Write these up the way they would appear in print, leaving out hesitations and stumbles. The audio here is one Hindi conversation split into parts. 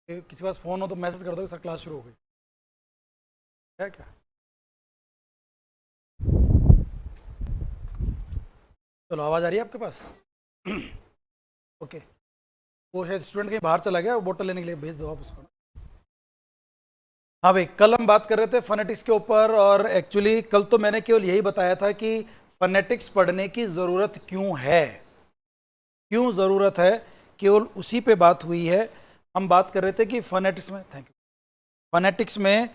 किसी के पास फ़ोन हो तो मैसेज कर दो कि सर क्लास शुरू हो गई है क्या। चलो आवाज़ आ रही है आपके पास? ओके। वो शायद स्टूडेंट कहीं बाहर चला गया, बोतल लेने के लिए भेज दो आप उसको। हाँ भाई, कल हम बात कर रहे थे फोनेटिक्स के ऊपर, और एक्चुअली कल तो मैंने केवल यही बताया था कि फोनेटिक्स पढ़ने की ज़रूरत क्यों है, क्यों ज़रूरत है, केवल उसी पे बात हुई है। हम बात कर रहे थे कि फोनेटिक्स में, थैंक यू, फोनेटिक्स में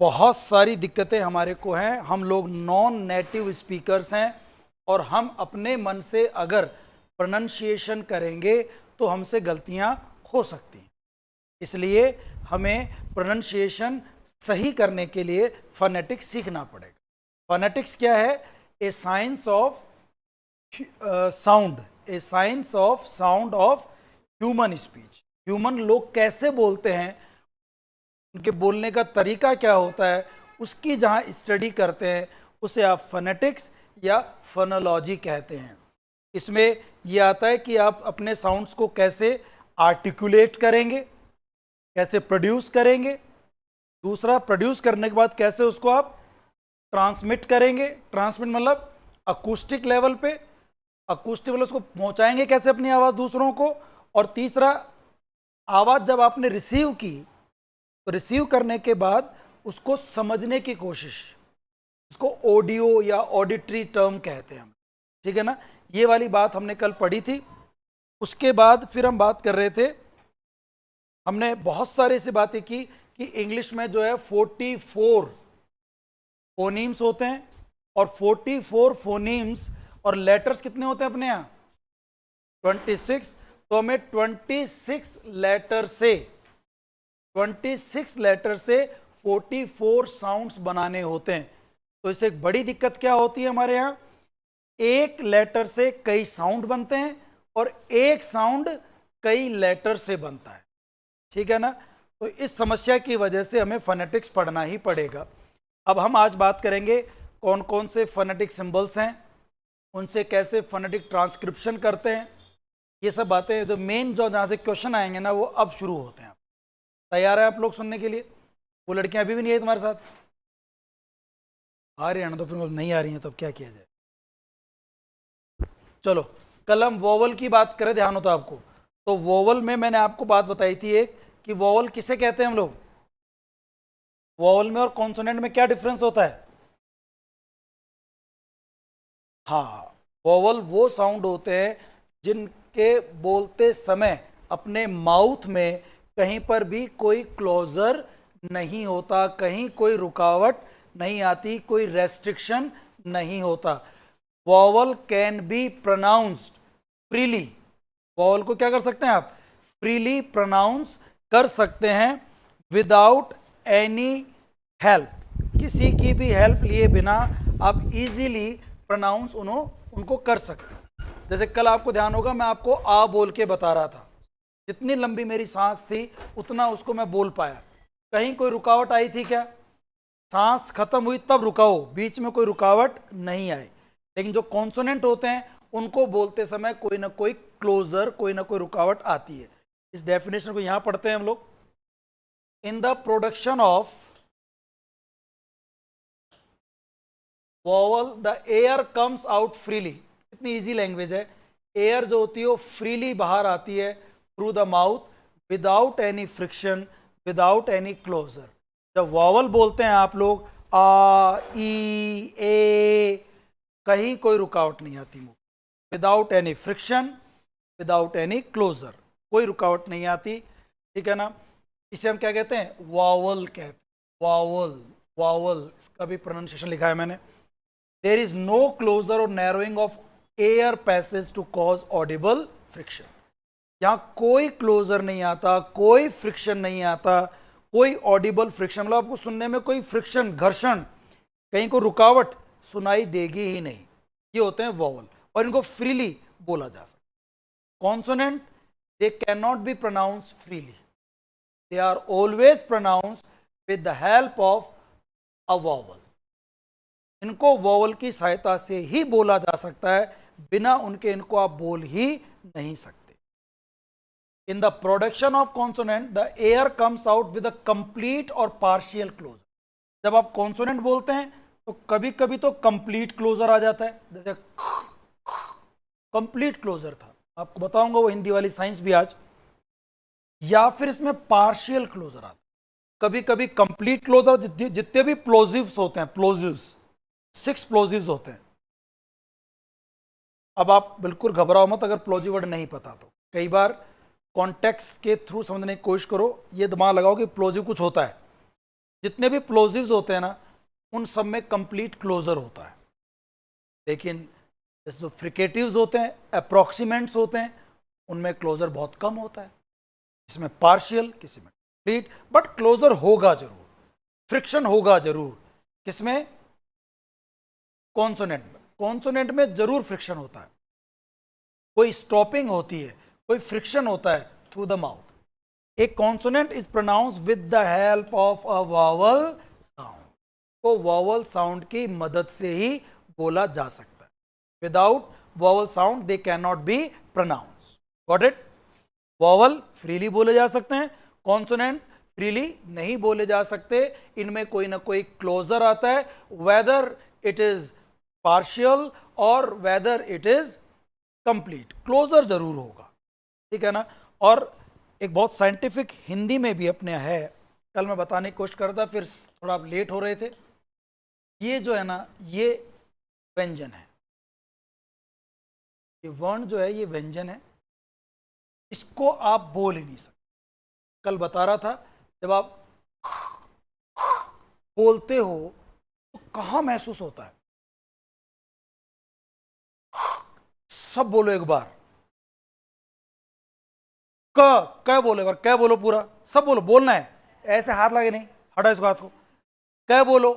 बहुत सारी दिक्कतें हमारे को हैं। हम लोग नॉन नेटिव स्पीकर्स हैं, और हम अपने मन से अगर प्रोनंसिएशन करेंगे तो हमसे गलतियां हो सकती हैं। इसलिए हमें प्रोनंसिएशन सही करने के लिए फोनेटिक्स सीखना पड़ेगा। फोनेटिक्स क्या है? ए science of sound, A science of sound of human speech. Human लोग कैसे बोलते हैं, उनके बोलने का तरीका क्या होता है, उसकी जहाँ स्टडी करते हैं उसे आप फोनेटिक्स या फोनोलॉजी कहते हैं। इसमें यह आता है कि आप अपने साउंड्स को कैसे आर्टिकुलेट करेंगे, कैसे प्रोड्यूस करेंगे, दूसरा प्रोड्यूस करने के बाद कैसे उसको आप ट्रांसमिट करेंगे। ट्रांसमिट मतलब अकूस्टिक लेवल पे, अकूस्टिक लेवल उसको पहुंचाएंगे कैसे अपनी आवाज़ दूसरों को, और तीसरा आवाज़ जब आपने रिसीव की तो रिसीव करने के बाद उसको समझने की कोशिश, इसको ऑडियो या ऑडिटरी टर्म कहते हैं हम, ठीक है ना। ये वाली बात हमने कल पढ़ी थी। उसके बाद फिर हम बात कर रहे थे, हमने बहुत सारे से बातें की कि इंग्लिश में जो है 44 फोनीम्स होते हैं, और 44 फोनीम्स और लेटर्स कितने होते हैं अपने यहाँ? 26। तो हमें 26 लेटर से 44 साउंड्स बनाने होते हैं। तो इससे एक बड़ी दिक्कत क्या होती है हमारे यहाँ, एक लेटर से कई साउंड बनते हैं और एक साउंड कई लेटर से बनता है, ठीक है ना। तो इस समस्या की वजह से हमें फोनेटिक्स पढ़ना ही पड़ेगा। अब हम आज बात करेंगे कौन कौन से फोनेटिक सिंबल्स हैं, उनसे कैसे फोनेटिक ट्रांसक्रिप्शन करते हैं। ये सब बातें जो मेन जो जहाँ से क्वेश्चन आएंगे ना वो अब शुरू होते हैं। तैयार है आप लोग सुनने के लिए? वो लड़कियां अभी भी नहीं है तुम्हारे साथ? आ रही है ना, तो फिर नहीं आ रही हैं तो अब क्या किया जाए। चलो, कल हम वोवल की बात करें, ध्यान होता आपको। तो वोवल में मैंने आपको बात बताई थी एक, कि वोवल किसे कहते हैं हम लोग। वोवल में और कॉन्सोनेंट में क्या डिफरेंस होता है? हाँ, वोवल वो साउंड होते हैं जिनके बोलते समय अपने माउथ में कहीं पर भी कोई क्लोजर नहीं होता, कहीं कोई रुकावट नहीं आती, कोई रेस्ट्रिक्शन नहीं होता। Vowel can be pronounced freely. Vowel को क्या कर सकते हैं आप? फ्रीली प्रोनाउंस कर सकते हैं, विदाउट एनी हेल्प, किसी की भी हेल्प लिए बिना आप इजीली प्रोनाउंस उनको कर सकते हैं। जैसे कल आपको ध्यान होगा, मैं आपको आ बोल के बता रहा था, जितनी लंबी मेरी सांस थी उतना उसको मैं बोल पाया। कहीं कोई रुकावट आई थी क्या? सांस खत्म हुई तब रुकाओ, बीच में कोई रुकावट नहीं आई। लेकिन जो कॉन्सोनेंट होते हैं उनको बोलते समय कोई ना कोई क्लोजर, कोई ना कोई रुकावट आती है। इस डेफिनेशन को यहां पढ़ते हैं हम लोग। In the production of vowel the air comes out freely. कितनी इजी लैंग्वेज है। एयर जो होती है वो फ्रीली बाहर आती है through the mouth, without any friction, without any closure. जब वॉवल बोलते हैं आप लोग, आ, ई, ए, कहीं कोई रुकावट नहीं आती मुंह, without any friction, without any closure, कोई रुकावट नहीं आती, ठीक है ना। इसे हम क्या कहते हैं? वावल कहते हैं। वावल, वावल, इसका भी प्रोनाउंसिएशन लिखा है मैंने। There is no closure or narrowing of air passage to cause audible friction. यहां कोई क्लोजर नहीं आता, कोई फ्रिक्शन नहीं आता, कोई ऑडिबल फ्रिक्शन मतलब आपको सुनने में कोई फ्रिक्शन, घर्षण, कहीं को रुकावट सुनाई देगी ही नहीं। ये होते हैं वोवल, और इनको फ्रीली बोला जा सकता है। Consonant, they can not be pronounce freely, they are always pronounce with the help of a vowel. इनको वोवल की सहायता से ही बोला जा सकता है, बिना उनके इनको आप बोल ही नहीं सकते। इन the production of consonant the air comes out with a complete और पार्शियल क्लोजर। जब आप कॉन्सोनेंट बोलते हैं तो कभी कभी तो कंप्लीट क्लोजर आ जाता है, जैसे कंप्लीट क्लोजर था, आपको बताऊंगा वो हिंदी वाली साइंस भी आज। या फिर इसमें पार्शियल क्लोजर आता है, कभी कभी कंप्लीट क्लोजर, जितने भी प्लोजिव्स होते हैं, प्लोजिव्स 6 प्लोजिव्स होते हैं। अब आप बिल्कुल घबराओ मत अगर प्लोजिव वर्ड नहीं पता तो, कई बार कॉन्टेक्स्ट के थ्रू समझने की कोशिश करो, ये दिमाग लगाओ कि प्लोजिव कुछ होता है। जितने भी प्लोजिव्स होते हैं ना, उन सब में कंप्लीट क्लोजर होता है, लेकिन जैसे जो फ्रिकेटिव्स होते हैं, अप्रोक्सीमेंट्स होते हैं, उनमें क्लोजर बहुत कम होता है। इसमें पार्शियल, किसी में कंप्लीट, बट क्लोजर होगा जरूर, फ्रिक्शन होगा जरूर। किसमें? कॉन्सोनेंट में। कॉन्सोनेंट में जरूर फ्रिक्शन होता है, कोई स्टॉपिंग होती है, कोई फ्रिक्शन होता है थ्रू द माउथ। एक consonant is pronounce with the help of a vowel sound, को वॉवल साउंड की मदद से ही बोला जा सकता है। Without vowel sound they can not be pronounce. Got it? Vowel freely बोले जा सकते हैं, कॉन्सोनेंट फ्रीली नहीं बोले जा सकते। इनमें कोई ना कोई क्लोजर आता है, whether it is partial or whether it is complete, closure जरूर होगा, ठीक है ना। और एक बहुत साइंटिफिक हिंदी में भी अपने है, कल मैं बताने की कोशिश कर रहा था, फिर थोड़ा आप लेट हो रहे थे। ये जो है ना, ये व्यंजन है, ये वर्ण जो है ये व्यंजन है, इसको आप बोल ही नहीं सकते। कल बता रहा था, जब आप बोलते हो तो कहां महसूस होता है? सब बोलो एक बार, क बोलो एक बार, क बोलो पूरा, सब बोलो, बोलना है, ऐसे हाथ लगे नहीं, हटा इसको हाथ को, क बोलो।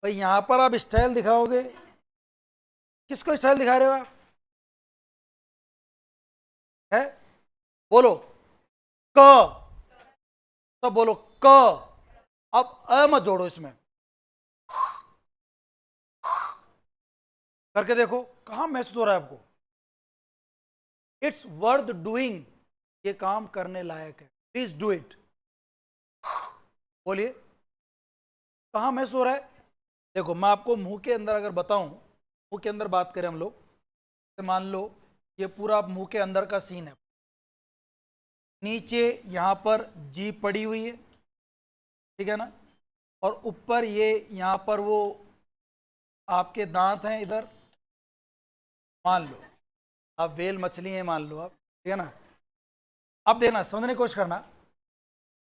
भाई यहां पर आप स्टाइल दिखाओगे, किसको स्टाइल दिखा रहे हो आप? है? बोलो क, सब बोलो क। अब अ मत जोड़ो इसमें, करके देखो कहां महसूस हो रहा है आपको? इट्स वर्थ डूइंग, ये काम करने लायक है, प्लीज डू इट। बोलिए कहां महसूस हो रहा है? देखो मैं आपको मुंह के अंदर अगर बताऊं, मुंह के अंदर बात करें हम लोग, तो मान लो ये पूरा मुंह के अंदर का सीन है, नीचे यहां पर जीभ पड़ी हुई है, ठीक है ना, और ऊपर ये यहां पर वो आपके दांत हैं इधर, मान लो आप वेल मछली हैं, मान लो आप, ठीक है ना। अब देखना, समझने की कोशिश करना,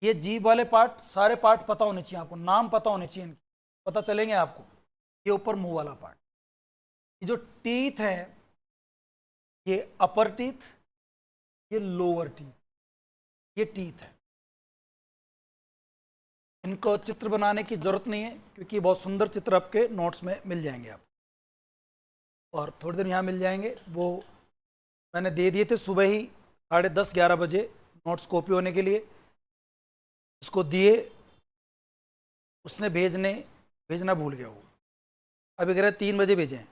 ये जीभ वाले पार्ट, सारे पार्ट पता होने चाहिए आपको, नाम पता होने चाहिए इनके, पता चलेंगे आपको। ये ऊपर मुंह वाला पार्ट, ये जो टीथ है, ये अपर टीथ, ये लोअर टीथ, ये टीथ है। इनको चित्र बनाने की जरूरत नहीं है, क्योंकि बहुत सुंदर चित्र आपके नोट्स में मिल जाएंगे आप, और थोड़ी देर यहाँ मिल जाएंगे। वो मैंने दे दिए थे सुबह ही 10:30-11 बजे नोट्स कॉपी होने के लिए, इसको दिए, उसने भेजना भूल गया वो, अभी कह रहा है 3 बजे भेजें,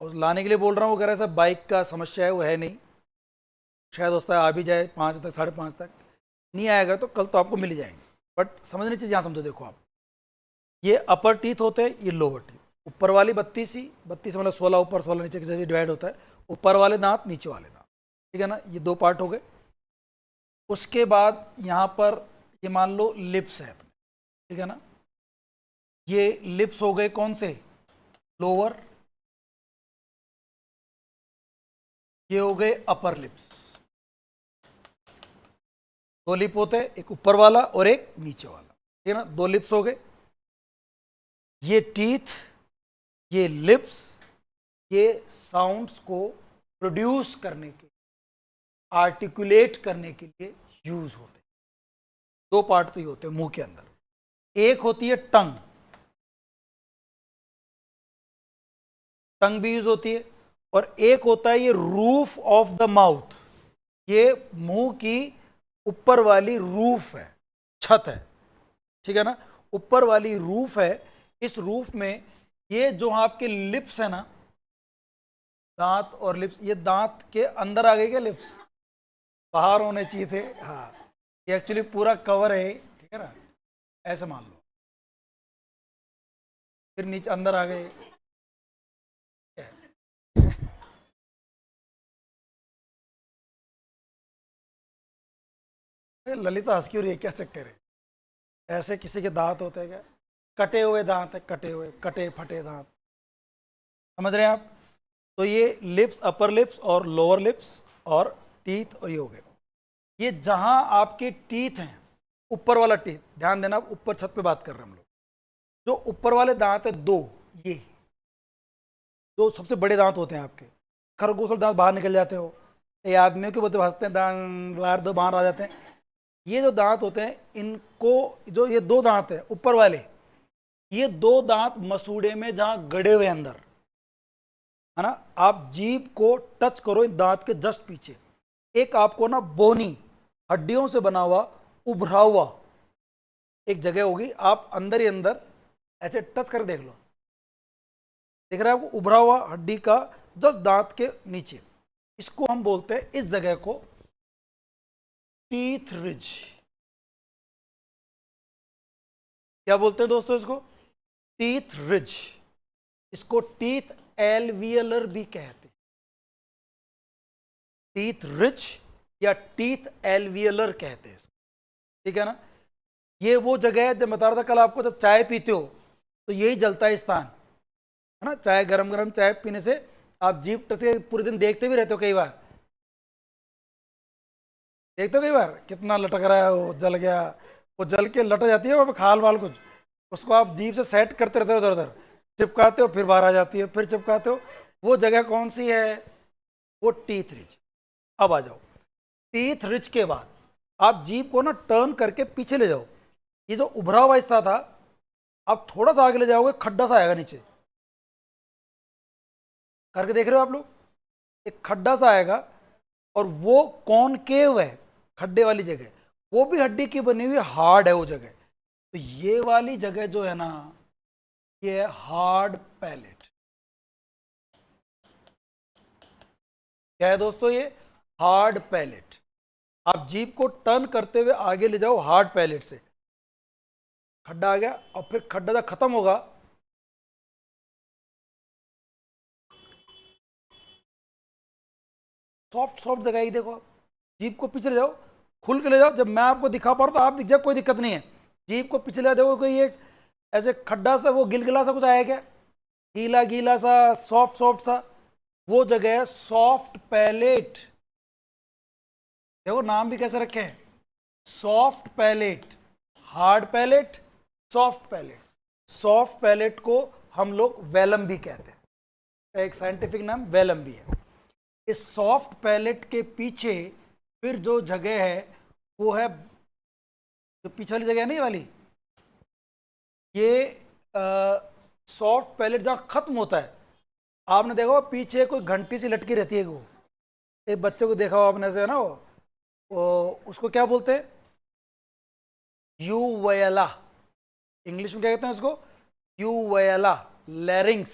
और लाने के लिए बोल रहा हूँ, वो कह रहा है सर बाइक का समस्या है, वो है नहीं, शायद होता है आ भी जाए 5 तक, 5:30 तक, नहीं आएगा तो कल तो आपको मिल जाएंगे। बट समझनी चाहिए, यहाँ समझो, देखो आप, ये अपर टीथ होते हैं, ये लोअर टीथ, ऊपर वाली 32 मतलब 16 ऊपर 16 नीचे के डिवाइड होता है, ऊपर वाले दांत नीचे वाले दांत, ठीक है ना, ये 2 पार्ट हो गए। उसके बाद यहाँ पर ये मान लो लिप्स है, ठीक है ना, ये लिप्स हो गए कौन से? लोअर, ये हो गए अपर लिप्स। 2 लिप होते हैं, एक ऊपर वाला और एक नीचे वाला, ठीक है ना, 2 लिप्स हो गए। ये टीथ, ये लिप्स, ये साउंड्स को प्रोड्यूस करने के, आर्टिकुलेट करने के लिए यूज होते हैं। 2 पार्ट तो ये होते हैं मुंह के अंदर, एक होती है टंग, टंग भी यूज होती है, और एक होता है ये रूफ ऑफ द माउथ, ये मुंह की ऊपर वाली रूफ है, छत है, ठीक है ना, ऊपर वाली रूफ है। इस रूफ में ये जो आपके लिप्स है ना, दांत और लिप्स, ये दांत के अंदर आ गई क्या लिप्स? बाहर होने चाहिए थे। हाँ, ये एक्चुअली पूरा कवर है, ठीक है ना, ऐसे मान लो, फिर नीचे अंदर आ गए। ललिता हंस क्यों रही है, क्या चक्कर है? ऐसे किसी के दांत होते हैं क्या? कटे हुए दांत है, कटे हुए, कटे फटे दांत, समझ रहे हैं आप? तो ये लिप्स, अपर लिप्स और लोअर लिप्स और टीथ, और ये हो गए। ये जहां आपके टीथ हैं, ऊपर वाला टीथ, ध्यान देना, ऊपर छत पे बात कर रहे हैं हम लोग। जो ऊपर वाले दांत है दो, ये दो सबसे बड़े दांत होते हैं आपके। खरगोश वाले दांत बाहर निकल जाते हो, ये आदमियों के बोलते हंसते हैं, दांत बाहर दो बाहर आ जाते हैं। ये जो दांत होते हैं, इनको, जो ये दो दांत है ऊपर वाले, ये दो दांत मसूड़े में जहां गड़े हुए अंदर, है ना, आप जीभ को टच करो इन दांत के जस्ट पीछे, एक आपको ना बोनी, हड्डियों से बना हुआ, उभरा हुआ एक जगह होगी, आप अंदर ही अंदर ऐसे टच कर देख लो, दिख रहा है आपको, उभरा हुआ हड्डी का जस्ट दांत के नीचे। इसको हम बोलते हैं, इस जगह को, टीथ रिज। क्या बोलते हैं दोस्तों इसको? Teeth ridge. इसको टीथ एल्वियलर भी कहते हैं, टीथ रिज या टीथ एल्वियलर कहते हैं, ठीक है ना। ये वो जगह है, जब बता रहा था कल आपको, जब चाय पीते हो तो यही जलता है स्थान, है ना। चाय, गरम गरम चाय पीने से आप जीभ टच के पूरे दिन देखते भी रहते हो, कई बार देखते हो, कई बार कितना लटक रहा है, वो जल गया, वो जल के लट जाती है वहाँ पे खाल वाल कुछ, उसको आप जीभ से सेट करते रहते हो, उधर उधर चिपकाते हो, फिर बाहर आ जाती है, फिर चिपकाते हो। वो जगह कौन सी है? वो टीथ रिज। अब आ जाओ, टीथ रिज के बाद आप जीभ को ना टर्न करके पीछे ले जाओ, ये जो उभरा हुआ हिस्सा था, आप थोड़ा सा आगे ले जाओगे, खड्डा सा आएगा नीचे, करके देख रहे हो आप लोग, एक खड्डा सा आएगा, और वो कॉनकेव है, खड्डे वाली जगह, वो भी हड्डी की बनी हुई, हार्ड है वो जगह। तो ये वाली जगह जो है ना, ये है हार्ड पैलेट। क्या है दोस्तों? ये हार्ड पैलेट। आप जीभ को टर्न करते हुए आगे ले जाओ, हार्ड पैलेट से खड्डा आ गया, और फिर खड्डा जब खत्म होगा, सॉफ्ट सॉफ्ट जगह ही देखो, जीभ को पीछे ले जाओ, खुल के ले जाओ, जब मैं आपको दिखा पा रहा हूं तो आप दिख जाए, कोई दिक्कत नहीं है। जीभ को पीछे ले जाओ, कोई एक ऐसे खड्डा सा, वो गिलगिला सा कुछ आया क्या, गीला गीला सा, सॉफ्ट सॉफ्ट सा, वो जगह है सॉफ्ट पैलेट। देखो नाम भी कैसे रखे हैं, soft palate, hard palate, soft palate. Soft palate को हम लोग वेलम भी कहते हैं, एक साइंटिफिक नाम वेलम भी है। इस सॉफ्ट पैलेट के पीछे फिर जो जगह है, वो है, जो पीछे वाली जगह है, नहीं वाली, ये सॉफ्ट पैलेट जहां खत्म होता है, आपने देखा हो पीछे कोई घंटी सी लटकी रहती है, वो एक बच्चे को देखा हो आपने से, है ना, वो उसको क्या बोलते हैं? यूवेला। इंग्लिश में क्या कहते हैं उसको? यूवेला। लैरिंग्स,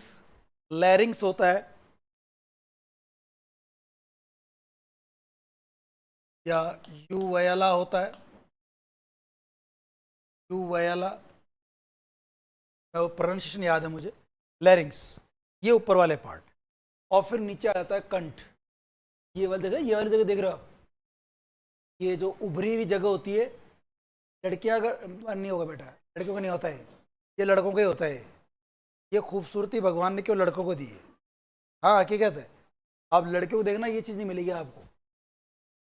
लैरिंग्स होता है, या यूवेला होता है, यूवेला, वो प्रोनाउंसिएशन याद है मुझे, लैरिंग्स, ये ऊपर वाले पार्ट, और फिर नीचे आ जाता है कंठ। ये वाली जगह, ये वाली जगह देख रहे हो आप, ये जो उभरी हुई जगह होती है, लड़कियां अगर नहीं होगा बेटा, लड़कियों का नहीं होता है, ये लड़कों का ही होता है। ये खूबसूरती भगवान ने क्यों लड़कों को दी है, हाँ हकीकत है। आप लड़कियों को देखना, ये चीज़ नहीं मिलेगी आपको,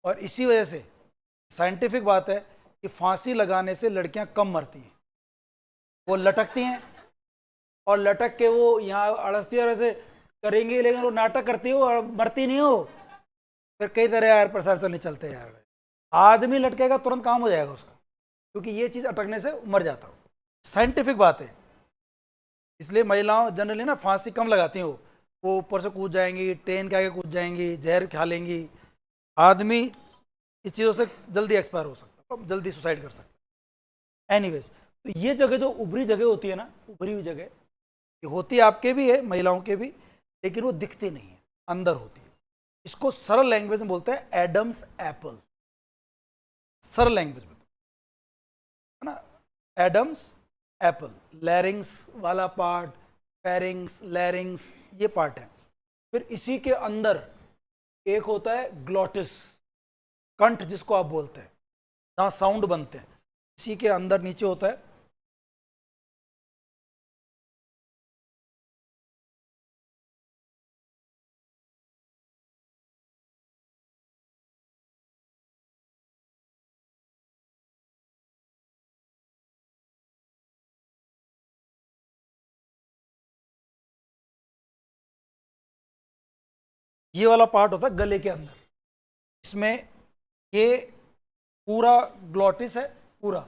और इसी वजह से साइंटिफिक बात है कि फांसी लगाने से लड़कियां कम मरती हैं। वो लटकती हैं, और लटक के वो यहाँ अड़सती है, और ऐसे करेंगे, लेकिन वो नाटक करती हो और मरती नहीं हो। फिर कई तरह यार प्रशासन नहीं चलते यार, आदमी लटकेगा तुरंत काम हो जाएगा उसका, क्योंकि ये चीज़ अटकने से मर जाता हो, साइंटिफिक बात है। इसलिए महिलाओं जनरली ना फांसी कम लगाती हो, वो ऊपर से कूद जाएंगी, ट्रेन के आगे कूद जाएंगी, जहर खा लेंगी। आदमी इस चीज़ों से जल्दी एक्सपायर हो सकता है, जल्दी सुसाइड कर सकता है। एनीवेज, तो ये जगह जो उभरी जगह होती है ना, उभरी हुई जगह, ये होती आपके भी है, महिलाओं के भी, लेकिन वो दिखती नहीं है, अंदर होती है। इसको सरल लैंग्वेज में बोलते हैं एडम्स एप्पल। सरल लैंग्वेज में, है ना। एडम्स एप्पल, लैरिंग्स वाला पार्ट, फेरिंग्स, लैरिंग्स, ये पार्ट है। फिर इसी के अंदर एक होता है ग्लॉटिस, कंठ जिसको आप बोलते हैं, जहां साउंड बनते हैं, इसी के अंदर नीचे होता है ये वाला पार्ट होता है गले के अंदर। इसमें ये पूरा ग्लॉटिस है पूरा,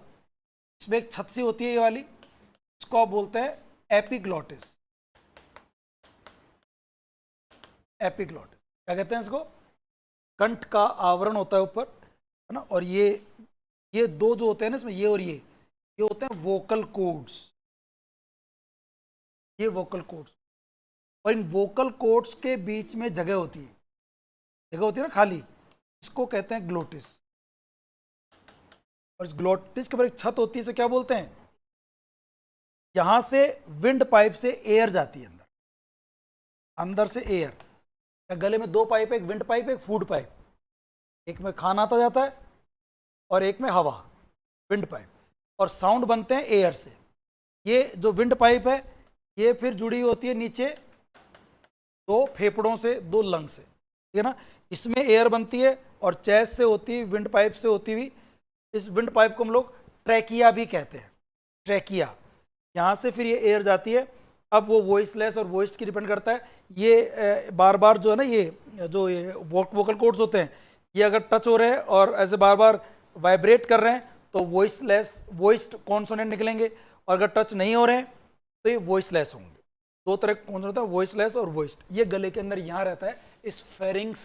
इसमें एक छत सी होती है ये वाली, इसको आप बोलते हैं एपिग्लॉटिस। एपिग्लॉटिस क्या कहते हैं इसको? कंठ का आवरण होता है ऊपर, है ना। और ये दो जो होते हैं ना इसमें, ये और ये होते हैं वोकल कोड्स। ये वोकल कोड्स, और इन वोकल कोड्स के बीच में जगह होती है ना खाली, इसको कहते हैं ग्लोटिस। और इस ग्लोटिस के ऊपर एक छत होती है, इसे क्या बोलते हैं? यहां से विंड पाइप से एयर जाती है अंदर, अंदर से एयर। गले में दो पाइप है, एक विंड पाइप, एक फूड पाइप। एक में खाना आता जाता है और एक में हवा, विंड पाइप। और साउंड बनते हैं एयर से। ये जो विंड पाइप है ये फिर जुड़ी होती है नीचे दो फेफड़ों से, दो लंग से, ठीक है ना। इसमें एयर बनती है और चेस्ट से होती है, विंड पाइप से होती हुई। इस विंड पाइप को हम लोग ट्रैकिया भी कहते हैं, ट्रैकिया। यहाँ से फिर ये एयर जाती है। अब वो वॉइसलेस और वॉइस्ड की डिपेंड करता है। ये बार बार जो है ना, ये जो ये वोकल कोड्स होते हैं, ये अगर टच हो रहे हैं और ऐसे बार बार वाइब्रेट कर रहे हैं तो वॉइसलेस, वॉइस्ड कॉन्सोनेंट निकलेंगे। और अगर टच नहीं हो रहे हैं तो ये वॉइसलेस होंगे। दो तरह का कॉन्सोनेंट होता है, वॉइसलेस और वॉइस्ड। ये गले के अंदर यहाँ रहता है, इस फेरिंग्स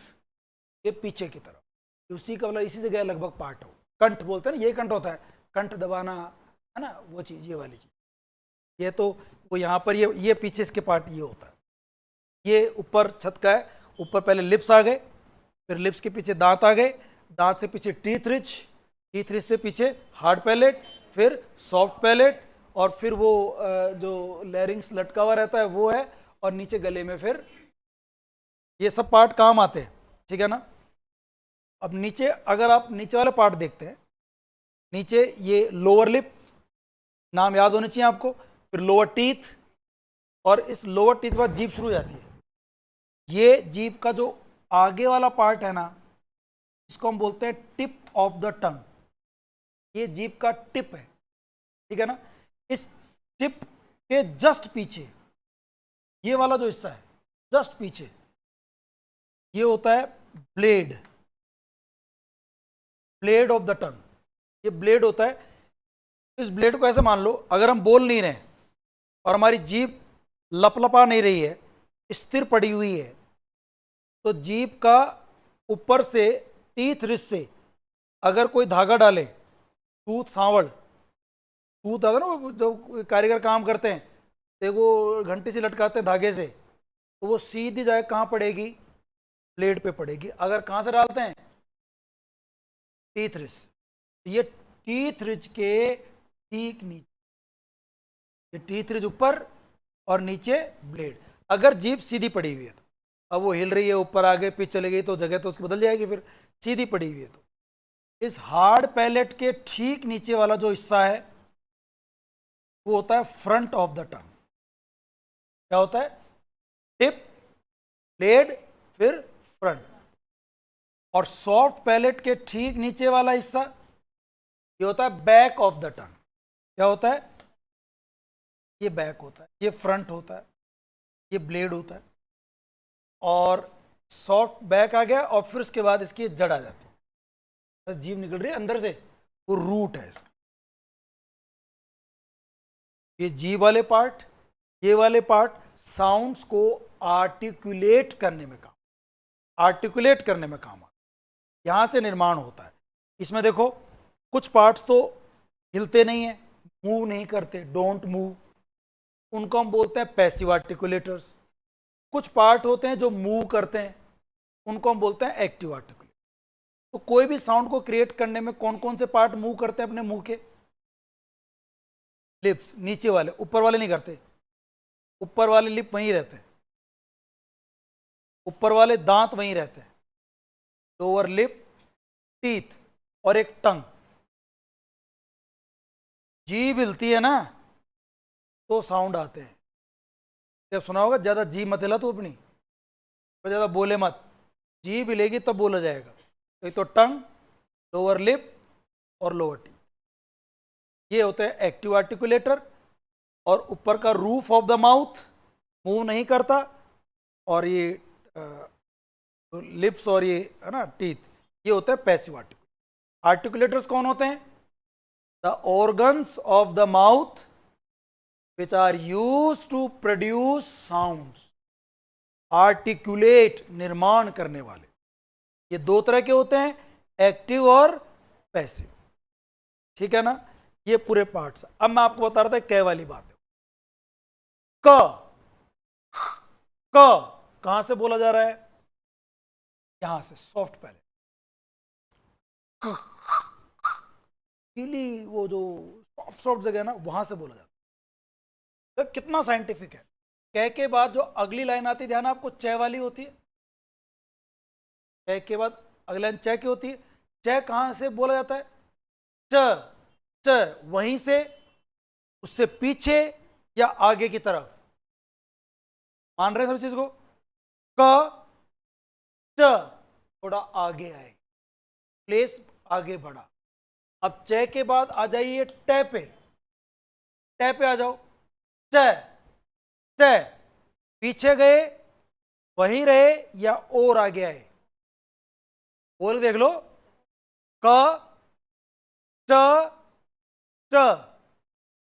के पीछे की तरफ। उसी का मतलब इसी जगह लगभग पार्ट हो। कंठ बोलते हैं ना, ये कंठ होता है, कंठ दबाना, है ना, वो चीज़, ये वाली चीज़। ये तो वो यहाँ पर ये पीछे इसके पार्ट ये होता है। ये ऊपर छत का है, ऊपर पहले लिप्स आ गए, फिर लिप्स के पीछे दांत आ गए, दांत से पीछे टीथ रिच, टीथ रिच से पीछे हार्ड पैलेट, फिर सॉफ्ट पैलेट, और फिर वो जो लैरिंग्स लटका हुआ रहता है वो है, और नीचे गले में फिर ये सब पार्ट काम आते हैं, ठीक है ना। अब नीचे अगर आप नीचे वाले पार्ट देखते हैं, नीचे ये लोअर लिप, नाम याद होने चाहिए आपको, फिर लोअर टीथ, और इस लोअर टीथ के बाद जीभ शुरू हो जाती है। ये जीभ का जो आगे वाला पार्ट है ना, इसको हम बोलते हैं टिप ऑफ द टंग। ये जीभ का टिप है, ठीक है ना। इस टिप के जस्ट पीछे ये वाला जो हिस्सा है, जस्ट पीछे, ये होता है blade, blade of the tongue. ये ब्लेड होता है। इस ब्लेड को ऐसे मान लो, अगर हम बोल नहीं रहे और हमारी जीभ लपलपा नहीं रही है, स्थिर पड़ी हुई है, तो जीभ का ऊपर से टीथ रिस से अगर कोई धागा डाले, टूथ सांवड़, टूथ आता ना, वो जो कारीगर काम करते हैं तो वो घंटे से लटकाते हैं धागे से, तो वो सीधी जाए कहाँ पड़ेगी? ब्लेड पे पड़ेगी। अगर कहाँ से डालते हैं? टीथ रिस। ये टीथ रिज के ठीक नीचे, ये टीथ रिज ऊपर और नीचे ब्लेड। अगर जीभ सीधी पड़ी हुई है तो, अब वो हिल रही है, ऊपर आगे पीछे चली गई तो जगह तो उसकी बदल जाएगी। फिर सीधी पड़ी हुई है तो इस हार्ड पैलेट के ठीक नीचे वाला जो हिस्सा है वो होता है फ्रंट ऑफ द टंग। क्या होता है? टिप, ब्लेड, फिर फ्रंट। और सॉफ्ट पैलेट के ठीक नीचे वाला हिस्सा ये होता है बैक ऑफ द टंग। क्या होता है? ये बैक होता है, ये फ्रंट होता है, ये ब्लेड होता है। और सॉफ्ट बैक आ गया और फिर उसके बाद इसकी जड़ आ जाती है, जीभ निकल रही है अंदर से, वो रूट है इसका। ये जीभ वाले पार्ट, ये वाले पार्ट साउंड्स को आर्टिकुलेट करने में काम आता है। यहां से निर्माण होता है। इसमें देखो कुछ पार्ट्स तो हिलते नहीं है, मूव नहीं करते, डोंट मूव, उनको हम बोलते हैं पैसिव आर्टिकुलेटर्स। कुछ पार्ट होते हैं जो मूव करते हैं, उनको हम बोलते हैं एक्टिव आर्टिकुलेटर। तो कोई भी साउंड को क्रिएट करने में कौन कौन से पार्ट मूव करते हैं अपने मुंह के? लिप्स, नीचे वाले, ऊपर वाले नहीं करते। ऊपर वाले लिप वहीं रहते हैं, ऊपर वाले दांत वहीं रहते हैं, लोअर लिप, टीथ और एक टंग। जीभ हिलती है ना तो साउंड आते हैं। जब सुना होगा ज्यादा जीभ मत हिला तू अपनी, तो ज्यादा बोले मत, जीभ हिलेगी तब बोला जाएगा। तो एक तो टंग, लोअर लिप और लोअर टीथ, ये होते हैं एक्टिव आर्टिकुलेटर। और ऊपर का roof of the mouth move नहीं करता, और ये लिप्स और ये है ना टीथ, ये होता है पैसिव आर्टिकुलेटर। आर्टिकुलेटर्स कौन होते हैं? The organs of the mouth which are used to produce sounds. Articulate, निर्माण करने वाले, ये दो तरह के होते हैं, एक्टिव और पैसिव। ठीक है ना, ये पूरे पार्ट्स। अब मैं आपको बता रहा था कै वाली बात है। क, क कहां से बोला जा रहा है? यहां से, सॉफ्ट पहले, पीली वो जो सॉफ्ट सॉफ्ट जगह है ना, वहां से बोला जाता है। तो कितना साइंटिफिक है। कै के बाद जो अगली लाइन आती है, ध्यान आपको, च वाली होती है। कै के बाद अगली लाइन च की होती है। च कहां से बोला जाता है? च, च वहीं से, उससे पीछे या आगे की तरफ। मान रहे हैं सब चीज को? क, च थोड़ा आगे आए, प्लेस आगे बढ़ा। अब च के बाद आ जाइए टे पे, टे पे आ जाओ। च, च पीछे गए, वहीं रहे या और आगे आए? बोल देख लो। क, च, च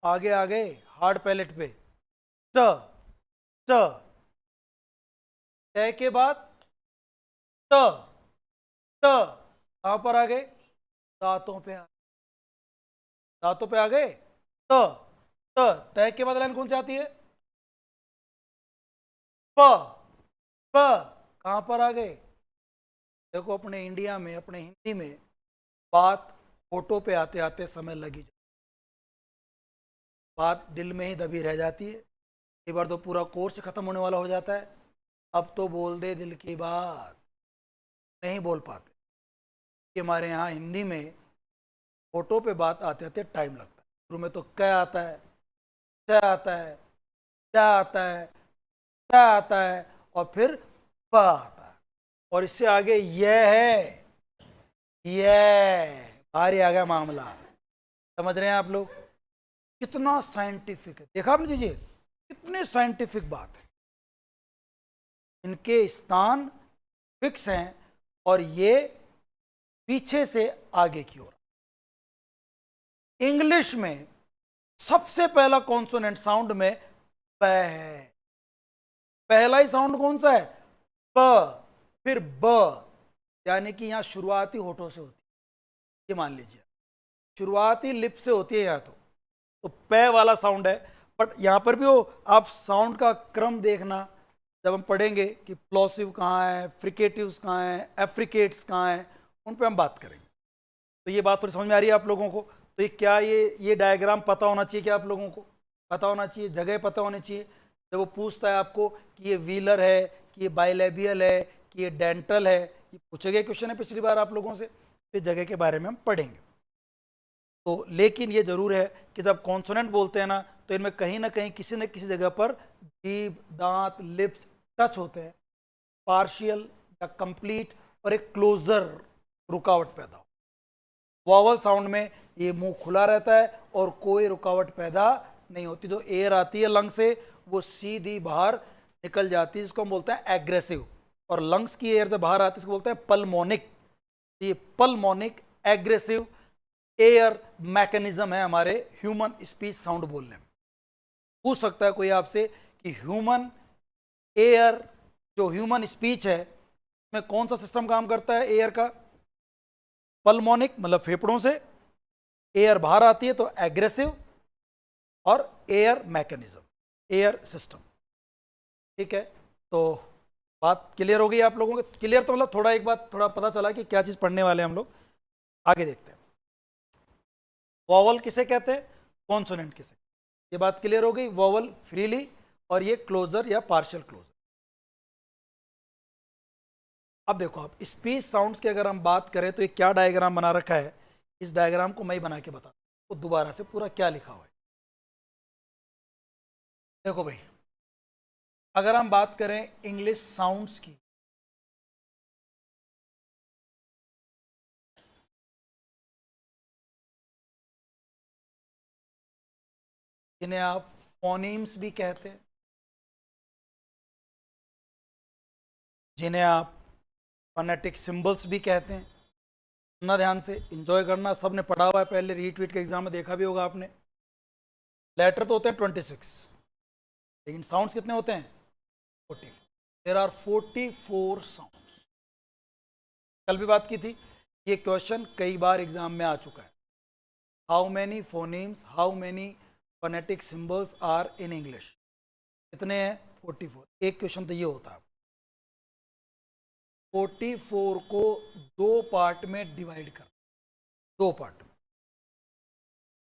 आगे आ गए, हार्ड पैलेट पे। च, च टे के बाद त, त कहां पर आ गए? दांतों पे आ, दांतों पे आ गए। त, त तय के बाद लाइन कौन सी आती है? प, प कहां पर आ गए? देखो अपने इंडिया में, अपने हिंदी में बात होठों पे आते आते समय लगी, बात दिल में ही दबी रह जाती है। एक बार तो पूरा कोर्स खत्म होने वाला हो जाता है, अब तो बोल दे दिल की बात, नहीं बोल पाते कि हमारे यहाँ हिंदी में होठों पे बात आते आते टाइम लगता है। शुरू में तो क आता है, च आता है, च आता है, ट आता है, और फिर प आता है, और इससे आगे यह है, यह भारी आ गया मामला। समझ रहे हैं आप लोग? कितना साइंटिफिक है, देखा आपने चीजें, कितनी साइंटिफिक बात है। इनके स्थान फिक्स हैं और ये पीछे से आगे की ओर। इंग्लिश में सबसे पहला कॉन्सोनेंट साउंड में प है। पहला ही साउंड कौन सा है? प, फिर ब, यानी कि यहां शुरुआती होठों से होती है, ये मान लीजिए, शुरुआती लिप से होती है यहां, तो प वाला साउंड है। बट यहां पर भी हो, आप साउंड का क्रम देखना, जब हम पढ़ेंगे कि प्लॉसिव कहाँ है, फ्रिकेटिव्स कहाँ है, एफ्रिकेट्स कहाँ है, उन पे हम बात करेंगे। तो ये बात थोड़ी समझ में आ रही है आप लोगों को? तो ये क्या, ये डायग्राम पता होना चाहिए, क्या आप लोगों को पता होना चाहिए, जगह पता होनी चाहिए। जब वो पूछता है आपको कि ये व्हीलर है, कि ये बाइलेबियल है, कि ये डेंटल है, ये पूछे गए क्वेश्चन है पिछली बार आप लोगों से, तो जगह के बारे में हम पढ़ेंगे। तो लेकिन ये जरूर है कि जब कॉन्सोनेंट बोलते हैं ना, तो इनमें कहीं ना कहीं किसी न किसी जगह पर जीभ, दांत, लिप्स टच होते हैं, पार्शियल या कंप्लीट, और एक क्लोजर रुकावट पैदा हो। वॉवल साउंड में ये मुंह खुला रहता है और कोई रुकावट पैदा नहीं होती। जो एयर आती है लंग से वो सीधी बाहर निकल जाती है, जिसको हम बोलते हैं एग्रेसिव। और लंग्स की एयर जब बाहर आती है इसको बोलते हैं पल्मोनिक। ये पल्मोनिक एग्रेसिव एयर मैकेनिज्म है हमारे ह्यूमन स्पीच साउंड बोलने में। पूछ सकता है कोई आपसे कि ह्यूमन एयर, जो ह्यूमन स्पीच है में कौन सा सिस्टम काम करता है एयर का? पल्मोनिक, मतलब फेफड़ों से एयर बाहर आती है तो एग्रेसिव, और एयर मैकेनिज्म, एयर सिस्टम। ठीक है, तो बात क्लियर हो गई आप लोगों के? क्लियर तो मतलब थोड़ा एक बात थोड़ा पता चला कि क्या चीज पढ़ने वाले हैं हम लोग। आगे देखते हैं, वॉवल किसे कहते हैं, कॉन्सोनेंट किसे, ये बात क्लियर हो गई। वॉवल फ्रीली और ये क्लोजर या पार्शियल क्लोजर। अब देखो आप स्पीच साउंड्स की अगर हम बात करें तो ये क्या डायग्राम बना रखा है, इस डायग्राम को मैं ही बना के बता वो दोबारा से पूरा क्या लिखा हुआ है। देखो भाई, अगर हम बात करें इंग्लिश साउंड्स की, जिन्हें आप फोनीम्स भी कहते हैं, जिन्हें आप फोनेटिक सिंबल्स भी कहते हैं, सुनना ध्यान से, एंजॉय करना, सबने पढ़ा हुआ है पहले, रीट्वीट के एग्जाम में देखा भी होगा आपने। लेटर तो होते हैं 26, लेकिन साउंड्स कितने होते हैं 44। There are 44 sounds. कल भी बात की थी, ये क्वेश्चन कई बार एग्जाम में आ चुका है। How many phonemes, how many phonetic symbols are in English, कितने हैं 44। एक क्वेश्चन तो ये होता है। 44 को दो पार्ट में डिवाइड कर, दो पार्ट में,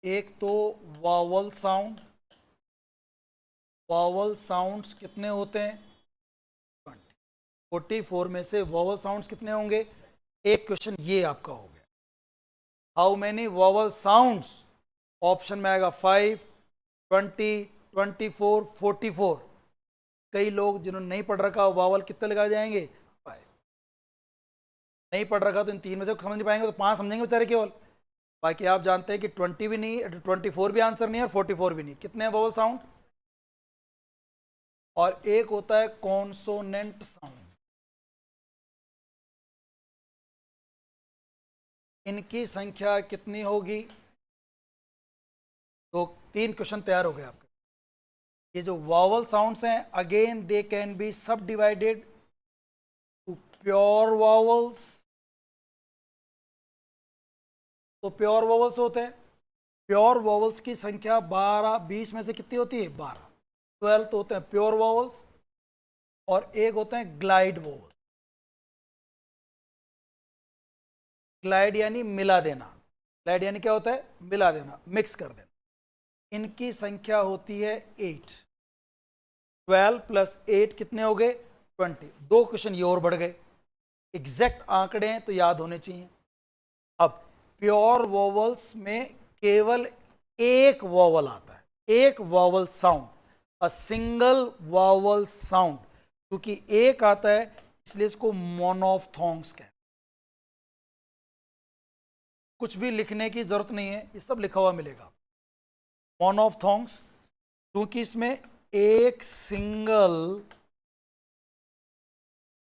एक तो वावल साउंड, वावल साउंड्स कितने होते हैं 20। 44 में से वावल साउंड्स कितने होंगे, एक क्वेश्चन ये आपका हो गया। How many vowel sounds, option में आएगा 5, 20, 24, 44। कई लोग जिन्होंने नहीं पढ़ रखा वावल कितने लगा जाएंगे 5, नहीं पढ़ रखा तो इन तीन में से समझ नहीं पाएंगे तो 5 समझेंगे बेचारे केवल। बाकी आप जानते हैं कि 20 भी नहीं, 24 भी आंसर नहीं है और 44 भी नहीं। कितने हैं वावल साउंड, और एक होता है कॉन्सोनेंट साउंड। इनकी संख्या कितनी होगी, तो 3 क्वेश्चन तैयार हो गए आपके। ये जो वावल साउंड्स हैं, अगेन दे कैन बी सब डिवाइडेड टू प्योर वावल्स। तो प्योर वावल्स होते हैं, प्योर वावल्स की संख्या 12, 20 में से कितनी होती है 12, 12 तो होते हैं प्योर वावल्स, और एक होते हैं ग्लाइड वावल। ग्लाइड यानी मिला देना, ग्लाइड यानी क्या होता है मिला देना, मिक्स कर देना। इनकी संख्या होती है 8। 12 प्लस 8 कितने हो गए 20। दो क्वेश्चन ये और बढ़ गए, एग्जैक्ट आंकड़े हैं तो याद होने चाहिए। अब प्योर वोवल्स में केवल एक वोवल आता है, एक vowel sound, a single vowel sound. क्योंकि एक आता है इसलिए इसको मोनोफ्थोंग्स कहते हैं। कुछ भी लिखने की जरूरत नहीं है, ये सब लिखा हुआ मिलेगा। मोनोफ्थोंग्स क्योंकि इसमें एक सिंगल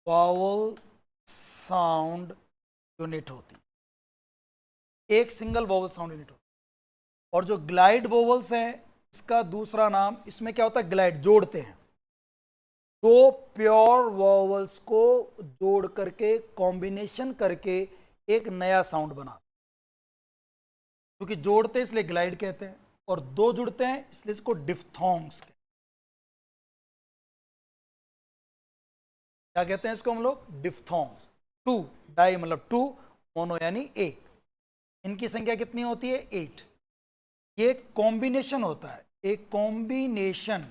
वावल साउंड यूनिट होती, एक सिंगल वोवल साउंड यूनिट होती। और जो ग्लाइड वोवल्स हैं, इसका दूसरा नाम, इसमें क्या होता है ग्लाइड, जोड़ते हैं, दो प्योर वोवल्स को जोड़ करके कॉम्बिनेशन करके एक नया साउंड बना, क्योंकि जोड़ते हैं इसलिए ग्लाइड कहते हैं, और दो जुड़ते हैं इसलिए इसको डिफ्थोंग्स कहते हैं। क्या कहते हैं इसको हम लोग डिफ्थोंग्स। टू, डाई मतलब टू, मोनो यानी एक। इनकी संख्या कितनी होती है 8। ये कॉम्बिनेशन होता है, एक combination,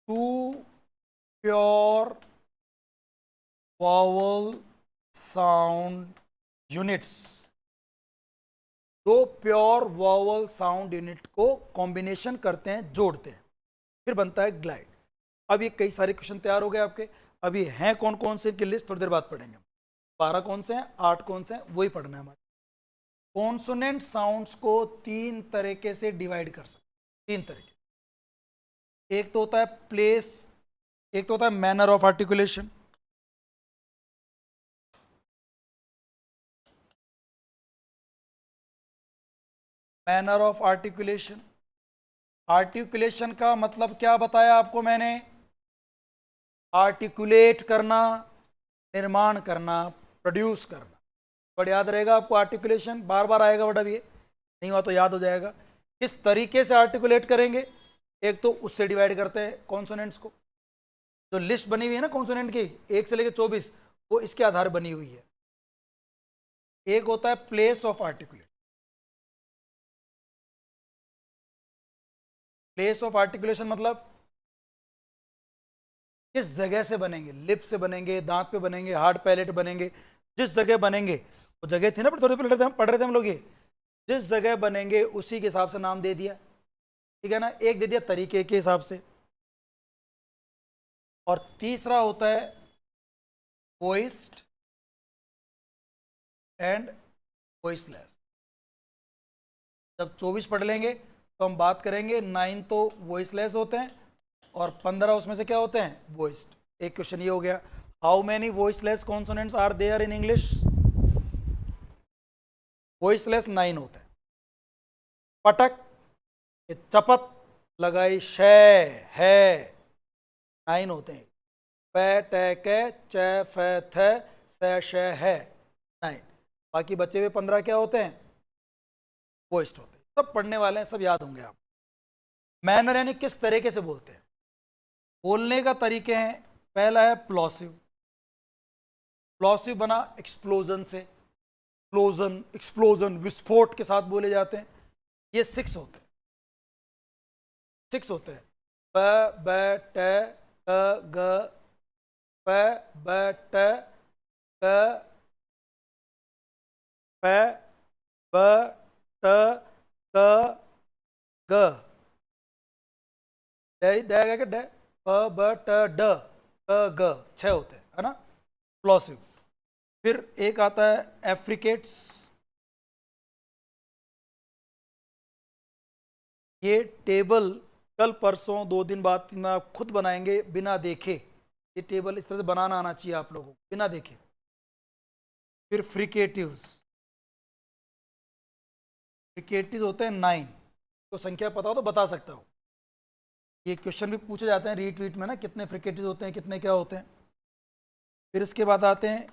two pure vowel sound units, दो प्योर वावल साउंड यूनिट को कॉम्बिनेशन करते हैं, जोड़ते हैं, फिर बनता है ग्लाइड। अब ये कई सारे क्वेश्चन तैयार हो गए आपके। अब ये हैं कौन कौन से, इनकी लिस्ट थोड़ी देर बाद पढ़ेंगे। 12 कौन से हैं, 8 कौन से हैं, वही पढ़ना है हमारे। कॉन्सोनेंट साउंड्स को 3 तरीके से डिवाइड कर सकते, 3 तरीके। एक तो होता है प्लेस, एक तो होता है manner of articulation, manner of articulation. Articulation का मतलब क्या बताया आपको मैंने, आर्टिकुलेट करना, निर्माण करना, प्रोड्यूस करना। बड़ा याद रहेगा आपको आर्टिकुलेशन, बार बार आएगा बड़ा भी, नहीं हुआ तो याद हो जाएगा। किस तरीके से आर्टिकुलेट करेंगे, एक तो उससे डिवाइड करते हैं कॉन्सोनेंट्स को, जो लिस्ट बनी हुई है ना कॉन्सोनेंट की 1 से लेकर 24, वो इसके आधार बनी हुई है। एक होता है place of articulation. Place of articulation मतलब किस जगह से बनेंगे, लिप से बनेंगे, दांत पे बनेंगे, हार्ड पैलेट बनेंगे, जिस जगह बनेंगे, वो जगह थी ना थोड़ी पहले पढ़ रहे थे हम लोग ये, जिस जगह बनेंगे उसी के हिसाब से नाम दे दिया, ठीक है ना। एक दे दिया तरीके के हिसाब से। और तीसरा होता है वॉइस्ड एंड वॉइसलेस। जब 24 पढ़ लेंगे तो हम बात करेंगे 9 तो वॉइसलेस होते हैं और 15 उसमें से क्या होते हैं, वॉइस्ड। एक क्वेश्चन ये हो गया, how many voiceless consonants are there in English. Voiceless 9 होते हैं। पटक, चपत, लगाई, शय, है, 9 होते हैं। प ट क च फ थ स श है, 9। बाकी बचे हुए 15 क्या होते हैं, वॉइस्ड होते हैं। सब पढ़ने वाले हैं, सब याद होंगे आप। मैनर यानी किस तरीके से बोलते हैं, बोलने का तरीके हैं। पहला है प्लॉसिव। प्लॉसिव बना एक्सप्लोजन से, एक्सप्लोजन, एक्सप्लोजन, विस्फोट के साथ बोले जाते हैं। ये 6 होते हैं, 6 होते हैं। प ब ट क ग, प ब ट क, प ब ट क ग, ड, प ब ट ड क ग, 6 होते हैं, है ना, प्लॉसिव। फिर एक आता है एफ्रिकेट्स। ये टेबल कल परसों 2 दिन बाद 3 आप खुद बनाएंगे बिना देखे। ये टेबल इस तरह से बनाना आना चाहिए आप लोगों को बिना देखे। फिर फ्रिकेटिव्स। फ्रिकेटिव्स होते हैं 9। तो संख्या पता हो तो बता सकता हूँ। ये क्वेश्चन भी पूछे जाते हैं रीट्वीट में ना, कितने फ्रिकेटिव्स होते हैं, कितने क्या होते हैं। फिर इसके बाद आते हैं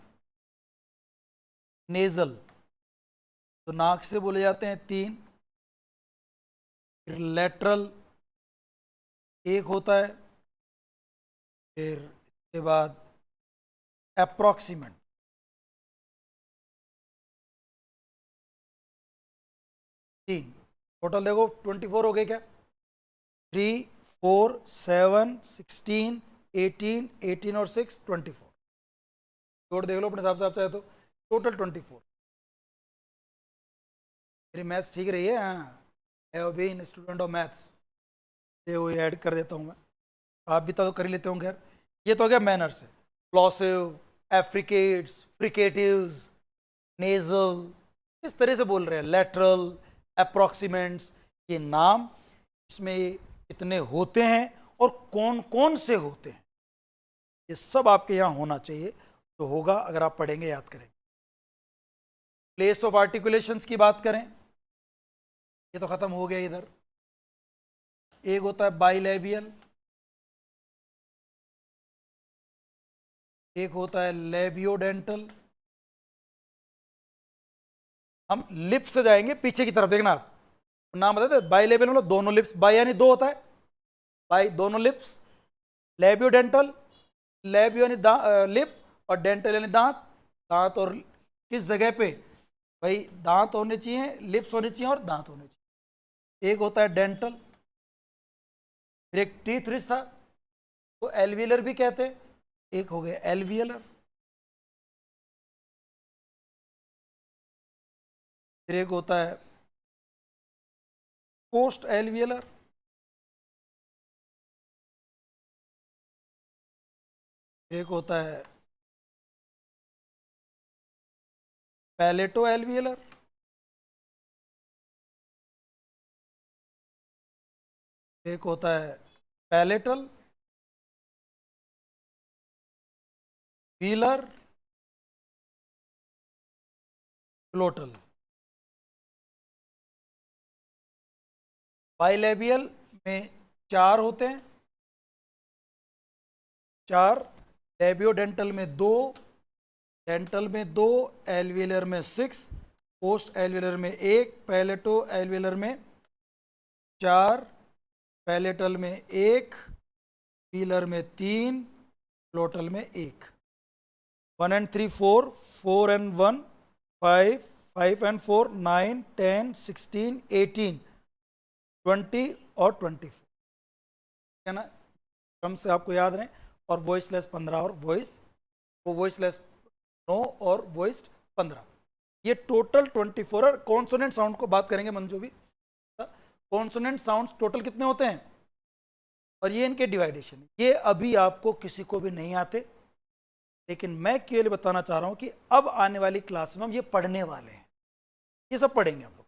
नेजल, तो नाक से बोले जाते हैं 3। फिर लेटरल एक होता है। फिर इसके बाद अप्रॉक्सीमेट, 3। टोटल देखो 24 हो गए क्या, 3 4 7 16 18 18 और 6 24। जोड़ देख लो अपने हिसाब से आप चाहे तो, टोटल 24। मेरी मैथ्स ठीक रही है, हाँ। Have been student of maths, ये वो ऐड कर देता हूँ मैं, आप भी तो कर ही लेते होंगे। खैर ये तो हो गया मैनर से। प्लॉसिव, एफ्रिकेट्स, फ्रिकेटिव्स, नेजल, इस तरह से बोल रहे हैं। लेटरल, अप्रॉक्सीमेंट्स, ये नाम, इसमें कितने होते हैं और कौन कौन से होते हैं, ये सब आपके यहाँ होना चाहिए। तो होगा अगर आप पढ़ेंगे, याद करेंगे। प्लेस ऑफ आर्टिकुलेशंस की बात करें, ये तो खत्म हो गया इधर। एक होता है बाइलेबियल, एक होता है लेबियोडेंटल। हम लिप से जाएंगे पीछे की तरफ, देखना आप नाम बताते। बाइलेबियल मतलब दोनों लिप्स, बाई यानी 2 होता है, बाई दोनों लिप्स। लेबियोडेंटल, लेबियो यानी लिप, और डेंटल यानी दांत। दांत और किस जगह पे, भाई दांत होने चाहिए, लिप्स होने चाहिए और दांत होने चाहिए। एक होता है डेंटल। फिर एक टीथ रिज था, तो एल्वियलर भी कहते हैं। एक हो गया एल्वियलर। फिर एक होता है पोस्ट एल्वियलर। एक होता है पैलेटो एल्वियलर। एक होता है पैलेटल, व्हीलर, ग्लोटल। बाइलेबियल में 4 होते हैं, 4। लेबियोडेंटल में 2, डेंटल में 2, एल्वियलर में 6, पोस्ट एल्वियलर में 1, पैलेटो एल्वियलर में 4, पैलेटल में 1, वीलर में 3, ग्लोटल में 1। 1 and 3 4, 4 and 1 5, 5 and 4 9, 10, 16, 18, 20 और 24 है ना, क्रम से आपको याद रहे। और वॉइसलेस 15 और वॉइसलेस 9 और वॉइस्ड 15, ये टोटल 24। और कॉन्सोनेंट साउंड को बात करेंगे मंजू भी, कॉन्सोनेंट साउंड्स टोटल कितने होते हैं और ये इनके डिवाइडेशन। ये अभी आपको किसी को भी नहीं आते, लेकिन मैं केवल बताना चाह रहा हूं कि अब आने वाली क्लास में हम ये पढ़ने वाले हैं, ये सब पढ़ेंगे हम लोग।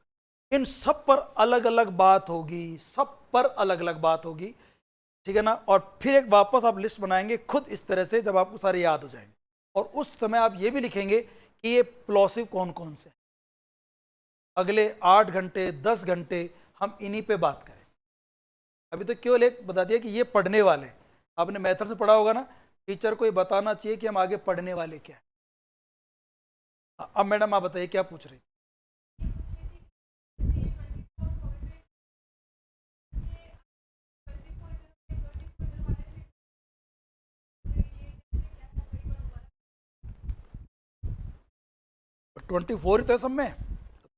इन सब पर अलग अलग बात होगी, सब पर अलग अलग बात होगी, ठीक है ना। और फिर एक वापस आप लिस्ट बनाएंगे खुद इस तरह से, जब आपको सारे याद हो जाएंगे, और उस समय आप ये भी लिखेंगे कि ये प्लॉसिव कौन कौन से। अगले 8 घंटे 10 घंटे हम इन्हीं पे बात करें। अभी तो केवल एक बता दिया कि ये पढ़ने वाले, आपने मेथड से पढ़ा होगा ना, टीचर को ये बताना चाहिए कि हम आगे पढ़ने वाले क्या है। अब मैडम आप बताइए क्या पूछ रही। ट्वेंटी फोर ही तो है सब में,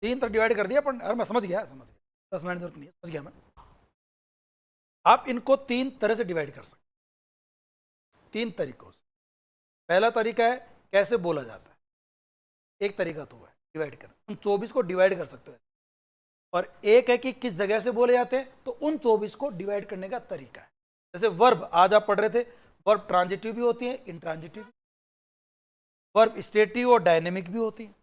3 तक डिवाइड कर दिया अपन। अरे मैं समझ गया 10 मिनट जरूरत नहीं है, समझ गया मैं। आप इनको 3 तरह से डिवाइड कर सकते, 3 तरीकों से। पहला तरीका है कैसे बोला जाता है, एक तरीका तो है डिवाइड करना, उन 24 को डिवाइड कर सकते हैं। और एक है कि किस जगह से बोले जाते हैं, तो उन 24 को डिवाइड करने का तरीका है। जैसे वर्ब आज आप पढ़ रहे थे, वर्ब ट्रांजिटिव भी होती है, इंट्रांजिटिव, वर्ब स्टेटिव और डायनेमिक भी होती है,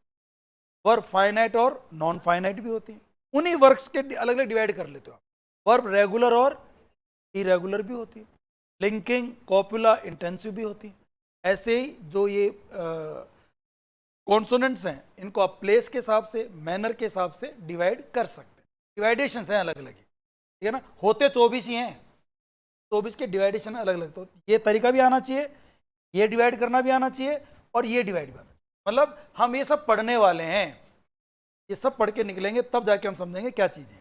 वर्ब फाइनाइट और नॉन फाइनाइट भी होती है। उन्हीं वर्ब्स के अलग अलग डिवाइड कर लेते हो आप। वर्ब रेगुलर और इरेगुलर भी होती है, लिंकिंग, कॉपुला, इंटेंसिव भी होती है। ऐसे ही जो ये कॉन्सोनेंट्स हैं, इनको आप प्लेस के हिसाब से, मैनर के हिसाब से डिवाइड कर सकते हैं। डिवाइडेशन हैं अलग अलग, ठीक है ना। होते 24 ही हैं, 24 के डिवाइडेशन अलग अलग। तो ये तरीका भी आना चाहिए, ये डिवाइड करना भी आना चाहिए, और ये डिवाइड भी आना चाहिए। मतलब हम ये सब पढ़ने वाले हैं, ये सब पढ़ के निकलेंगे, तब जाके हम समझेंगे क्या चीज़ें।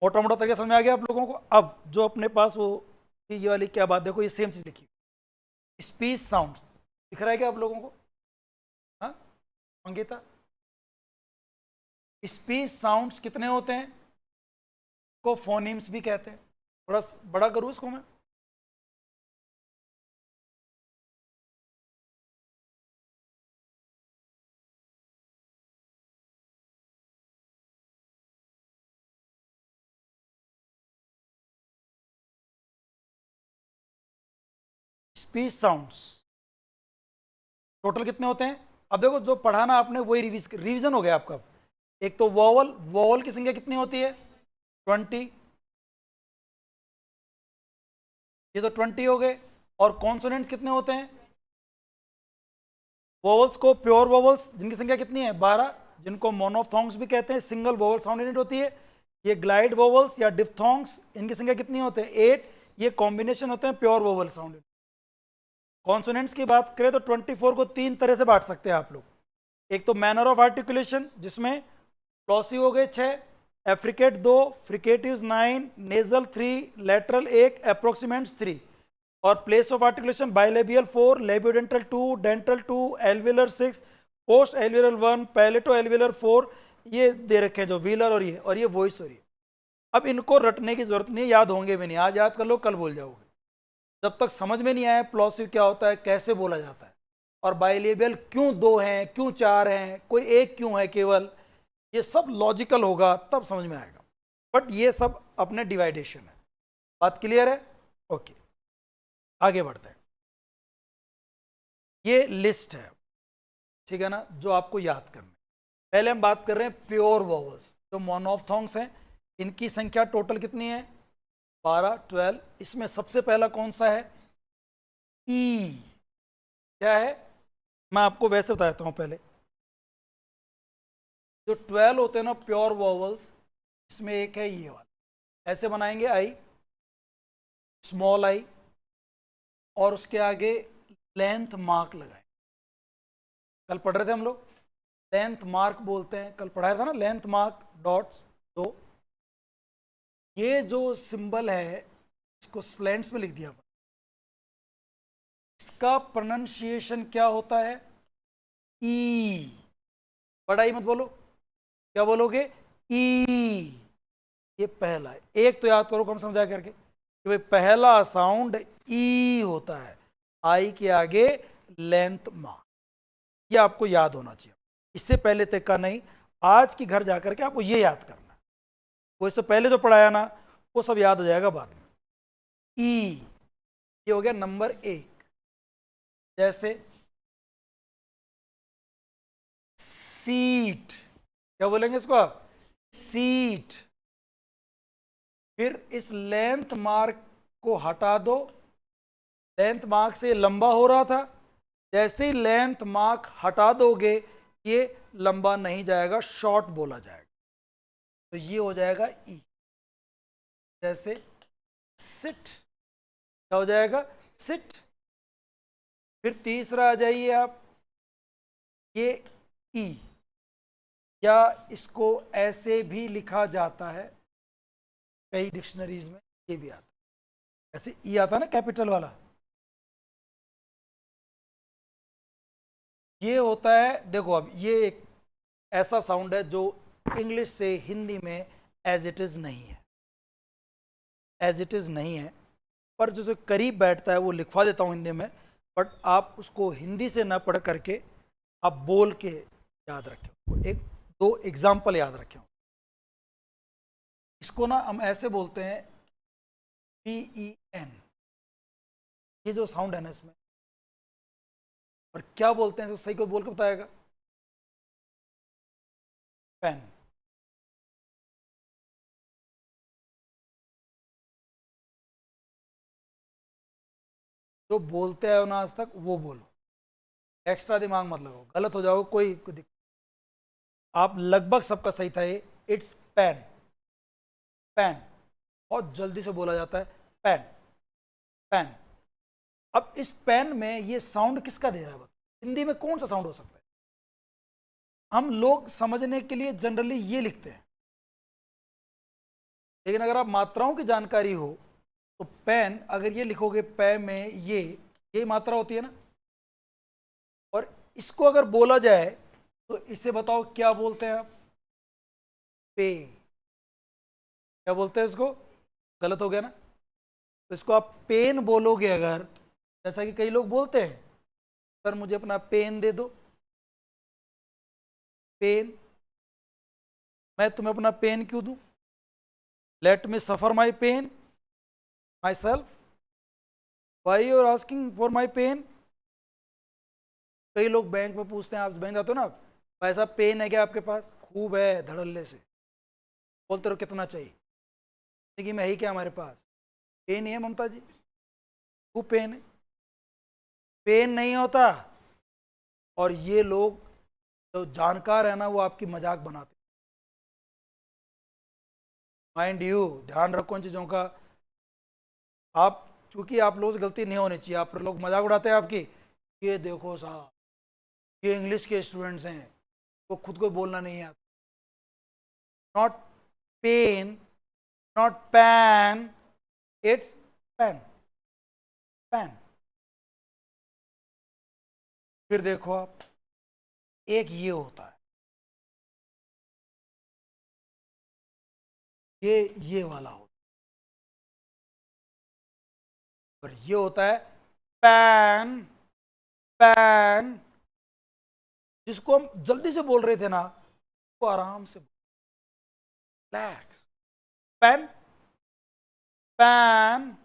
मोटा मोटा तरीका समझ में आ गया आप लोगों को। अब जो अपने पास वो ये वाली क्या बात, देखो ये सेम चीज़ लिखी, स्पीच साउंड्स दिख रहा है क्या आप लोगों को? हाँ मंगेता, स्पीच साउंड्स कितने होते हैं? को फोनीम्स भी कहते हैं। थोड़ा बड़ा करूँ इसको मैं, स्पीच साउंड्स टोटल कितने होते हैं? अब देखो जो पढ़ाना आपने वही रिवीजन हो गया आपका। एक तो वॉवल, वॉवल की संख्या कितनी होती है? 20, ये तो 20 हो गए। और कॉन्सोनेंट्स कितने होते हैं? वोवल्स को प्योर वोवल्स जिनकी संख्या कितनी है? 12, जिनको मोनोफ्थोंग्स भी कहते हैं, सिंगल वोवल साउंड यूनिट होती है। ये ग्लाइड वोवल्स या डिफ्थोंग्स, इनकी संख्या कितनी होते हैं? 8, ये कॉम्बिनेशन होते हैं प्योर वोवल साउंड। कॉन्सोनेंट्स की बात करें तो 24 को 3 तरह से बांट सकते हैं आप लोग। एक तो मैनर ऑफ आर्टिकुलेशन, जिसमें प्लॉसिव हो गए 6, affricate 2, fricatives 9, nasal 3, lateral 1, approximants 3। और place of articulation bilabial 4, labiodental 2, dental 2, alveolar 6, post alveolar 1, palato alveolar 4, ये दे रखे हैं जो व्हीलर, और ये वॉइस हो रही है। अब इनको रटने की जरूरत नहीं, याद होंगे भी नहीं, आज याद कर लो कल भूल जाओगे। जब तक समझ में नहीं आया प्लॉसिव क्या होता है, कैसे बोला जाता है, और बाइलेबियल क्यों 2 हैं, क्यों 4 हैं, कोई एक क्यों है केवल, ये सब लॉजिकल होगा तब समझ में आएगा। बट ये सब अपने डिवाइडेशन है। बात क्लियर है? ओके, आगे बढ़ते हैं। ये लिस्ट है, ठीक है ना, जो आपको याद करना है। पहले हम बात कर रहे हैं प्योर वोवल्स, जो मोनोफ्थोंग्स हैं, इनकी संख्या टोटल कितनी है? 12, 12। इसमें सबसे पहला कौन सा है? ई। क्या है? मैं आपको वैसे बताता हूं पहले। जो 12 होते हैं ना प्योर वोवल्स, इसमें एक है ये वाला, ऐसे बनाएंगे आई, स्मॉल आई, और उसके आगे लेंथ मार्क लगाए। कल पढ़ रहे थे हम लोग, लेंथ मार्क बोलते हैं, कल पढ़ाया था ना, लेंथ मार्क डॉट्स 2। ये जो सिंबल है इसको स्लैंट्स में लिख दिया, इसका प्रोनाउंसिएशन क्या होता है? ई। बड़ा ई मत बोलो, क्या बोलोगे? ई। ये पहला है, एक तो याद करो कम समझा करके कि भाई पहला साउंड ई होता है, आई के आगे लेंथ मार्क, ये आपको याद होना चाहिए, इससे पहले तक का नहीं। आज की घर जाकर के आपको ये याद करना है, वो इससे पहले जो पढ़ाया ना वो सब याद हो जाएगा बाद में। ई, ये हो गया नंबर एक। जैसे सीट, क्या बोलेंगे इसको आप? सीट। फिर इस लेंथ मार्क को हटा दो, लेंथ मार्क से लंबा हो रहा था, जैसे ही लेंथ मार्क हटा दोगे ये लंबा नहीं जाएगा, शॉर्ट बोला जाएगा, तो ये हो जाएगा ई। जैसे सिट, क्या हो जाएगा? सिट। फिर तीसरा आ जाइए आप, ये ई, या इसको ऐसे भी लिखा जाता है, कई डिक्शनरीज में ये भी आता है, ऐसे ई आता है ना कैपिटल वाला, ये होता है। देखो अब ये एक ऐसा साउंड है जो इंग्लिश से हिंदी में एज इट इज नहीं है, एज इट इज नहीं है, पर जो करीब बैठता है वो लिखवा देता हूं हिंदी में, बट आप उसको हिंदी से ना पढ़ करके आप बोल के याद रखें। एक दो एग्जाम्पल याद रखें। इसको ना हम ऐसे बोलते हैं PEN, ये जो साउंड है ना इसमें, और क्या बोलते हैं इसको सही को बोल के बताएगा? पेन। जो बोलते हैं ना आज तक वो बोलो, एक्स्ट्रा दिमाग मत लगाओ, गलत हो जाओ कोई दिक्कत। आप लगभग सबका सही था ये, इट्स पेन। पेन बहुत जल्दी से बोला जाता है, पेन पेन। अब इस पेन में ये साउंड किसका दे रहा है? हिंदी में कौन सा साउंड हो सकता है? हम लोग समझने के लिए जनरली ये लिखते हैं, लेकिन अगर आप मात्राओं की जानकारी हो तो पेन, अगर ये लिखोगे पै में ये मात्रा होती है ना, और इसको अगर बोला जाए तो इसे बताओ क्या बोलते हैं आप? पे। क्या बोलते हैं इसको? गलत हो गया ना, तो इसको आप पेन बोलोगे अगर, जैसा कि कई लोग बोलते हैं, सर मुझे अपना पेन दे दो, पेन। मैं तुम्हें अपना पेन क्यों दूं? Let me suffer my pen myself, why you are asking for my pen. कई लोग बैंक में पूछते हैं, आप बैंक जाते हो ना, भाई साहब पेन है क्या आपके पास? खूब है धड़ल्ले से, बोलते रहो कितना चाहिए, जिंदगी में है क्या हमारे पास? पेन ही है ममता जी, खूब पेन है। पेन नहीं होता, और ये लोग जो जानकार है ना वो आपकी मजाक बनाते। माइंड यू, ध्यान रखो इन चीज़ों का। आप चूंकि आप लोगों से गलती नहीं होनी चाहिए, आप लोग मजाक उड़ाते हैं आपकी, ये देखो साहब ये इंग्लिश के स्टूडेंट्स हैं, वो खुद को बोलना नहीं आता। Not pen, not pan, it's pen, pen. फिर देखो आप, एक ये होता है, ये वाला होता है, और ये होता है पैन, पैन। जिसको हम जल्दी से बोल रहे थे ना, वो आराम से रिलैक्स, पैन, पैन।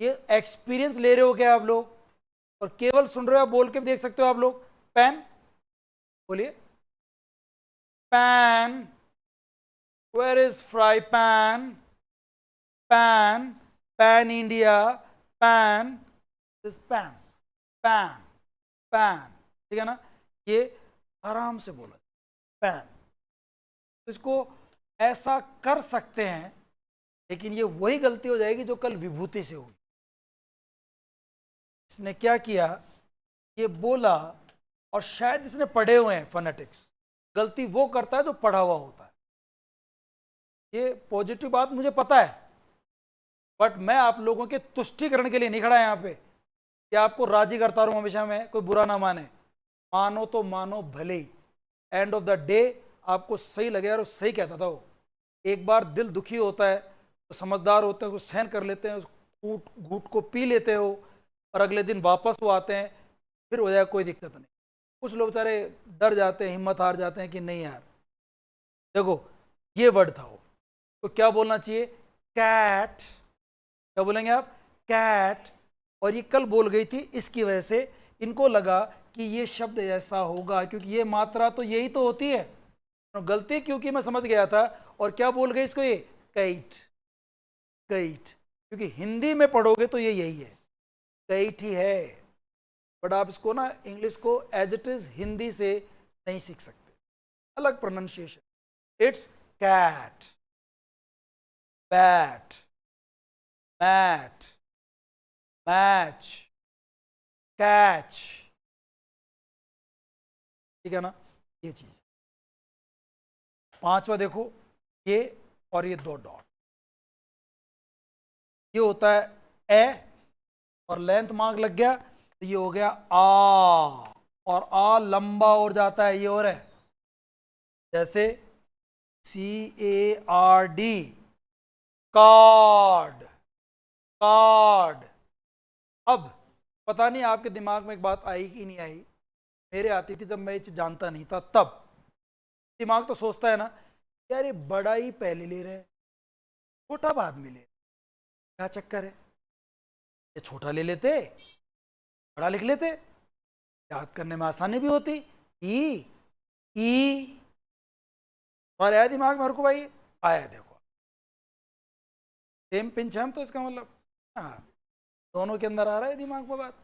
ये एक्सपीरियंस ले रहे हो क्या आप लोग? और केवल सुन रहे हो, बोल के भी देख सकते हो आप लोग। पैन बोलिए, pan. Where is fry pan? Pan, pan India, pan is pan, pan, pan. ठीक है ना, ये आराम से बोला पैन। तो इसको ऐसा कर सकते हैं, लेकिन ये वही गलती हो जाएगी जो कल विभूति से हुई। इसने क्या किया, ये बोला, और शायद इसने पढ़े हुए हैं फोनेटिक्स, गलती वो करता है जो पढ़ा हुआ होता है। ये पॉजिटिव बात मुझे पता है, बट मैं आप लोगों के तुष्टिकरण के लिए नहीं खड़ा यहाँ पे कि आपको राजी करता रहूं हमेशा, मैं कोई बुरा ना माने। मानो तो मानो भले ही, एंड ऑफ द डे आपको सही लगे। यार सही कहता था वो, एक बार दिल दुखी होता है तो समझदार होते हैं, उसको सहन कर लेते हैं, उस घूट घूट को पी लेते हो, और अगले दिन वापस वो आते हैं, फिर हो जाए कोई दिक्कत नहीं। कुछ लोग बेचारे डर जाते हैं, हिम्मत हार जाते हैं कि नहीं यार। देखो ये वर्ड था वो, तो क्या बोलना चाहिए? कैट। क्या बोलेंगे आप? कैट। और ये कल बोल गई थी, इसकी वजह से इनको लगा कि ये शब्द ऐसा होगा, क्योंकि ये मात्रा तो यही तो होती है। तो गलती क्योंकि मैं समझ गया था, और क्या बोल गई इसको? ये कैट। कैट, क्योंकि हिंदी में पढ़ोगे तो ये यही है, कैट ही है। बट आप इसको ना इंग्लिश को एज इट इज हिंदी से नहीं सीख सकते, अलग pronunciation. It's cat, bat, mat, match, catch. ठीक है ना? ये चीज। पांचवा देखो, ये और ये दो डॉट, ये होता है ए, और लेंथ मार्क लग गया तो ये हो गया आ, और आ लंबा और जाता है, ये और है। जैसे CARD, कार्ड, कार्ड। अब पता नहीं आपके दिमाग में एक बात आई कि नहीं आई, मेरे आती थी जब मैं ये चीज जानता नहीं था। तब दिमाग तो सोचता है ना, यार ये बड़ा ही पहले ले रहे हैं, छोटा बाद में ले रहे हैं। क्या चक्कर है? ये छोटा ले लेते, बड़ा लिख लेते, याद करने में आसानी भी होती। ई, ई। और आया दिमाग में हर को भाई? आया। देखो सेम पिंच है, हम तो इसका मतलब हाँ, दोनों के अंदर आ रहा है दिमाग में बात।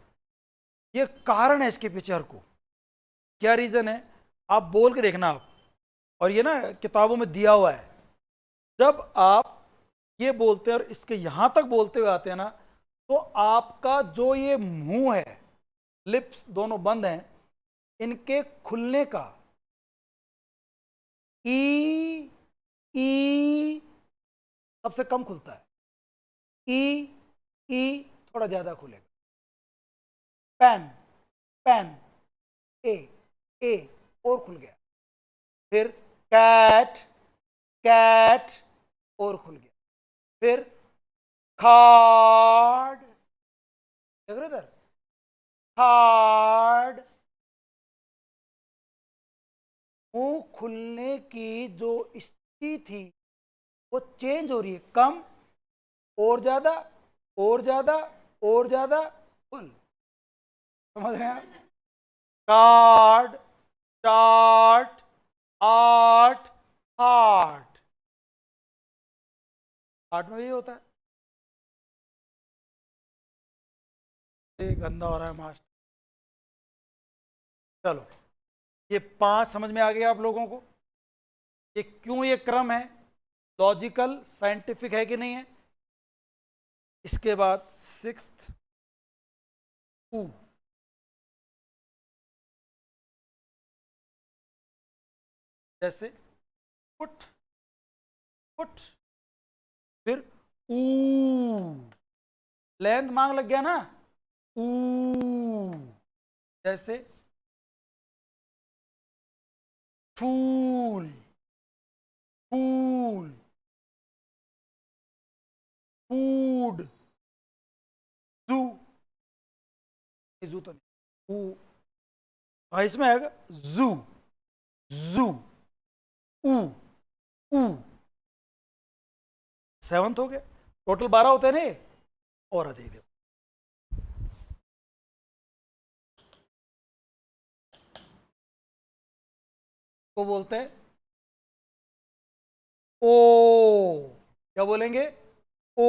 ये कारण है इसके पीछे हर को, क्या रीजन है आप बोल के देखना आप। और ये ना किताबों में दिया हुआ है, जब आप ये बोलते हैं और इसके यहां तक बोलते हुए आते हैं ना, तो आपका जो ये मुंह है, लिप्स दोनों बंद हैं, इनके खुलने का ई, ई सबसे कम खुलता है। ई, ई थोड़ा ज्यादा खुलेगा। पेन, पेन, ए, ए और खुल गया। फिर कैट, कैट और खुल गया। फिर खाड़, देख रहे इधर, खाड़। मुंह खुलने की जो स्थिति थी वो चेंज हो रही है, कम और ज्यादा, और ज्यादा, और ज्यादा, फुल। समझ रहे हैं आप? Card, chart, art, heart. Heart में भी होता है। ये गंदा हो रहा है मास्टर। चलो, ये 5 समझ में आ गया आप लोगों को? ये क्यों ये क्रम है, लॉजिकल साइंटिफिक है कि नहीं है? इसके बाद 6th ऊ, जैसे फुट, फुट। फिर ऊ, लेंथ मांग लग गया ना, ऊ। जैसे फूल, फूल, फूड, जू। जू तो नहीं, ऊ। हाँ इसमें आएगा जू, जू, ऊ, ऊ। 7th हो गया, टोटल 12 होते हैं ना ये। और आ जाइए, को बोलते हैं ओ। क्या बोलेंगे? ओ।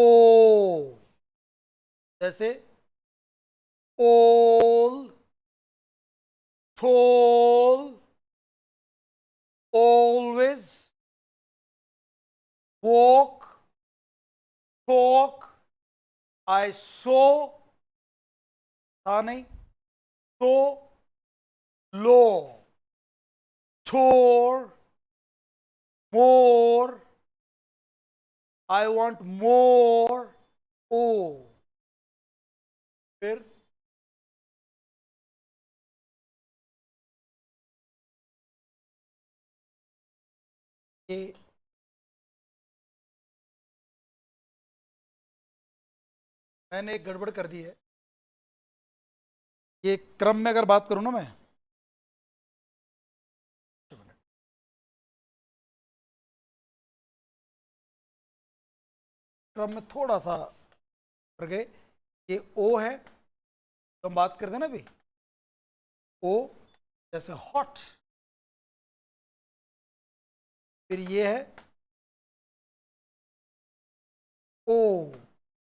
जैसे ओल, टोल, ऑलवेज, वॉक, टॉक। आई सो, था नहीं, तो लो, छोर, मोर, आई वॉन्ट मोर, ओ। फिर ये मैंने एक गड़बड़ कर दी है। ये क्रम में अगर बात करूं ना मैं, क्रम में थोड़ा सा कर गए। ये ओ है, तो हम बात करते हैं ना अभी, ओ जैसे हॉट। फिर ये है ओ,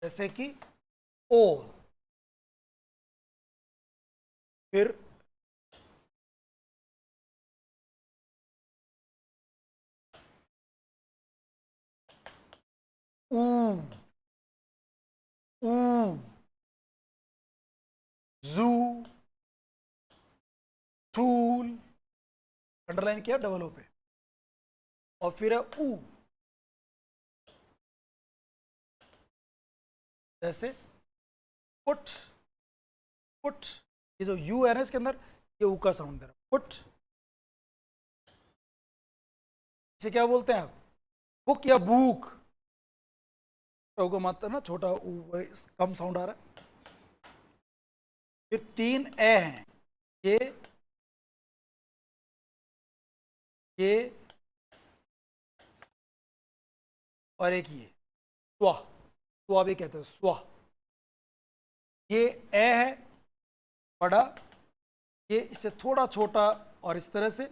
जैसे कि ओल। फिर ऊ, ऊ, जू, टूल, अंडरलाइन किया डबल ओ पे, और फिर है ऊ, जैसे पुट, पुट। ये जो यू है ना इसके अंदर, ये ऊ का साउंड दे रहा, पुट। इसे क्या बोलते हैं आप? बुक या बुक? ओ को मात्र ना छोटा ऊ, कम साउंड आ रहा है। फिर तीन ए हैं, ये ये और एक ये स्वा, स्वा भी कहते हैं स्वा। ये ए है बड़ा, ये इससे थोड़ा छोटा, और इस तरह से।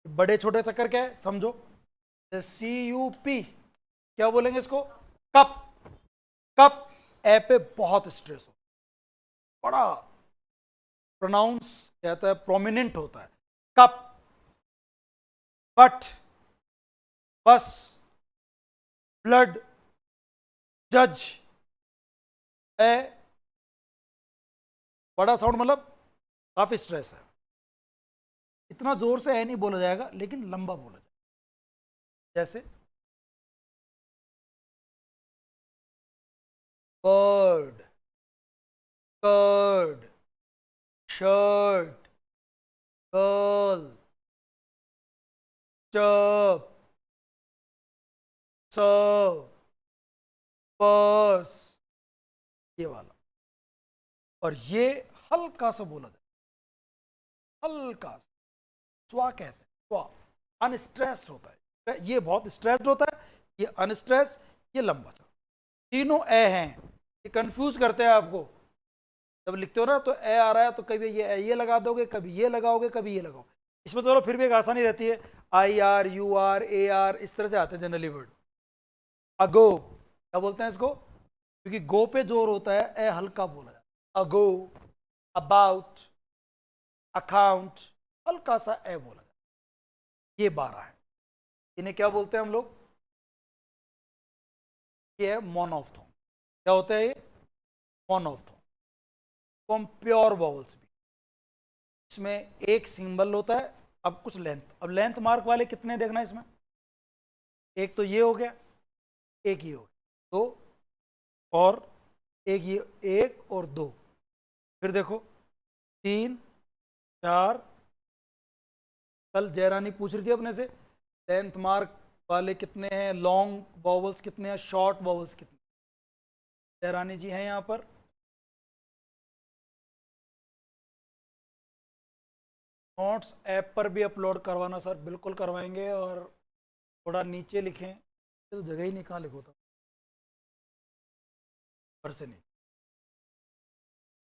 बड़े छोटे चक्कर क्या है समझो, सी यू पी, क्या बोलेंगे इसको? कप। कप ए पे बहुत स्ट्रेस हो, बड़ा प्रोनाउंस कहता है, प्रोमिनेंट होता है कप। बट, बस, ब्लड, जज, ए, बड़ा साउंड मतलब काफी स्ट्रेस है। इतना जोर से है नहीं बोला जाएगा, लेकिन लंबा बोला जाएगा। जैसे बर्ड, कर्ड, शर्ट, गर्ल, चप, सर्व, पर्स, ये वाला। और ये हल्का सा बोला जाए, हल्का सा, स्वा कहते हैं, स्वा। अनस्ट्रेस्ड होता है, ये बहुत स्ट्रेस्ड होता है, ये अनस्ट्रेस्ड, ये लंबा चलता है। तीनों ए हैं, ये कंफ्यूज करते हैं आपको। जब लिखते हो ना तो ए आ रहा है, तो कभी ये लगा दोगे, कभी ये लगाओगे, कभी ये लगाओगे। इसमें तो चलो फिर भी एक आसानी रहती है, I R, U R, A R, इस तरह से आते हैं जनरली वर्ड। अगो, क्या बोलते हैं इसको? क्योंकि गो पे जोर होता है, ए हल्का बोला जाता है। अगो, अबाउट, अकाउंट, हल्का सा ए बोला जाता है। ये 12 है। इन्हें क्या बोलते हैं हम लोग? ये है मोनोफ्थोन। क्या होता है ये? मोनोफ्थोन। तो हम प्योर वॉवल्स भी, इसमें एक सिंबल होता है। अब कुछ लेंथ, अब लेंथ मार्क वाले कितने देखना है इसमें? एक तो ये हो गया, एक ये हो गया, दो, और एक ये, एक और दो। फिर देखो, तीन, चार। कल जयरानी पूछ रही थी अपने से, लेंथ मार्क वाले कितने हैं, लॉन्ग वॉवल्स कितने हैं, शॉर्ट वॉवल्स कितने? जयरानी जी हैं यहाँ पर। नोट्स ऐप पर भी अपलोड करवाना सर, बिल्कुल करवाएंगे। और थोड़ा नीचे लिखें, तो जगह ही नहीं, कहाँ लिखो था, ऊपर से नहीं,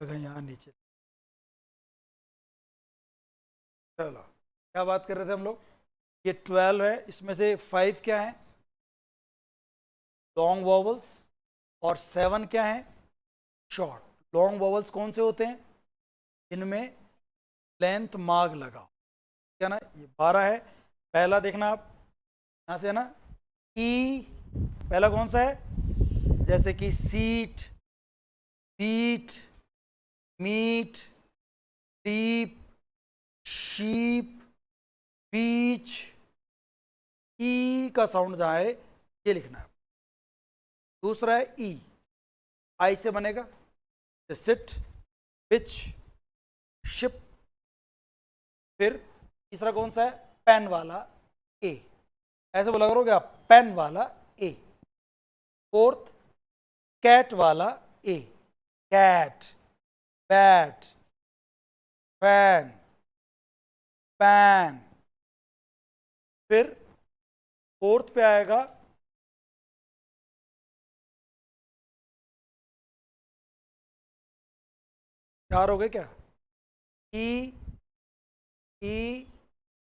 जगह यहाँ नीचे। चलो, क्या बात कर रहे थे हम लोग? ये 12 है, इसमें से 5 क्या है? Long vowels. और 7 क्या है? शॉर्ट। लॉन्ग वॉवल्स कौन से होते हैं? इनमें लेंथ मार्क लगाओ, क्या ना? ये 12 है। पहला देखना आप, यहाँ से है ना, ई। पहला कौन सा है? जैसे कि seat, beat, meet, deep, sheep, beach ई का साउंड जहां है ये लिखना है। दूसरा है ई, आई से बनेगा सिट, पिच, शिप। फिर तीसरा कौन सा है, पेन वाला ए, ऐसे बोला करोगे आप, पेन वाला ए। फोर्थ कैट वाला ए, कैट, बैट, फैन, पैन। फिर फोर्थ पे आएगा चार हो गए क्या, ई, ई,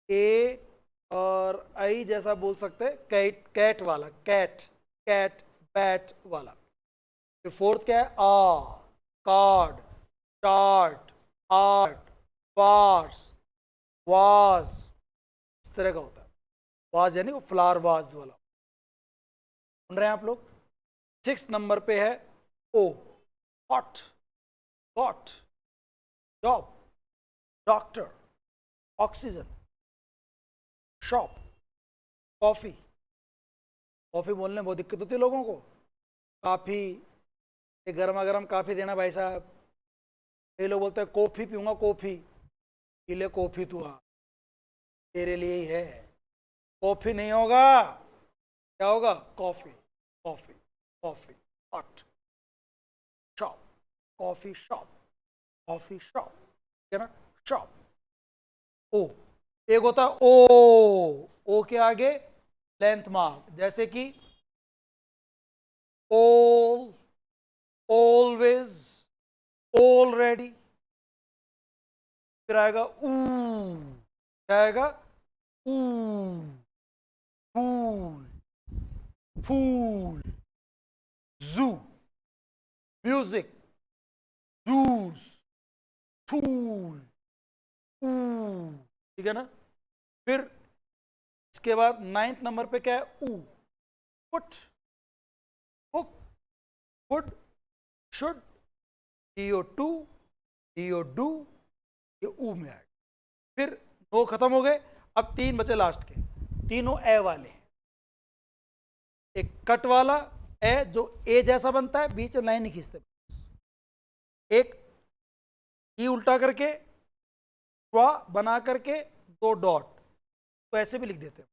ए और आई जैसा बोल सकते हैं, कैट, कैट वाला, कैट, कैट, बैट वाला। फिर फोर्थ क्या है, आ, card, chart, art, wars, was, इस तरह का होता है। वाज यानी वो फ्लावर वाज वाला। सुन रहे हैं आप लोग। 6 नंबर पे है ओ, hot, got, job, doctor, oxygen, shop, coffee. Coffee बोलने में बहुत दिक्कत होती है लोगों को। काफी, एक गर्मा गर्म काफी देना भाई साहब। ये लोग बोलते हैं कॉफी पीऊंगा, कॉफी पी ले, कॉफी तू आ, तेरे लिए ही है। कॉफी नहीं होगा, क्या होगा, coffee, coffee, coffee, hot, shop, coffee shop, coffee shop, है ना, शॉप। ओ, एक होता है ओ के आगे लेंथ मार्क, जैसे कि ऑल, ऑलवेज, ऑलरेडी। फिर आएगा ऊ, क्या आएगा, ऊ, फूल, फूल, जू, म्यूजिक, जूस, टूल, ठीक है ना। फिर इसके बाद 9th नंबर पे क्या है, ऊ, put, book, wood, should, D O to, D O do, ये ऊ में आएगा। फिर 2 खत्म हो गए, अब 3 बचे लास्ट के, तीनों ए वाले। एक कट वाला ए जो ए जैसा बनता है, बीच में लाइन नहीं खींचते। एक ई उल्टा करके, बना करके 2 डॉट, तो ऐसे भी लिख देते हैं।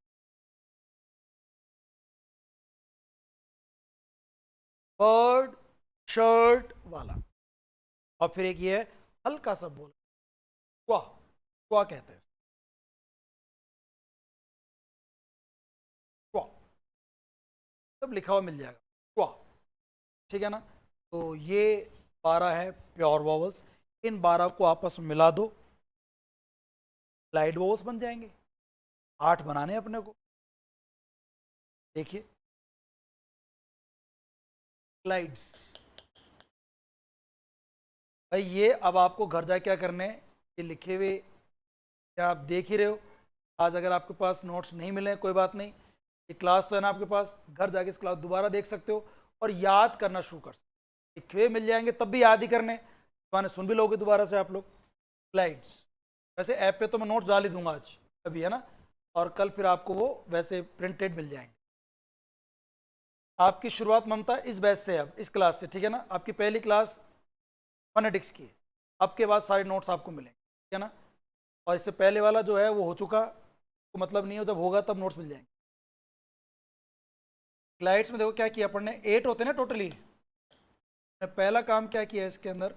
बर्ड, शर्ट वाला। और फिर एक ये है हल्का सा बोल, क्वा कहते हैं, क्वा, सब लिखा हुआ मिल जाएगा, क्वा, ठीक है ना। तो ये 12 है प्योर वॉवल्स। इन 12 को आपस में मिला दो, ग्लाइड वॉवल्स बन जाएंगे। 8 बनाने हैं अपने को, देखिए ग्लाइड्स। भाई ये अब आपको घर जाके क्या करने हैं, ये लिखे हुए क्या आप देख ही रहे हो। आज अगर आपके पास नोट्स नहीं मिले कोई बात नहीं, ये क्लास तो है ना आपके पास, घर जाके इस क्लास दोबारा देख सकते हो और याद करना शुरू कर सकते हो। लिखे हुए मिल जाएंगे तब भी याद ही करने, तो सुन भी लोगे दोबारा से आप लोग। स्लाइड्स वैसे ऐप पे तो मैं नोट्स डाल ही दूंगा आज अभी, है ना, और कल फिर आपको वो वैसे प्रिंटेड मिल जाएंगे। आपकी शुरुआत ममता इस बैच से, अब इस क्लास से, ठीक है ना। आपकी पहली क्लास फोनेटिक्स की, अब के बाद सारे नोट्स आपको मिलेंगे, ठीक है ना। और इससे पहले वाला जो है वो हो चुका, तो मतलब नहीं हो, जब होगा तब नोट्स मिल जाएंगे। स्लाइड्स में देखो क्या किया अपन ने, 8 होते हैं ना टोटली। पहला काम क्या किया इसके अंदर,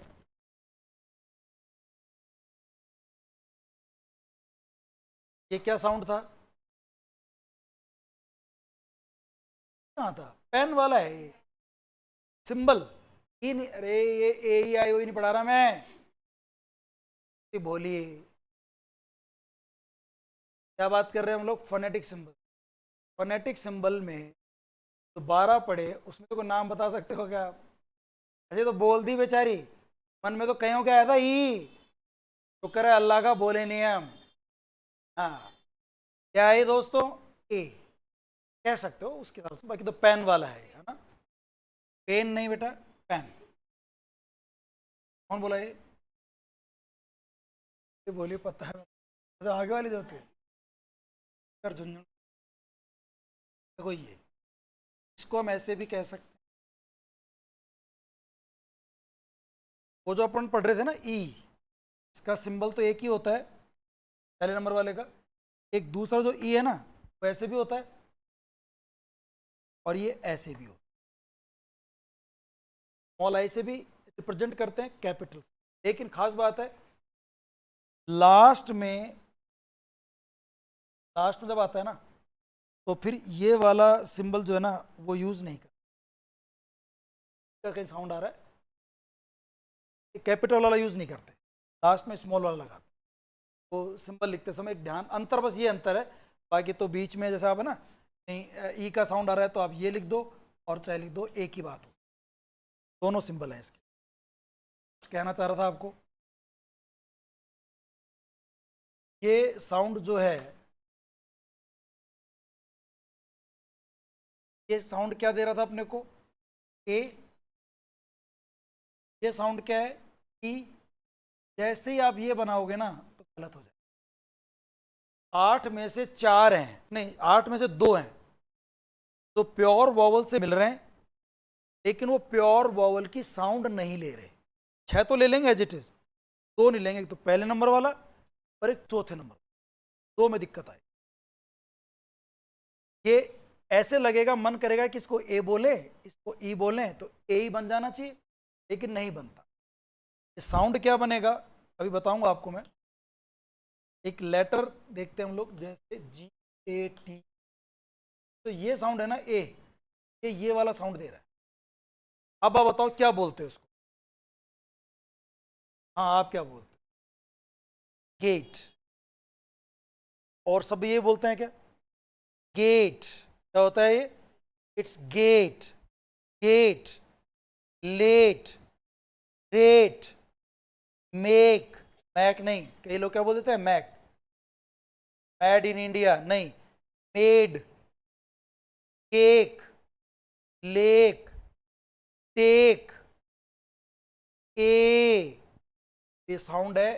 ये क्या साउंड था, कहाँ था, पेन वाला है ये, सिंबल ही नहीं। अरे ये ए ई आई ओ नहीं पढ़ा रहा मैं, बोलिए क्या बात कर रहे हैं हम लोग, फोनेटिक सिंबल। फोनेटिक सिंबल में तो 12 पढ़े, उसमें तो कोई नाम बता सकते हो क्या आप? ऐसे तो बोल दी बेचारी, मन में तो कहीं क्या आया था, ई, शुक्र है अल्लाह का बोले नियम। हाँ, क्या है दोस्तों, ए कह सकते हो उसके हिसाब से, बाकी तो पेन वाला है ना। पेन नहीं बेटा, पेन। कौन बोला ये बोलिए, पता है, अच्छा आगे वाली जो होती है। कर झुंझुन, देखो ये, इसको हम ऐसे भी कह सकते हैं, वो जो अपन पढ़ रहे थे ना ई, इसका सिंबल तो एक ही होता है पहले नंबर वाले का, एक दूसरा जो ई है ना वो ऐसे भी होता है और ये ऐसे भी होता है, स्मॉल आई से भी रिप्रेजेंट करते हैं कैपिटल, लेकिन खास बात है लास्ट में, लास्ट में जब आता है ना तो फिर ये वाला सिंबल जो है ना वो यूज नहीं करता, कहीं साउंड आ रहा है, कैपिटल वाला यूज नहीं करते, लास्ट में स्मॉल वाला लगाते, तो सिंबल लिखते समय एक ध्यान, अंतर बस ये अंतर है, बाकी तो बीच में जैसा आप है ना, नहीं ई का साउंड आ रहा है तो आप ये लिख दो और चाहे लिख दो, एक ही बात हो, दोनों सिंबल हैं इसके। कुछ कहना चाह रहा था आपको, ये साउंड जो है, ये साउंड क्या दे रहा था अपने को, ए, ये साउंड क्या है ई, जैसे ही आप ये बनाओगे ना तो गलत हो जाए, 8 में से 4 हैं, नहीं 8 में से 2 हैं तो प्योर वॉवल से मिल रहे हैं, लेकिन वो प्योर वॉवल की साउंड नहीं ले रहे, 6 तो ले लेंगे एज इट इज, 2 नहीं लेंगे, एक तो पहले नंबर वाला और एक चौथे नंबर, 2 में दिक्कत आए, ये ऐसे लगेगा, मन करेगा कि इसको ए बोले इसको ई बोले तो ए ही बन जाना चाहिए, लेकिन नहीं बनता, ये साउंड क्या बनेगा अभी बताऊंगा आपको मैं, एक लेटर देखते हैं हम लोग जैसे जी ए टी, तो ये साउंड है ना ए, ये वाला साउंड दे रहा है, अब आप बताओ क्या बोलते हो उसको, हाँ आप क्या बोलते हो, गेट, और सब ये बोलते हैं क्या, गेट, क्या होता है ये, it's get, get, let, rate, make, mac नहीं, कई लोग क्या बोल देते हैं मैक, मैड इन इंडिया नहीं, made, cake, lake, take, A, ये साउंड है,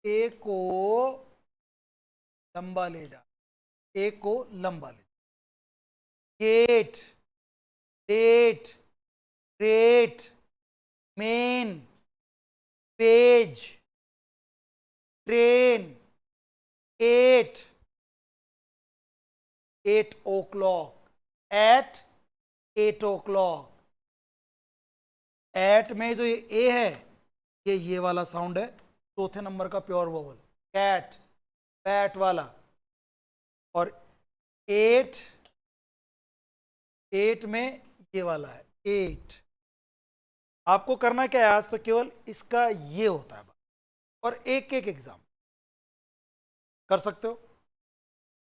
ए को लंबा ले जा, ए को लंबा ले जा, get, date, rate, men, page, train, at, 8 o'clock, at 8 o'clock, at में जो ये ए है ये वाला साउंड है, चौथे नंबर का प्योर वोवल, कैट, बैट वाला, और एट, एट में ये वाला है एट, आपको करना क्या है आज तो केवल इसका ये होता है, और एक एक एग्जाम कर सकते हो,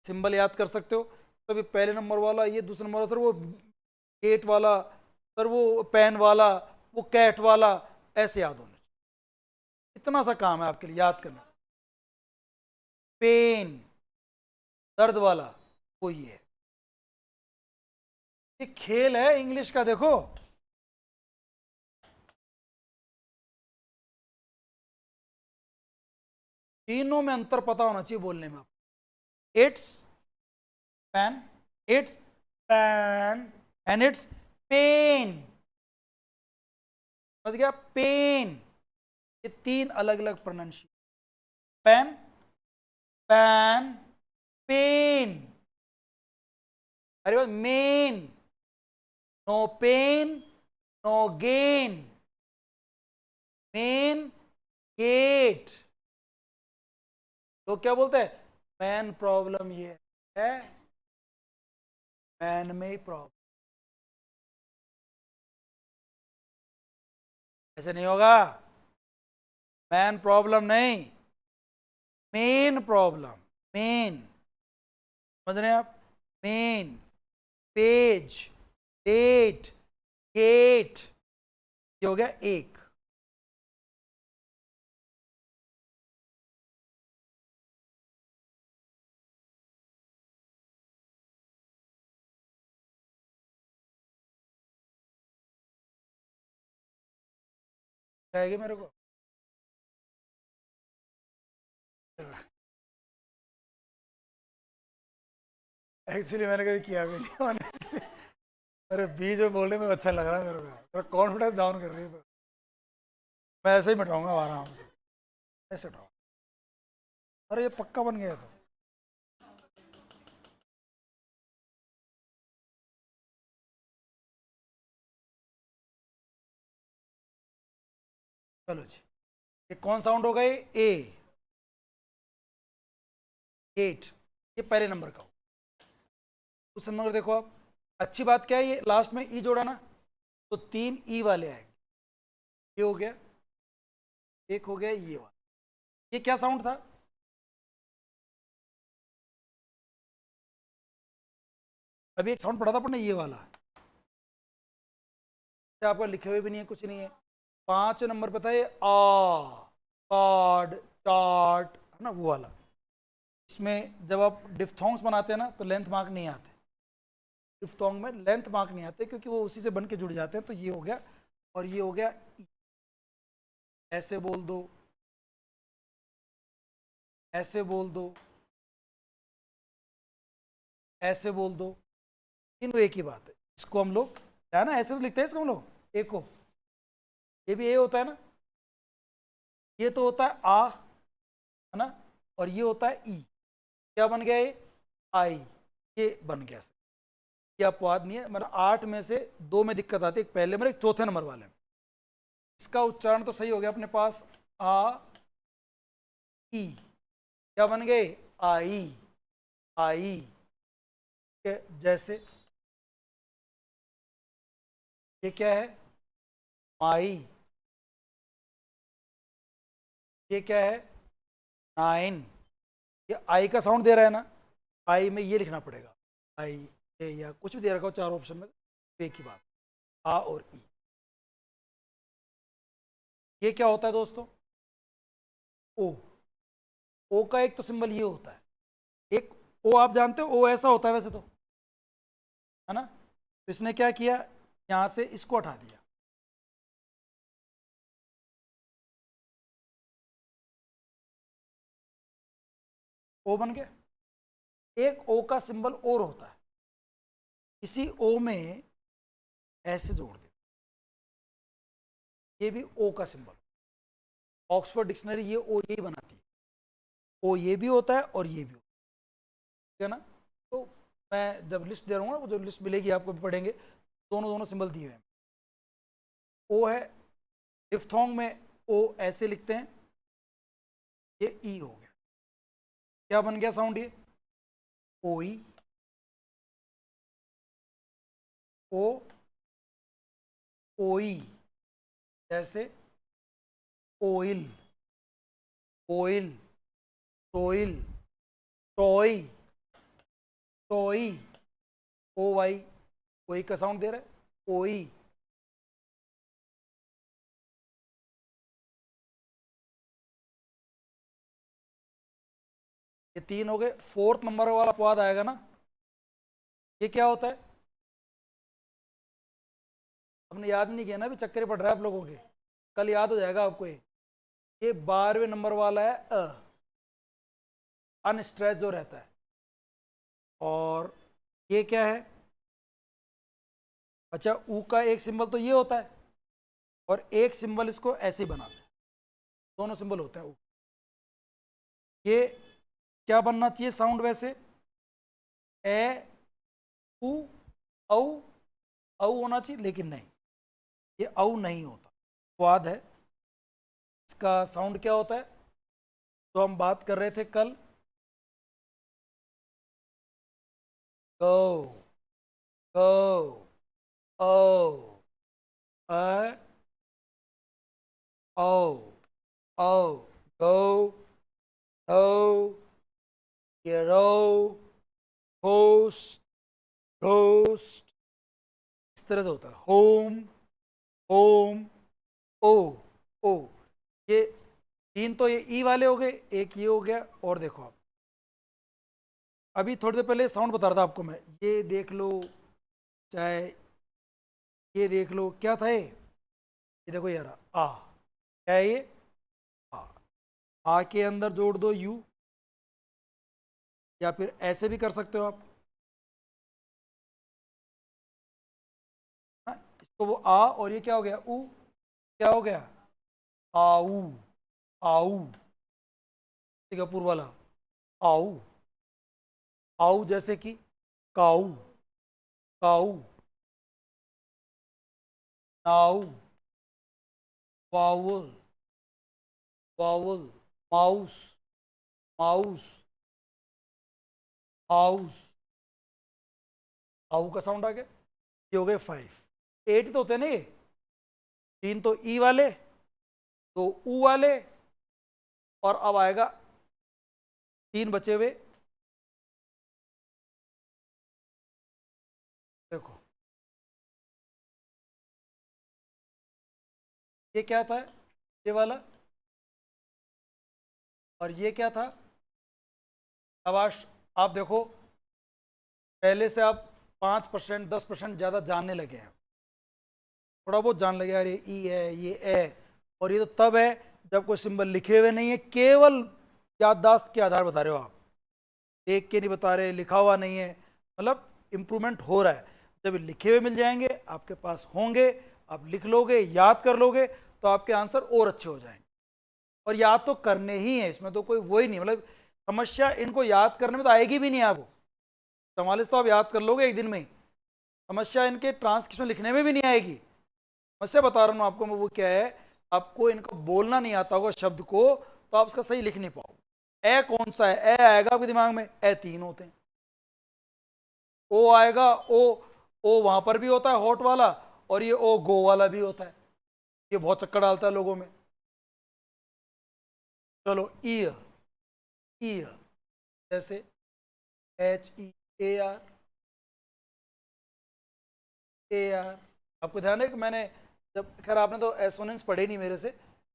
सिंबल याद कर सकते हो, तभी पहले नंबर वाला ये, दूसरे नंबर वाला सर वो गेट वाला, सर वो पेन वाला, वो कैट वाला, ऐसे याद होने, इतना सा काम है आपके लिए याद करना, पेन दर्द वाला वो ये खेल है इंग्लिश का, देखो तीनों में अंतर पता होना चाहिए बोलने में, it's pan, it's pan, and it's pen, समझ गया, पेन, ये 3 अलग अलग प्रोनाउंसिएशन, पैन, पैन, पेन, अरे बात men, no pain no gain, men, get, तो क्या बोलते हैं, मैन प्रॉब्लम ये है, मैन में ही प्रॉब्लम, ऐसे नहीं होगा, मैन प्रॉब्लम नहीं, मेन प्रॉब्लम, मेन, समझ रहे हैं आप, मेन, पेज, डेट, गेट, ये हो गया एक, आएगी मेरे को, एक्चुअली मैंने कभी किया भी नहीं honestly। अरे बीच में बोलने में अच्छा लग रहा है मेरे को, मेरा कॉन्फिडेंस डाउन कर रही है। मैं ऐसे ही मिटाऊंगा आराम से, ऐसे उठाऊंगा। अरे ये पक्का बन गया तो। चलो जी, ये कौन साउंड होगा? ये ए, 8, ये पहले नंबर का हो। दूसरे नंबर देखो आप, अच्छी बात क्या है, ये लास्ट में ई जोड़ा ना, तो 3 ई वाले आएंगे। ये हो गया, एक हो गया ये वाला। ये क्या साउंड था? अभी एक साउंड पढ़ा था अपने, ये वाला। आपका लिखे हुए भी नहीं है, कुछ नहीं है। 5 नंबर पे था ये आ, कार्ड, चार्ट, है ना वो वाला। इसमें जब आप डिफ्थोंग्स बनाते हैं ना, तो लेंथ मार्क नहीं आते। डिफ्थोंग में लेंथ मार्क नहीं आते, क्योंकि वो उसी से बन के जुड़ जाते हैं। तो ये हो गया, और ये हो गया ई। ऐसे बोल दो, ऐसे बोल दो, ऐसे बोल दो, तीनों एक ही बात है। इसको हम लोग, है ना, ऐसे तो लिखते हैं इसको हम लोग, ए को। ये भी ए होता है ना। ये तो होता है आ, है ना, और ये होता है ई। क्या बन गया ये? आई। ये बन गया। ये अपवाद नहीं है, मतलब 8 में से 2 में दिक्कत आती है, एक पहले में, एक चौथे नंबर वाले में। इसका उच्चारण तो सही हो गया अपने पास, आ ई। क्या बन गए? आई, आई। ठीक है, जैसे ये क्या है? माई। ये क्या है? 9। ये आई का साउंड दे रहा है ना, आई में ये लिखना पड़ेगा, आई, ए, या कुछ भी दे रखा हो 4 ऑप्शन में से, एक ही बात, आ और ई। ये क्या होता है दोस्तों? ओ। ओ का एक तो सिंबल ये होता है, एक ओ, आप जानते हो ओ ऐसा होता है वैसे तो, है ना। तो इसने क्या किया, यहां से इसको हटा दिया। ओ बन गया। एक ओ का सिंबल और होता है, इसी ओ में ऐसे जोड़ दे, ये भी ओ का सिंबल। ऑक्सफोर्ड डिक्शनरी ये ओ यही बनाती है। ओ ये भी होता है और ये भी होता है, ठीक है ना। तो मैं जब लिस्ट दे रहा हूँ ना, जो लिस्ट मिलेगी आपको, भी पढ़ेंगे, दोनों दोनों सिंबल दिए हुए हैं। ओ है, डिफ्थोंग में ओ ऐसे लिखते हैं, ये ई हो गया। क्या बन गया साउंड ये? ओई, ओ, ओई। जैसे oil, oil, toil, toy, toy, O Y, ओई का साउंड दे रहा है, ओई। ये 3 हो गए। 4th नंबर वाला अपवाद आएगा ना, ये क्या होता है? हमने याद नहीं किया ना, अभी चक्कर पड़ रहा है आप लोगों के, कल याद हो जाएगा आपको। ये 12वें नंबर वाला है अ, अनस्ट्रेच जो रहता है। और ये क्या है? अच्छा, ऊ का एक सिंबल तो ये होता है, और एक सिंबल इसको ऐसे ही बनाते हैं, दोनों सिंबल होते हैं ऊ। ये क्या बनना चाहिए साउंड वैसे? ए, ऊ, औ, औ होना चाहिए, लेकिन नहीं, ये औ नहीं होता। स्वाद है। इसका साउंड क्या होता है? तो हम बात कर रहे थे कल, गो, गो, ओ, अ, ओ, ओ, गो, ओ, रो, होस्ट, घोस्ट। इस तरह से होता है। होम, होम, ओ, ओ। ये 3 तो ये ई वाले हो गए, एक ये हो गया। और देखो आप, अभी थोड़ी देर पहले साउंड बता रहा था आपको मैं, ये देख लो, चाहे ये देख लो, क्या था ये देखो यार, आ, क्या है ये? आ। आ के अंदर जोड़ दो यू, या फिर ऐसे भी कर सकते हो आप, तो वो आ, और ये क्या हो गया, ऊ, क्या हो गया, आऊ, आऊ, सिंगापुर वाला, आऊ, आऊ जैसे कि cow, cow, now, vowel, vowel, mouse, mouse, house, आऊ का साउंड आ गया। ये हो गए 5, 8 तो होते हैं ना ये, 3 तो ई वाले, 2 ऊ वाले, और अब आएगा 3 बचे हुए। देखो ये क्या था, ये वाला, और ये क्या था, शाबाश। आप देखो पहले से आप 5% 10% ज़्यादा जानने लगे हैं, थोड़ा बहुत जान लगे, यार ये ई है, ये ए, और ये तो तब है जब कोई सिंबल लिखे हुए नहीं है, केवल याददाश्त के आधार बता रहे हो आप, देख के नहीं बता रहे, लिखा हुआ नहीं है, मतलब इम्प्रूवमेंट हो रहा है। जब लिखे हुए मिल जाएंगे, आपके पास होंगे, आप लिख लोगे, याद कर लोगे, तो आपके आंसर और अच्छे हो जाएंगे। और याद तो करने ही है, इसमें तो कोई वही नहीं, मतलब समस्या इनको याद करने में तो आएगी भी नहीं आपको, 44 तो आप याद कर लोगे एक दिन में ही, समस्या इनके ट्रांसक्रिप्शन लिखने में भी नहीं आएगी। समस्या बता रहा हूँ आपको मैं, वो क्या है, आपको इनको बोलना नहीं आता होगा शब्द को, तो आप उसका सही लिख नहीं पाओगे। ए कौन सा है, ए आएगा आपके दिमाग में, ए 3 होते हैं, ओ आएगा, ओ वहां पर भी होता है हॉट वाला, और ये ओ गो वाला भी होता है, ये बहुत चक्कर डालता है लोगों में। चलो ईयर, ईयर जैसे HEAR, AR, आपको ध्यान है कि मैंने जब, खैर आपने तो एसोनेंस पढ़े नहीं मेरे से,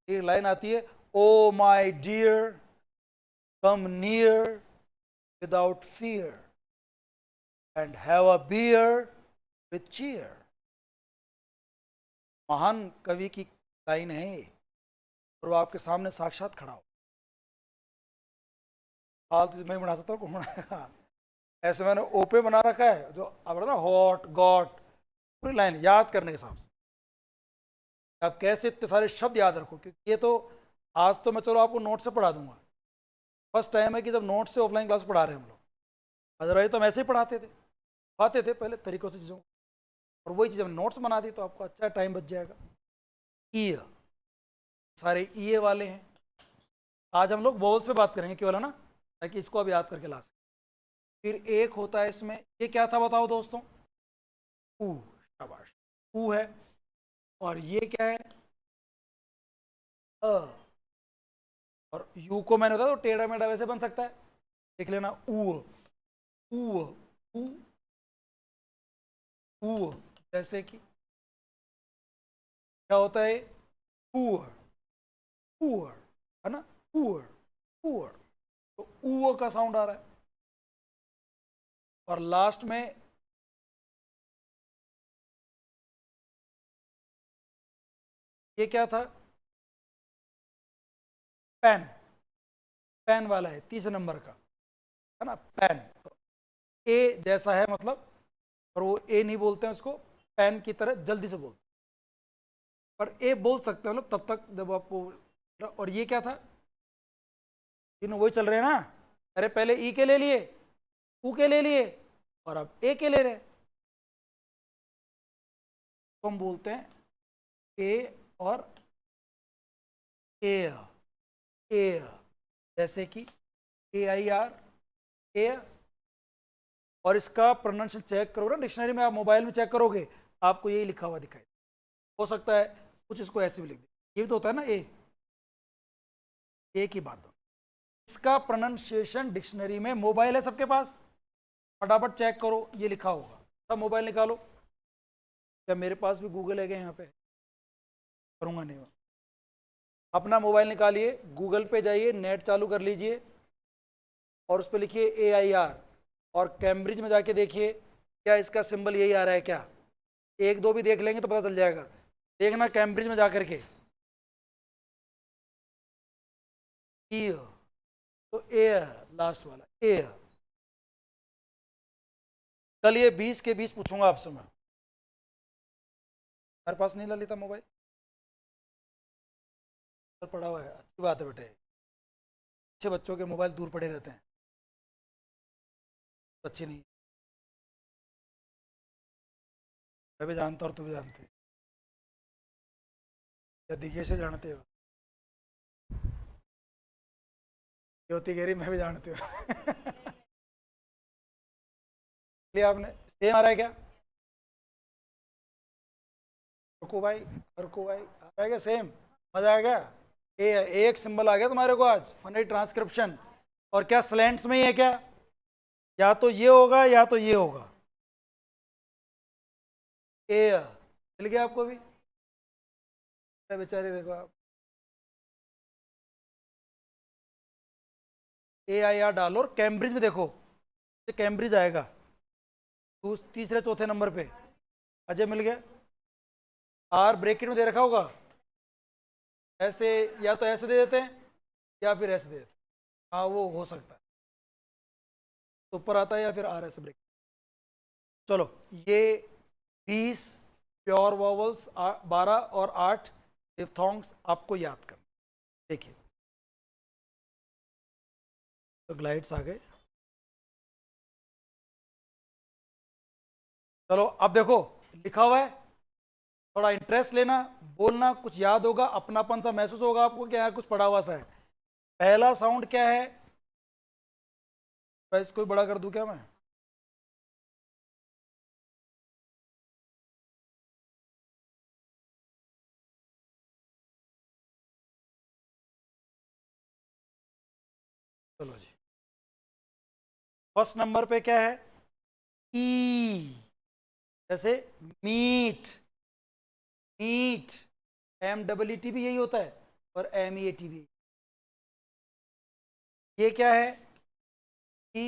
एक लाइन आती है, O my dear come near without fear and have a beer with cheer. महान कवि की लाइन है ये, और वो आपके सामने साक्षात खड़ा हो, फालतू मैं बना सकता हूँ, कौन बनाएगा? ऐसे मैंने ओपे बना रखा है, जो आप ना हॉट गॉट, पूरी लाइन याद करने के हिसाब से। आप कैसे इतने सारे शब्द याद रखो, क्योंकि ये तो आज तो मैं चलो आपको नोट से पढ़ा दूंगा, फर्स्ट टाइम है कि जब नोट से ऑफलाइन क्लास पढ़ा रहे हैं हम लोग, अदरवाइज तो हम ऐसे ही पढ़ाते थे, पढ़ाते थे पहले तरीकों से चीज़ों, और वही चीज़ हमने नोट्स बना दी, तो आपको अच्छा टाइम बच जाएगा। ई, सारे ई वाले हैं। आज हम लोग वोल्स पे बात करेंगे केवल, है ना, ताकि इसको अब याद करके ला सकें। फिर एक होता है इसमें, ये क्या था बताओ दोस्तों, ऊ, शाबाश, ऊ है, और ये क्या है, अ, और यू को मैंने बताया तो टेढ़ा मेढ़ा वैसे बन सकता है, देख लेना, ऊ, ऊ, ऊ, ऊ, जैसे कि क्या होता है, पुअर, पुअर, है ना, पुअर, पुअर, तो ऊ का साउंड आ रहा है। और लास्ट में ये क्या था, पेन, पेन वाला है, तीसरे नंबर का, है ना, पेन, तो ए जैसा है मतलब, और वो ए नहीं बोलते हैं उसको, पेन की तरह जल्दी से बोलते हैं, पर ए बोल सकते हैं मतलब तब तक जब आपको। और ये क्या था, तीनों वही चल रहे हैं ना, अरे पहले ई के ले लिए, ऊ के ले लिए, और अब ए के ले रहे हैं, तो हम बोलते हैं ए और ए, ए, जैसे कि AIR, ए, और इसका प्रोनाउंसिएशन चेक करो ना डिक्शनरी में, आप मोबाइल में चेक करोगे, आपको यही लिखा हुआ दिखाई, हो सकता है कुछ इसको ऐसे भी लिख दे, ये भी तो होता है ना, ए की बात हो। इसका प्रोनाउंसिएशन डिक्शनरी में, मोबाइल है सबके पास, फटाफट चेक करो, ये लिखा होगा, सब मोबाइल निकालो, क्या मेरे पास भी गूगल है क्या यहाँ पे, करूँगा नहीं, अपना मोबाइल निकालिए, गूगल पे जाइए, नेट चालू कर लीजिए, और उस पर लिखिए AIR, और कैम्ब्रिज में जाके देखिए क्या इसका सिंबल यही आ रहा है क्या, एक दो भी देख लेंगे तो पता चल जाएगा, देखना कैम्ब्रिज में जा करके, ई, तो ए लास्ट वाला, ए। कल ये 20 के 20 पूछूंगा आपसे मैं, हमारे पास नहीं ललिता मोबाइल पर पड़ा हुआ है, अच्छी बात है बेटे, अच्छे बच्चों के मोबाइल दूर पड़े रहते हैं, तो अच्छी नहीं। मैं भी जानता और तू भी जानते, या दिखे से जानते हो, ज्योति गेरी मैं भी जानती हूँ। इसलिए आपने सेम आ रहा है क्या? रुको भाई, रुको भाई, आ रहा है क्या सेम? मजा आ गया? ए एक सिंबल आ गया तुम्हारे को आज, फनी ट्रांसक्रिप्शन। और क्या स्लैंट्स में ही है क्या? या तो ये होगा या तो ये होगा। ए मिल गया आपको भी? अरे बेचारे देखो आप, ए आई आर डालो और कैम्ब्रिज में देखो, ये कैम्ब्रिज आएगा तीसरे चौथे नंबर पे। अजय मिल गया। आर ब्रैकेट में दे रखा होगा ऐसे, या तो ऐसे दे देते हैं या फिर ऐसे दे देते हैं। हाँ वो हो सकता है, तो ऊपर आता है या फिर आर ऐसे ब्रेक। चलो, ये 20 प्योर वॉवल्स, 12 और 8 डिफ्थोंग्स आपको याद करना। देखिए, तो ग्लाइड्स आ गए। चलो अब देखो, लिखा हुआ है, थोड़ा इंटरेस्ट लेना, बोलना, कुछ याद होगा, अपनापन सा महसूस होगा आपको कि यहाँ कुछ पढ़ा हुआ सा है। पहला साउंड क्या है? तो इसको बड़ा कर दूं क्या मैं? चलो जी, फर्स्ट नंबर पे क्या है? ई, जैसे meet, meet, M double E T भी यही होता है, और एम ई ए टी भी। ये क्या है? ई,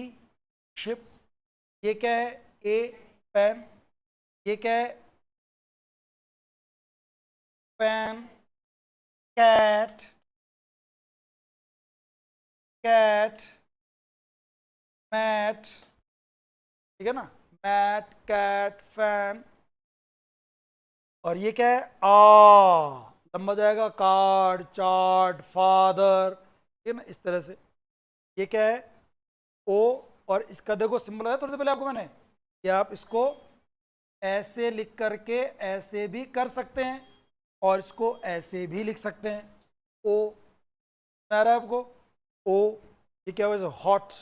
शिप। ये क्या है? ए, पैन। ये क्या है? पैन। कैट, कैट, मैट, ठीक है ना? Mat, cat, fan. और ये क्या है? लंबा जाएगा, कार्ड, चार्ट, फादर, ठीक है ना, इस तरह से। ये क्या है? ओ, और इसका देखो सिंबल आया थोड़ी देर पहले आपको मैंने, कि आप इसको ऐसे लिख करके ऐसे भी कर सकते हैं, और इसको ऐसे भी लिख सकते हैं। ओ आ रहा है आपको? ओ, ये क्या हुआ? Hot,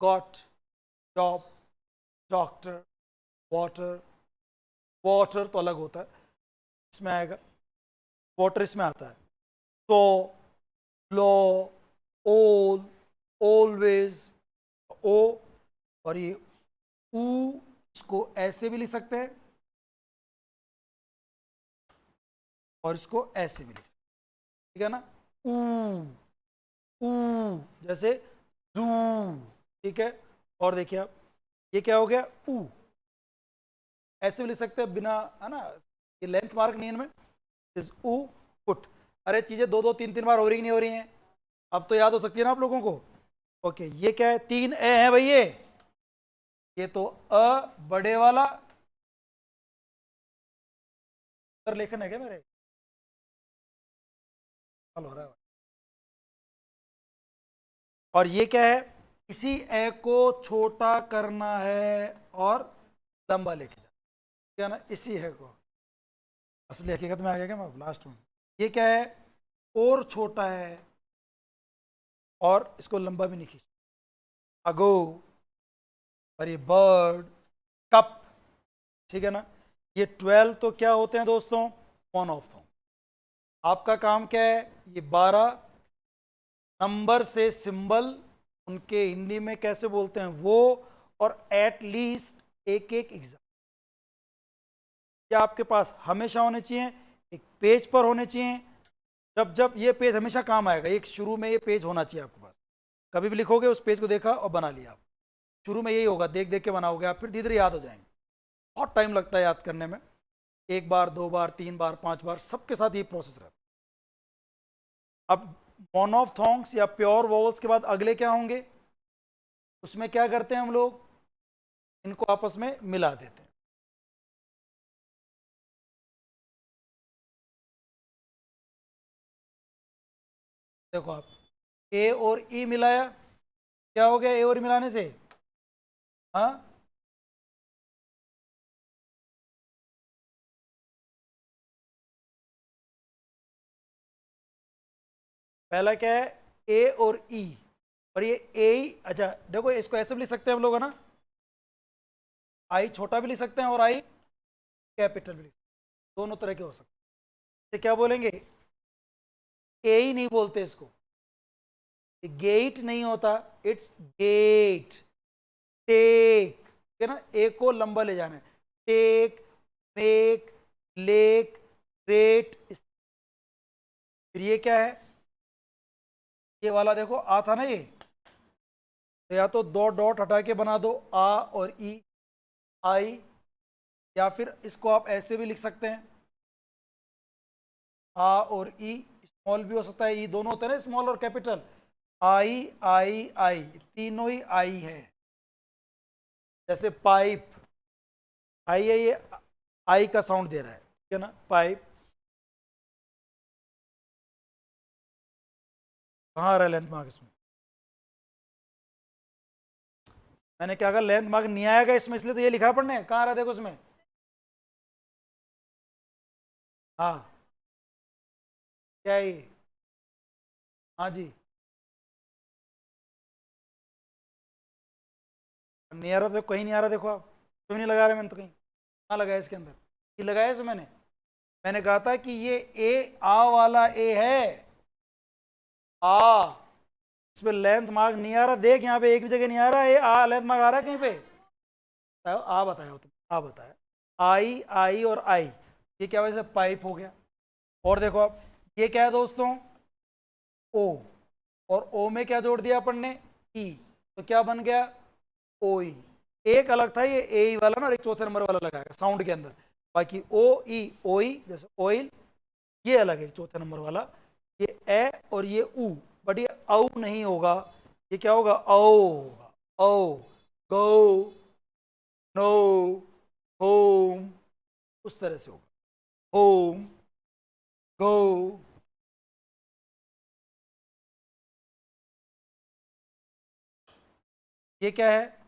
got, job, doctor, water. Water तो अलग होता है, इसमें आएगा, वाटर इसमें आता है। तो लो, ओल, ऑलवेज, ओ, और ये ऊ, इसको ऐसे भी लिख सकते हैं और इसको ऐसे भी लिख सकते हैं, ठीक है ना? ऊ, ऊ, जैसे जू, ठीक है। और देखिए आप, ये क्या हो गया? ऊ, ऐसे भी लिख सकते हैं बिना, है ना, ये लेंथ मार्क नहीं है इनमें, इज ऊ, पुट। अरे चीजें दो दो तीन तीन बार हो रही नहीं हो रही हैं? अब तो याद हो सकती है ना आप लोगों को। ओके, ये क्या है? 3 ए है भाई ये तो अ बड़े वाला, उत्तर लेखन है क्या मेरे? हल हो रहा है। और ये क्या है? इसी ए को छोटा करना है और लंबा लेके जाना, क्या ना, इसी है को। असली हकीकत में आ गया क्या मैं लास्ट में? ये क्या है? और छोटा है और इसको लंबा भी नहीं खींच, अगो। और ये बर्ड, कप, ठीक है ना? ये 12 तो क्या होते हैं दोस्तों? वन ऑफ दो। आपका काम क्या है? ये 12 नंबर से सिंबल, उनके हिंदी में कैसे बोलते हैं वो, और एट लीस्ट एक एक एग्जाम क्या आपके पास हमेशा होने चाहिए, एक पेज पर होने चाहिए। जब जब ये पेज हमेशा काम आएगा, एक शुरू में ये पेज होना चाहिए आपके पास। कभी भी लिखोगे उस पेज को देखा और बना लिया आप, शुरू में यही होगा, देख देख के बनाओगे आप, फिर धीरे धीरे याद हो जाएंगे। बहुत टाइम लगता है याद करने में, एक बार, दो बार, तीन बार, 5 बार, सबके साथ ये प्रोसेस रहता है। अब मोनोफ्थोंग्स या प्योर वोवल्स के बाद अगले क्या होंगे? उसमें क्या करते हैं हम लोग? इनको आपस में मिला देते हैं। देखो आप, ए और ई मिलाया, क्या हो गया ए और ई मिलाने से? हाँ, पहला क्या है? ए और ई, और ये ए ही, अच्छा देखो इसको ऐसे भी लिख सकते हैं हम लोग, है ना, आई छोटा भी लिख सकते हैं और आई कैपिटल भी लिख सकते हैं, दोनों तरह के हो सकते हैं। क्या बोलेंगे? ए ही नहीं बोलते इसको, गेट नहीं होता, इट्स गेट। टेक, ठीक है ना, ए को लंबा ले जाना है, टेक, मेक, लेक, रेट। फिर ये क्या है? ये वाला देखो आ था ना ये, तो या तो दो डॉट हटा के बना दो, आ और ई, आई, या फिर इसको आप ऐसे भी लिख सकते हैं, आ और ई, स्मॉल भी हो सकता है, ई दोनों होते हैं ना, स्मॉल और कैपिटल। आई आई आई, तीनों ही आई है। जैसे पाइप, आई है ये, आई का साउंड दे रहा है, ठीक है ना, पाइप। कहाँ आ रहा है लेंथ मार्क इसमें? मैंने क्या कहा, लेंथ मार्क नहीं आएगा इसमें, इसलिए तो ये लिखा है पढ़ने, कहाँ आ रहा है देखो इसमें। हाँ, क्या है ये? हाँ जी, नहीं आ रहा, तो कहीं नहीं आ रहा, देखो आप, क्यों नहीं लगा रहे मैंने तो कहीं, कहाँ लगाया इसके अंदर? ये लगाया इसे मैंने कहा था कि ये ए, आ वाला ए है, आ, इस पे लेंथ मार्क नहीं आ रहा, देख यहाँ पे एक भी जगह नहीं आ रहा है, आ लेंथ मार्क आ रहा है कहीं पे? आ बताया तुम, आ बताया, आई आई और आई, ये क्या वजह से पाइप हो गया। और देखो आप, ये क्या है दोस्तों? ओ, और ओ में क्या जोड़ दिया अपन ने? ई, तो क्या बन गया? ओ ई। एक अलग था ये ए ई वाला ना, और एक चौथे नंबर वाला लगाएगा साउंड के अंदर, बाकी ओ ई, ओ ई जैसे ऑयल, ये अलग है चौथे नंबर वाला, ये ए और ये ऊ, बट ये औ नहीं होगा, ये क्या होगा? औ होगा, औ, गो, नो, होम, उस तरह से होगा, होम, गो। ये क्या है?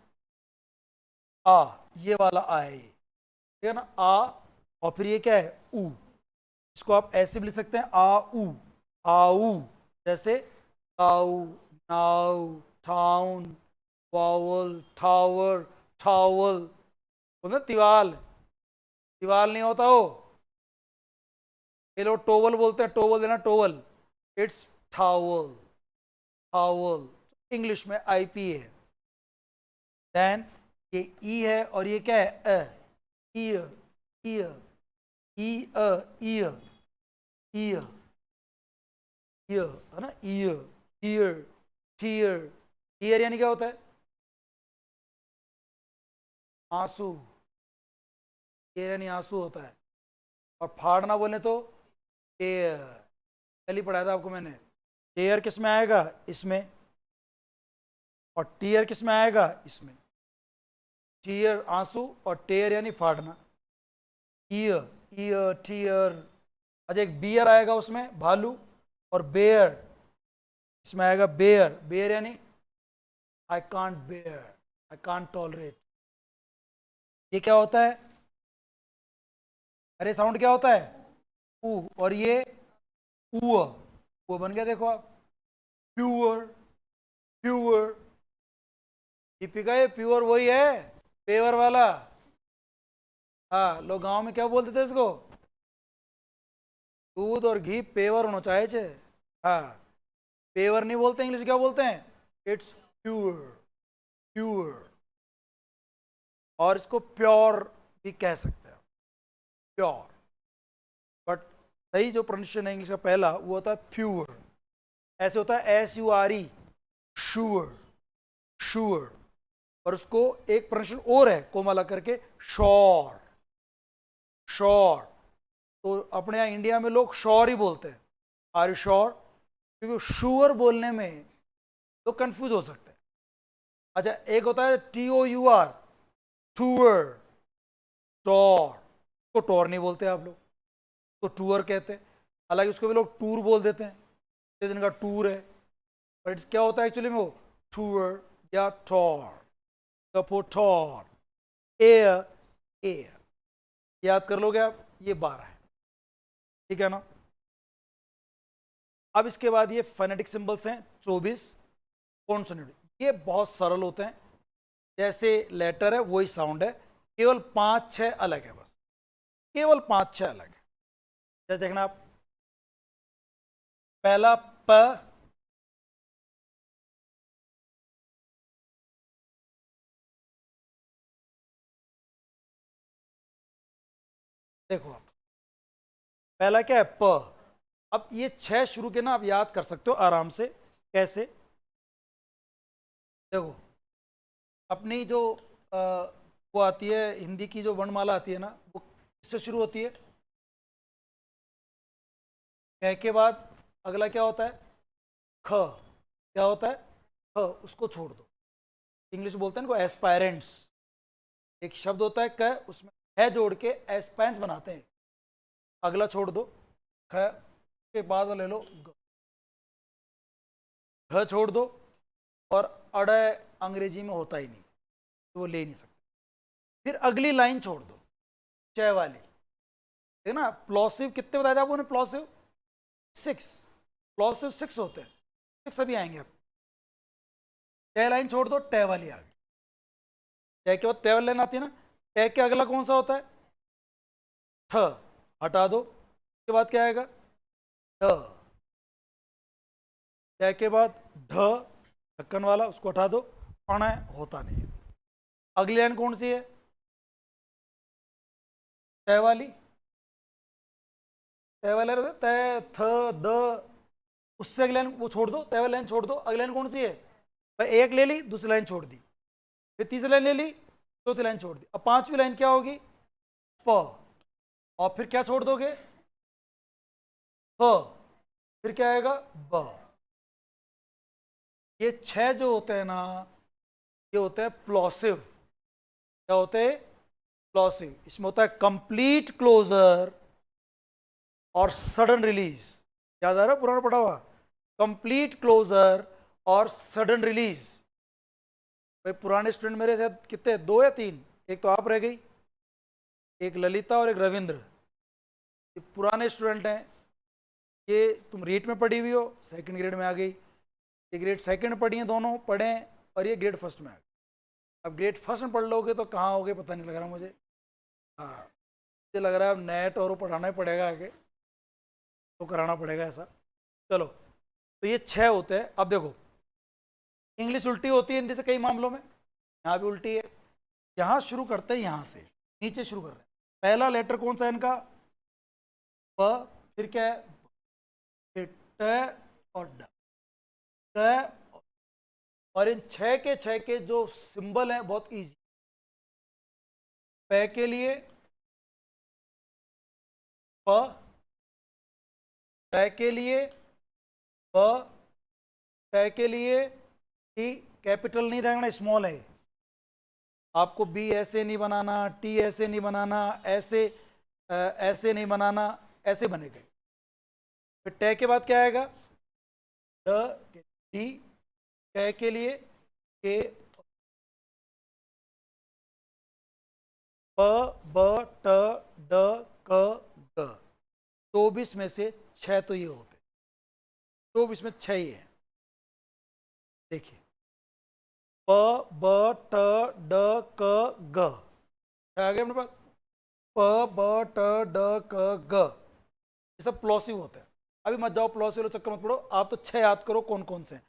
आ, ये वाला आ है ये, ठीक है ना, आ, और फिर ये क्या है? ऊ, इसको आप ऐसे भी लिख सकते हैं, आ ऊ, आऊ, जैसे cow, now, town, vowel, tower, towel, बोलते हैं तिवाल, तिवाल नहीं होता हो, ये लोग टोवल बोलते हैं, टोवल देना, towel, it's towel, towel, English में आईपी है। देन ये ई है, और ये क्या है? अ, ईयर, ईयर, ई अ, ईयर, ईयर, ईयर, है ना, ईयर, ईयर, टीयर, टीयर यानी क्या होता है? आंसू, टीयर यानी आंसू होता है। और फाड़ना बोले तो टेयर, पहले ही पढ़ाया था आपको मैंने, टेयर किस में आएगा? इसमें, और टीयर किस में आएगा? इसमें। टीयर आंसू, और टेयर यानी फाड़ना, ईयर, ईयर, टीयर। अच्छा, एक बियर आएगा उसमें, भालू, और बेयर, इसमें आएगा बेयर, बेयर यानी I can't bear, I can't tolerate. ये क्या होता है? अरे साउंड क्या होता है? ऊ, और ये ऊ, वो बन गया देखो आप, प्यूअर, प्यूअर, दीपिका ये प्योर वही है, पेवर वाला। हाँ, लोग गांव में क्या बोलते थे इसको? दूध और घी पेवर होना चाहिए छे। हाँ, पेवर नहीं बोलते, इंग्लिश क्या बोलते हैं? It's pure, pure. और इसको प्योर भी कह सकते हैं, प्योर, बट सही जो प्रोनाउंसिएशन है इंग्लिश का पहला, वो होता है प्योर। ऐसे होता है S U R E, sure, sure. और उसको एक प्रोनाउंसिएशन और है कोमला करके, श्योर, श्योर। तो अपने यहाँ इंडिया में लोग श्योर ही बोलते हैं, आर यू श्योर, क्योंकि श्योर बोलने में तो कंफ्यूज हो सकते हैं। अच्छा, एक होता है T O U R, tour, tor, तो टॉर नहीं बोलते आप लोग, तो टूर कहते हैं, हालांकि उसको भी लोग टूर बोल देते हैं। दिन का टूर है, बट क्या होता है एक्चुअली में वो टूर या टॉर, टॉर एयर एयर, याद कर लोगे आप, ये 12 है, ठीक है ना। अब इसके बाद ये फोनेटिक सिंबल्स हैं 24 कॉन्सोनेंट, ये बहुत सरल होते हैं, जैसे लेटर है वही साउंड है, केवल 5-6 अलग है, बस केवल 5-6 अलग है। जैसे देखना आप, पहला प, देखो आप, पहला क्या है प। अब ये 6 शुरू के ना आप याद कर सकते हो आराम से, कैसे, देखो अपनी जो वो आती है हिंदी की जो वर्णमाला आती है ना, वो किससे शुरू होती है, क के बाद अगला क्या होता है ख, क्या होता है ख, उसको छोड़ दो, इंग्लिश में बोलते हैं इनको एस्पायरेंट्स, एक शब्द होता है क, उसमें है जोड़ के एस्पायरेंट्स बनाते हैं, अगला छोड़ दो, ख के बाद ले लो ग, घ छोड़ दो, और अड़ अंग्रेजी में होता ही नहीं तो वो ले नहीं सकते, फिर अगली लाइन छोड़ दो च वाली, ठीक है ना। प्लॉसिव कितने बताया था आपको, प्लॉसिव 6, प्लॉसिव 6 होते हैं, 6 अभी आएंगे आप, टे लाइन छोड़ दो, टे वाली आ गई, टे के बाद टे वाली लाइन आती है ना, टे के अगला कौन सा होता है थ, हटा दो, उसके बाद क्या आएगा ढ, टे के बाद ढ, ढक्कन वाला उसको हटा दो, अण होता नहीं है। अगली लाइन कौन सी है तय वाली, तय वाले तय थ द, उससे अगली लाइन वो छोड़ दो, तय वाली लाइन छोड़ दो, अगली लाइन कौन सी है भाई, एक ले ली दूसरी लाइन छोड़ दी, फिर तीसरी लाइन ले ली चौथी लाइन छोड़ दी, अब पांचवी लाइन क्या होगी प, और फिर क्या छोड़ दोगे ह, फिर क्या आएगा ब। ये 6 जो होते हैं ना, ये होते हैं प्लॉसिव, क्या होते हैं प्लॉसिव, इसमें होता है कंप्लीट क्लोजर और सडन रिलीज, याद आ रहा है पुराना पढ़ा हुआ, कंप्लीट क्लोजर और सडन रिलीज। भाई पुराने स्टूडेंट मेरे साथ कितने, 2 या 3, एक तो आप रह गई, एक ललिता और एक रविंद्र, ये पुराने स्टूडेंट हैं, ये तुम रीट में पढ़ी हुई हो, सेकंड ग्रेड में आ गई, ये ग्रेड सेकंड में पढ़ी हैं, दोनों पढ़े हैं, और ये ग्रेड फर्स्ट में आ गई। अब ग्रेड फर्स्ट में पढ़ लोगे तो कहाँ होगे पता नहीं लग रहा मुझे, हाँ मुझे लग रहा है अब नेट और वो पढ़ाना ही पड़ेगा आगे, तो कराना पड़ेगा ऐसा। चलो, तो ये 6 होते हैं। अब देखो इंग्लिश उल्टी होती है हिंदी से कई मामलों में, यहाँ भी उल्टी है। यहाँ शुरू करते हैं, यहाँ से नीचे शुरू कर रहे हैं, पहला लेटर कौन सा है इनका प, फिर क्या है फिर ट और ड, ट, और इन 6 के 6 के जो सिंबल हैं बहुत इजी, प के लिए प, ट के लिए प, ट के लिए टी, कैपिटल नहीं रहना स्मॉल है, आपको बी ऐसे नहीं बनाना, टी ऐसे नहीं बनाना, ऐसे ऐसे नहीं बनाना, ऐसे बनेगा। फिर टे के बाद क्या आएगा ड, डी, टे के लिए के, प, ब, ट, ड, क, ग, 24 में से 6 तो ये होते, 24 में 6 ही है। देखिए प, ब, ट, ड, क, ग, आ गया अपने पास, प, ब, ट, ड, क, ग, ये सब प्लॉसिव होते हैं। अभी मत जाओ प्लॉसिव चक्कर मत पड़ो, आप तो 6 याद करो कौन कौन से हैं,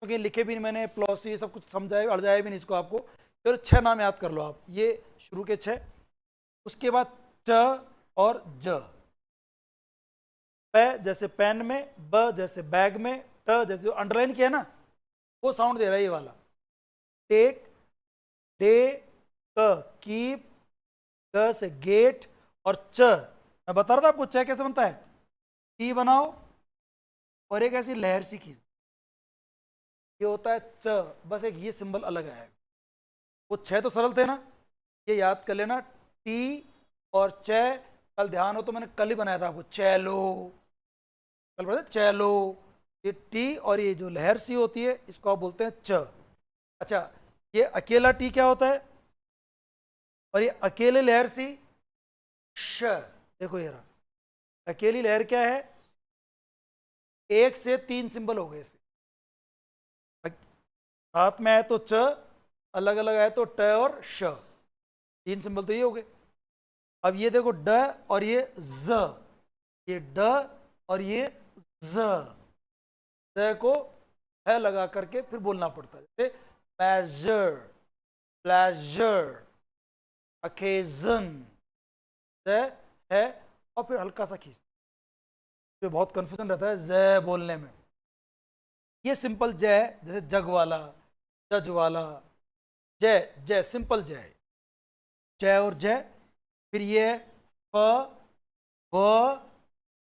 क्योंकि लिखे भी नहीं मैंने प्लॉसिव, सब कुछ समझाए अड़जाया भी नहीं इसको आपको, चलो 6 नाम याद कर लो आप, ये शुरू के 6। उसके बाद च और ज, प जैसे पेन में, ब जैसे बैग में, ट जैसे अंडरलाइन किया है ना वो साउंड दे रहा है ये वाला, टेक, डे, क, कीप, ग से गेट, और च मैं बता रहा था आपको च कैसे बनता है, टी बनाओ और एक ऐसी लहर सी खींच, ये होता है च, बस एक ये सिंबल अलग है। वो 6 तो सरल थे ना, ये याद कर लेना, टी और च, कल ध्यान हो तो मैंने कल ही बनाया था आपको, चैलो, कल बताया चैलो, ये टी और ये जो लहर सी होती है इसको आप बोलते हैं च। अच्छा, ये अकेला टी क्या होता है, और ये अकेले लहर सी श। देखो ये रहा, अकेली लहर क्या है, एक से तीन सिंबल हो गए इसे, साथ में आए तो च, अलग अलग आए तो ट और श, तीन सिंबल तो ये हो गए। अब ये देखो ड और ये ज, ये ड और ये ज, ज को है लगा करके फिर बोलना पड़ता है, जैसे मेजर, प्लेजर, अकेजन, है, और फिर हल्का सा खींचते, तो बहुत कंफ्यूजन रहता है ज बोलने में। ये सिंपल जय है, जैसे जग वाला, जज वाला, जय जय सिंपल जय है, जय और जय। फिर ये है फ, व,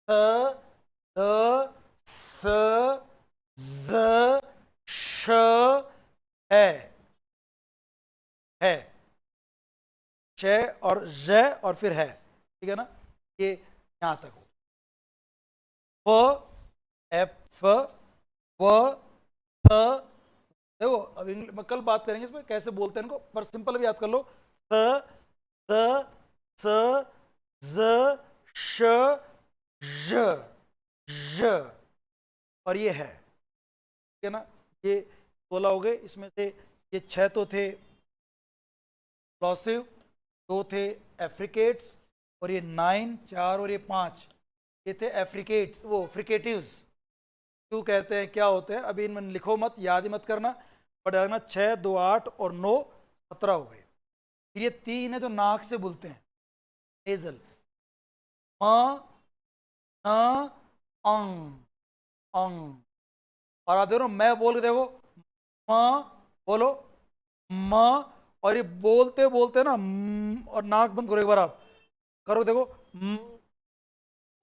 थ, द, स, ज, श, है, च और ज और फिर है, ठीक है ना, ये यहां तक हो। फ, एफ, व, थ, देखो अब कल बात करेंगे इसमें कैसे बोलते हैं इनको, पर सिंपल भी याद कर लो, थ, द, स, ज, श, ज, ज, और ये है, ठीक है ना, ये 16 हो गए, इसमें से ये 6 तो थे प्लॉसिव, 2 थे एफ्रिकेट्स, और ये 9, 4 और ये 5 ये थे एफ्रिकेट्स, वो फ्रिकेटिव्स। क्यों कहते हैं, क्या होते हैं, अभी इनमें लिखो मत, याद ही मत करना, पढ़ रखना। 6, 2, 8 और 9, 17 हो गए। फिर ये 3 है जो नाक से बोलते हैं, नेजल, म, न, अंग, अंग, और आप देखो मैं बोल के देखो, म, बोलो, म, और ये बोलते बोलते ना और नाक बंद करो एक बार, आप करो देखो,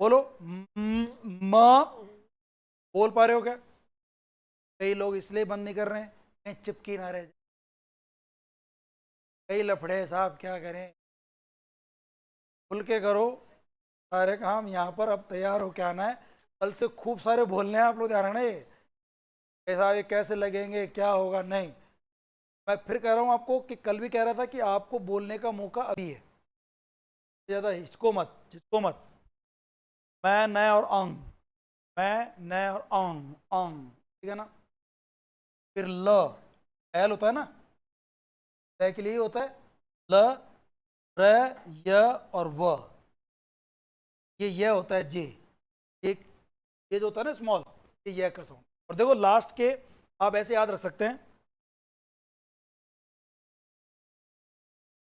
बोलो, म, बोल पा रहे हो क्या? कई लोग इसलिए बंद नहीं कर रहे हैं, कहीं चिपकी ना रहे, कई लफड़े साहब क्या करें, खुल के करो सारे काम, यहाँ पर अब तैयार हो के आना है, कल से खूब सारे बोलने हैं आप लोग, ध्यान रखना, ये ऐसा ये कैसे लगेंगे क्या होगा, नहीं, मैं फिर कह रहा हूँ आपको कि कल भी कह रहा था कि आपको बोलने का मौका अभी है, ज़्यादा हिचको मत, झिझको मत। मैं, न और अंग, मैं, न और अंग, अंग, ठीक है ना। फिर ल, एल होता है ना, ल के लिए होता है ल, र, य और व, ये होता है जे, एक ये जो होता है ना स्मॉल, ये का साउंड। और देखो लास्ट के आप ऐसे याद रख सकते हैं,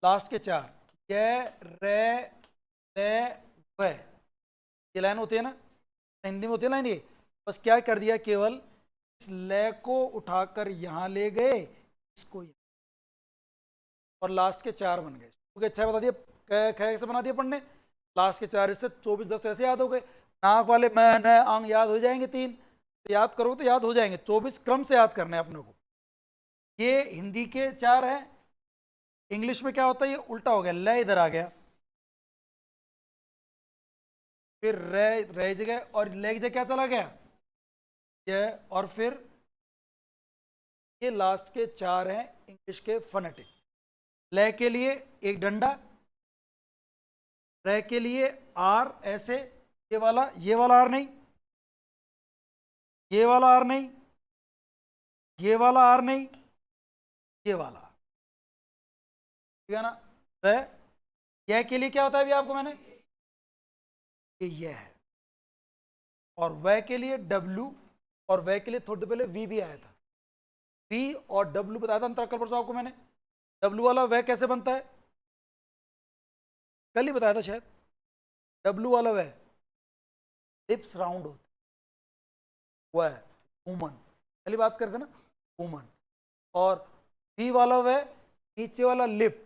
लास्ट के 4, य, रे, ले, व, ये लाइन होती है ना, हिंदी में होती है लाइन, ये बस क्या कर दिया, केवल इस ले को उठाकर यहां ले गए, इसको और लास्ट के 4 बन गए, क्योंकि 6 बता दिया, कैसे बना दिया पढ़ने, लास्ट के 4, इससे 24, 10 तो ऐसे याद हो गए। नाक वाले मैं, न, अंग याद हो जाएंगे 3, तो याद करो तो याद हो जाएंगे, 24 क्रम से याद करने हैं अपने को। ये हिंदी के 4 हैं, इंग्लिश में क्या होता है, ये उल्टा हो गया, ले इधर आ गया, फिर रे जगह और ले की जगह क्या चला गया, ये, और फिर ये लास्ट के 4 हैं इंग्लिश के फोनेटिक। ले के लिए एक डंडा, रे के लिए आर ऐसे, ये वाला आर नहीं, ये वाला आर नहीं, ये वाला आर नहीं, ये वाला, ठीक है ना। रे, यह के लिए क्या होता है, अभी आपको मैंने ये है, और वह के लिए डब्ल्यू, और वह के लिए थोड़ी देर पहले वी भी आया था, वी और डब्ल्यू बताया था अंतर कल परसों आपको मैंने। डब्ल्यू वाला वह कैसे बनता है, कल ही बताया था शायद, डब्ल्यू वाला वह लिप्स राउंड होते, वह वुमन, पहली बात करते ना, वुमन, और वी वाला वह नीचे वाला लिप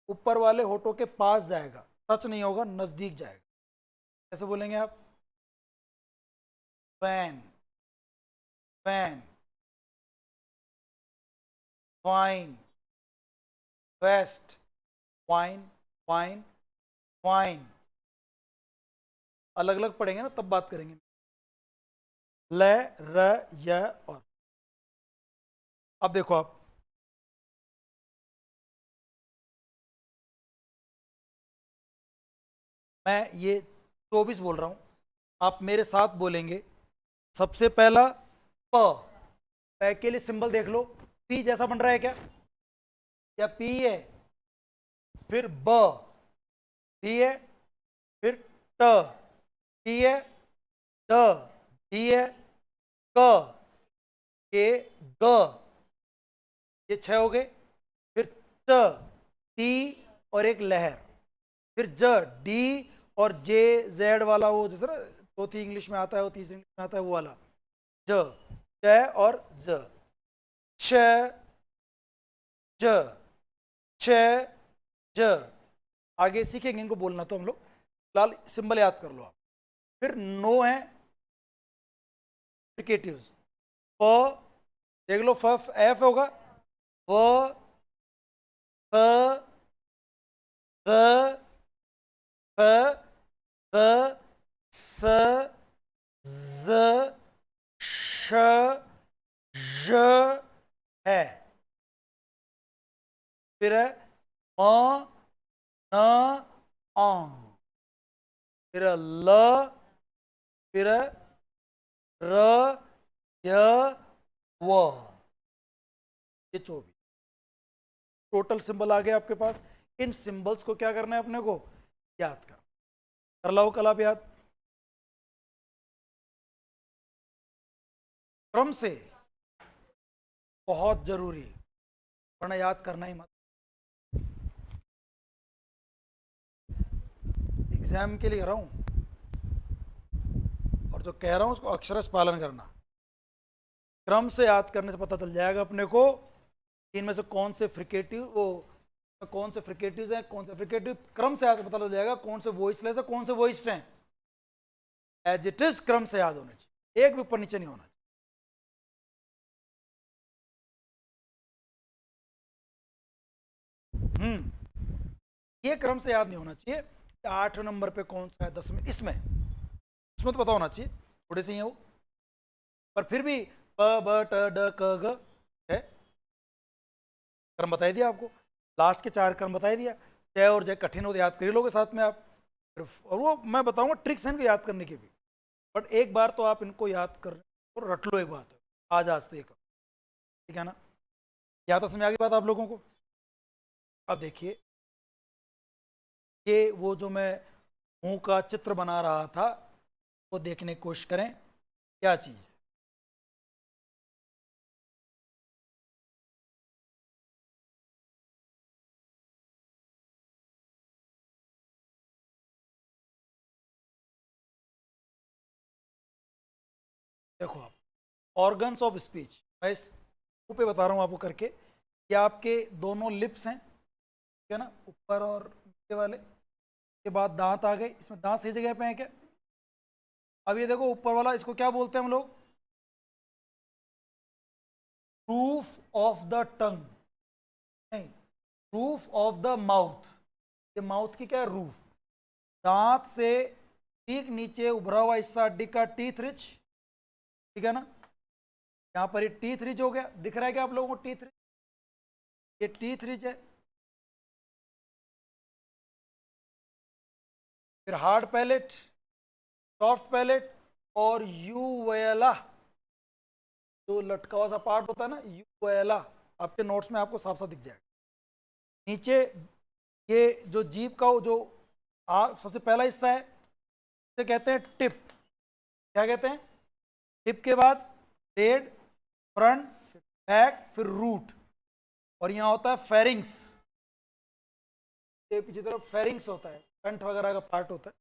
ऊपर वाले होठों के पास जाएगा, टच नहीं होगा, नजदीक जाएगा, कैसे बोलेंगे आप, fan, fan, wine, west, wine, wine, wine, अलग अलग पढ़ेंगे ना तब बात करेंगे। ल, र, य और। अब देखो आप, मैं ये 24 बोल रहा हूं, आप मेरे साथ बोलेंगे। सबसे पहला प, प के लिए सिंबल देख लो, पी जैसा बन रहा है क्या? क्या पी है? फिर ब, पी है। फिर ट, टी है। ड, डी है। क, के, ग, ये 6 हो गए। फिर ट, टी और एक लहर। फिर ज, डी और जे जेड वाला, वो जैसे ना चौथी इंग्लिश में आता है, वो तीसरी इंग्लिश में आता है, वो वाला ज, च और ज। छ, ज, छ, ज। आगे सीखेंगे इनको बोलना तो हम लोग, फिलहाल सिंबल याद कर लो आप। फिर नो है फ्रिकेटिव्स। फ, देख लो, फ एफ होगा। व, फ, ग, फ, ग, स, ज, श, ज है। फिर है म, न, औ। फिर है ल, फिर है र, य, व। ये 24 टोटल सिंबल आ गए आपके पास। इन सिंबल्स को क्या करना है अपने को? याद कर लो कल आप याद, क्रम से, बहुत जरूरी, वरना याद करना ही मत। एग्जाम के लिए कर रहा हूं, और जो कह रहा हूं उसको अक्षरश पालन करना। क्रम से याद करने से पता चल जाएगा अपने को इनमें से कौन से फ्रिकेटिव, वो कौन से फ्रिकेटिव हैं, कौन से फ्रिकेटिव। क्रम से याद पता चल जाएगा कौन से वॉइसलेस है, कौन से वॉइस्ड हैं। एज इट इज क्रम से याद होना चाहिए, एक भी ऊपर नीचे नहीं होना चाहिए। ये क्रम से याद नहीं होना चाहिए, 8 नंबर पे कौन सा है, 10 में, इसमें इसमें तो पता होना चाहिए, थोड़े से ही है वो। पर फिर भी प, ब, ट, ड, क, ग है, क्रम बताई दिया आपको। लास्ट के 4 क्रम बताई दिया। जय और जय कठिन हो तो याद कर ही लोगे साथ में आप। और वो मैं बताऊंगा ट्रिक्स हैं इनको याद करने की भी, बट एक बार तो आप इनको याद कर और रट लो एक बात, आज तो ये करो, ठीक है ना? क्या तो समझ आ गई बात आप लोगों को? अब देखिए, ये वो जो मैं मुंह का चित्र बना रहा था, वो देखने की कोशिश करें क्या चीज है। देखो आप, ऑर्गन्स ऑफ स्पीच, मैं इस मुंह पे बता रहा हूं आपको करके। ये आपके दोनों लिप्स हैं, ठीक है ना, ऊपर और नीचे वाले। के बाद दांत आ गए, इसमें दांत सही जगह पे हैं क्या? अब ये देखो ऊपर वाला, इसको क्या बोलते हैं हम लोग? रूफ ऑफ द टंग, नहीं, रूफ ऑफ द माउथ। ये माउथ की क्या है? रूफ। दांत से ठीक नीचे उभरा हुआ हिस्सा हड्डी का टीथ रिच, ठीक है ना? यहाँ पर ये टीथ रिच हो गया, दिख रहा है क्या आप लोगों को टीथ रिच? ये टीथ रिच है। फिर हार्ड पैलेट, सॉफ्ट पैलेट, और यूवेला, जो लटका हुआ सा पार्ट होता है ना, यूवेला, आपके नोट्स में आपको साफ साफ दिख जाएगा। नीचे ये जो जीभ का जो सबसे पहला हिस्सा है, इसे कहते हैं टिप। क्या कहते हैं? टिप के बाद हेड, फ्रंट, बैक, फिर रूट, और यहाँ होता है फेरिंग्स। ये पीछे तरफ फेरिंग्स होता है, कंठ वगैरह का पार्ट होता है।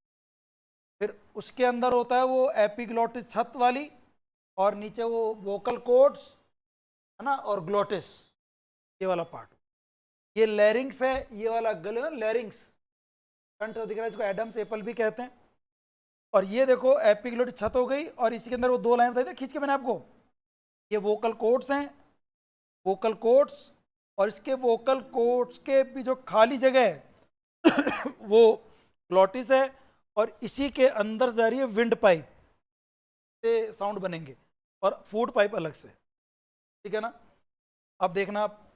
फिर उसके अंदर होता है वो एपिग्लोटिस, छत वाली, और नीचे वो वोकल कॉर्ड्स, है ना, और ग्लोटिस, ये वाला पार्ट। ये लैरिंग्स है, ये वाला गले ना, लैरिंग्स, कंठ दिख रहा है, इसको एडम्स एपल भी कहते हैं। और ये देखो एपिग्लोटिस छत हो गई, और इसी के अंदर वो 2 लाइन बताई थी खींच के मैंने आपको, ये वोकल कॉर्ड्स हैं, वोकल कॉर्ड्स, और इसके वोकल कॉर्ड्स के भी जो खाली जगह है वो ग्लोटिस है, और इसी के अंदर जा रही है विंड पाइप। से साउंड बनेंगे और फूड पाइप अलग से, ठीक है ना। अब देखना आप,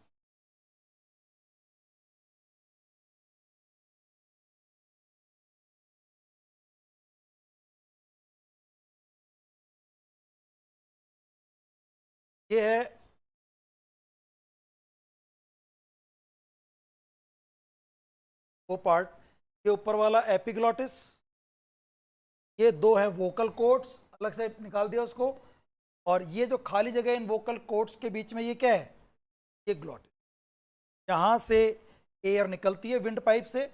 ये है वो पार्ट, ये ऊपर वाला एपिग्लॉटिस, ये दो है वोकल कोड्स, अलग से निकाल दिया उसको, और ये जो खाली जगह इन वोकल कोड्स के बीच में ये क्या है, ये ग्लॉटिस। यहाँ से एयर निकलती है विंड पाइप से,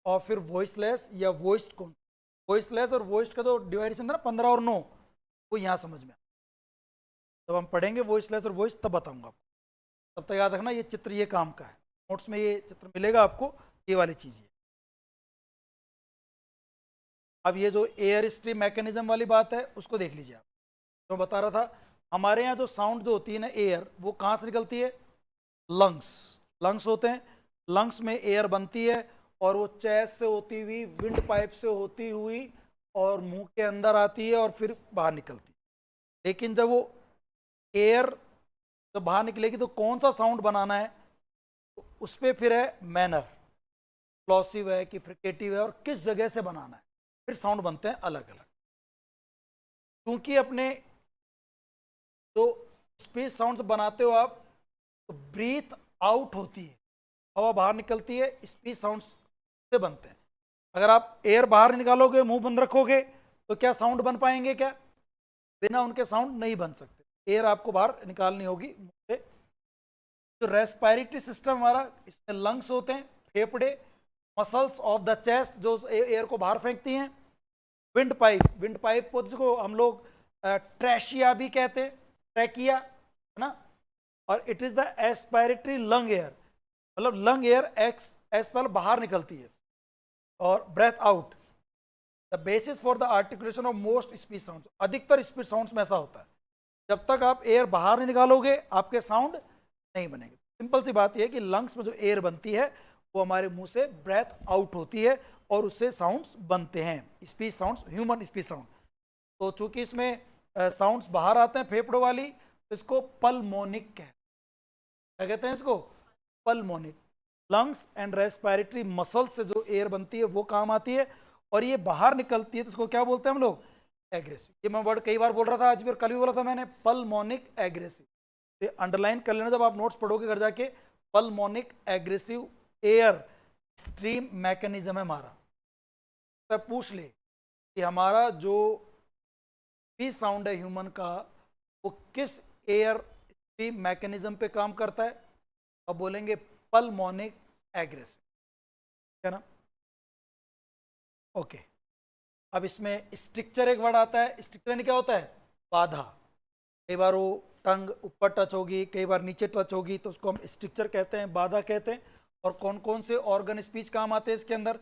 और फिर वॉइसलेस या वॉइस्ड कौन, वॉइसलेस और वॉइस्ड का जो डिवाइडेशन था ना 15 और 9, वो यहाँ समझ में। जब हम पढ़ेंगे वॉइसलेस और वॉइस तब बताऊंगा आपको, तब तक याद रखना ये चित्र ये काम का है, नोट्स में ये चित्र मिलेगा आपको, ये वाली चीज़ है। अब ये जो एयर स्ट्रीम मैकेनिज्म वाली बात है उसको देख लीजिए आप, तो मैं बता रहा था हमारे यहाँ जो साउंड जो होती है ना एयर, वो कहाँ से निकलती है, लंग्स, लंग्स होते हैं, लंग्स में एयर बनती है और वो चेस्ट से होती हुई विंड पाइप से होती हुई और मुंह के अंदर आती है और फिर बाहर निकलती है। लेकिन जब वो एयर जब बाहर निकलेगी तो कौन सा साउंड बनाना है, तो उस पर फिर है मैनर, प्लॉसिव है कि फ्रिकेटिव है और किस जगह से बनाना है, फिर साउंड बनते हैं अलग अलग। क्योंकि अपने जो स्पेस साउंड्स बनाते हो आप, तो ब्रीथ आउट होती है, हवा बाहर निकलती है, स्पीच साउंड्स से बनते हैं। अगर आप एयर बाहर निकालोगे मुंह बंद रखोगे तो क्या साउंड बन पाएंगे, क्या बिना उनके साउंड नहीं बन सकते, एयर आपको बाहर निकालनी होगी मुंह से। जो रेस्पिरेटरी सिस्टम हमारा, इसमें लंग्स होते हैं, फेफड़े, मसल्स ऑफ द चेस्ट जो एयर को बाहर फेंकती हैं, विंड पाइप, विंड पाइप को हम लोग ट्रैशिया भी कहते हैं, ट्रैकिया है ना, और it is the expiratory lung air, मतलब लंग एयर एक्स एस्पल बाहर निकलती है और breath out, the basis for the articulation of most speech sound, अधिकतर स्पीच साउंड्स में ऐसा होता है, जब तक आप एयर बाहर नहीं निकालोगे आपके साउंड नहीं बनेंगे। सिंपल सी बात यह है कि लंग्स में जो एयर बनती है वो हमारे मुंह से ब्रेथ आउट होती है और उससे साउंड्स बनते हैं, speech sounds, human speech sound. तो चूंकि इसमें साउंड्स बाहर आते हैं फेफड़ों वाली, तो इसको पल्मोनिक क्या कहते हैं इसको, pulmonic. Lungs and respiratory muscle से जो एयर बनती है वो काम आती है, और ये बाहर निकलती है तो इसको क्या बोलते हैं हम लोग, एग्रेसिव। ये मैं वर्ड कई बार बोल रहा था, आज भी और कल भी बोला था मैंने, पल्मोनिक एग्रेसिव। तो अंडरलाइन कर लेना जब आप नोट्स पढ़ोगे घर जाके, pulmonic aggressive air stream mechanism है हमारा। तब पूछ ले कि हमारा जो भी साउंड है ह्यूमन का, वो किस एयर स्ट्रीम मैकेनिज्म पे काम करता है, अब बोलेंगे पल्मोनिक एग्रेसिव, है ना। ओके, अब इसमें स्ट्रिक्चर एक वर्ड आता है, स्ट्रिक्चर यानी क्या होता है, बाधा। कई बार वो टंग ऊपर टच होगी, कई बार नीचे टच होगी, तो उसको हम स्ट्रिक्चर कहते हैं, बाधा कहते हैं। और कौन कौन से ऑर्गन स्पीच काम आते हैं इसके अंदर,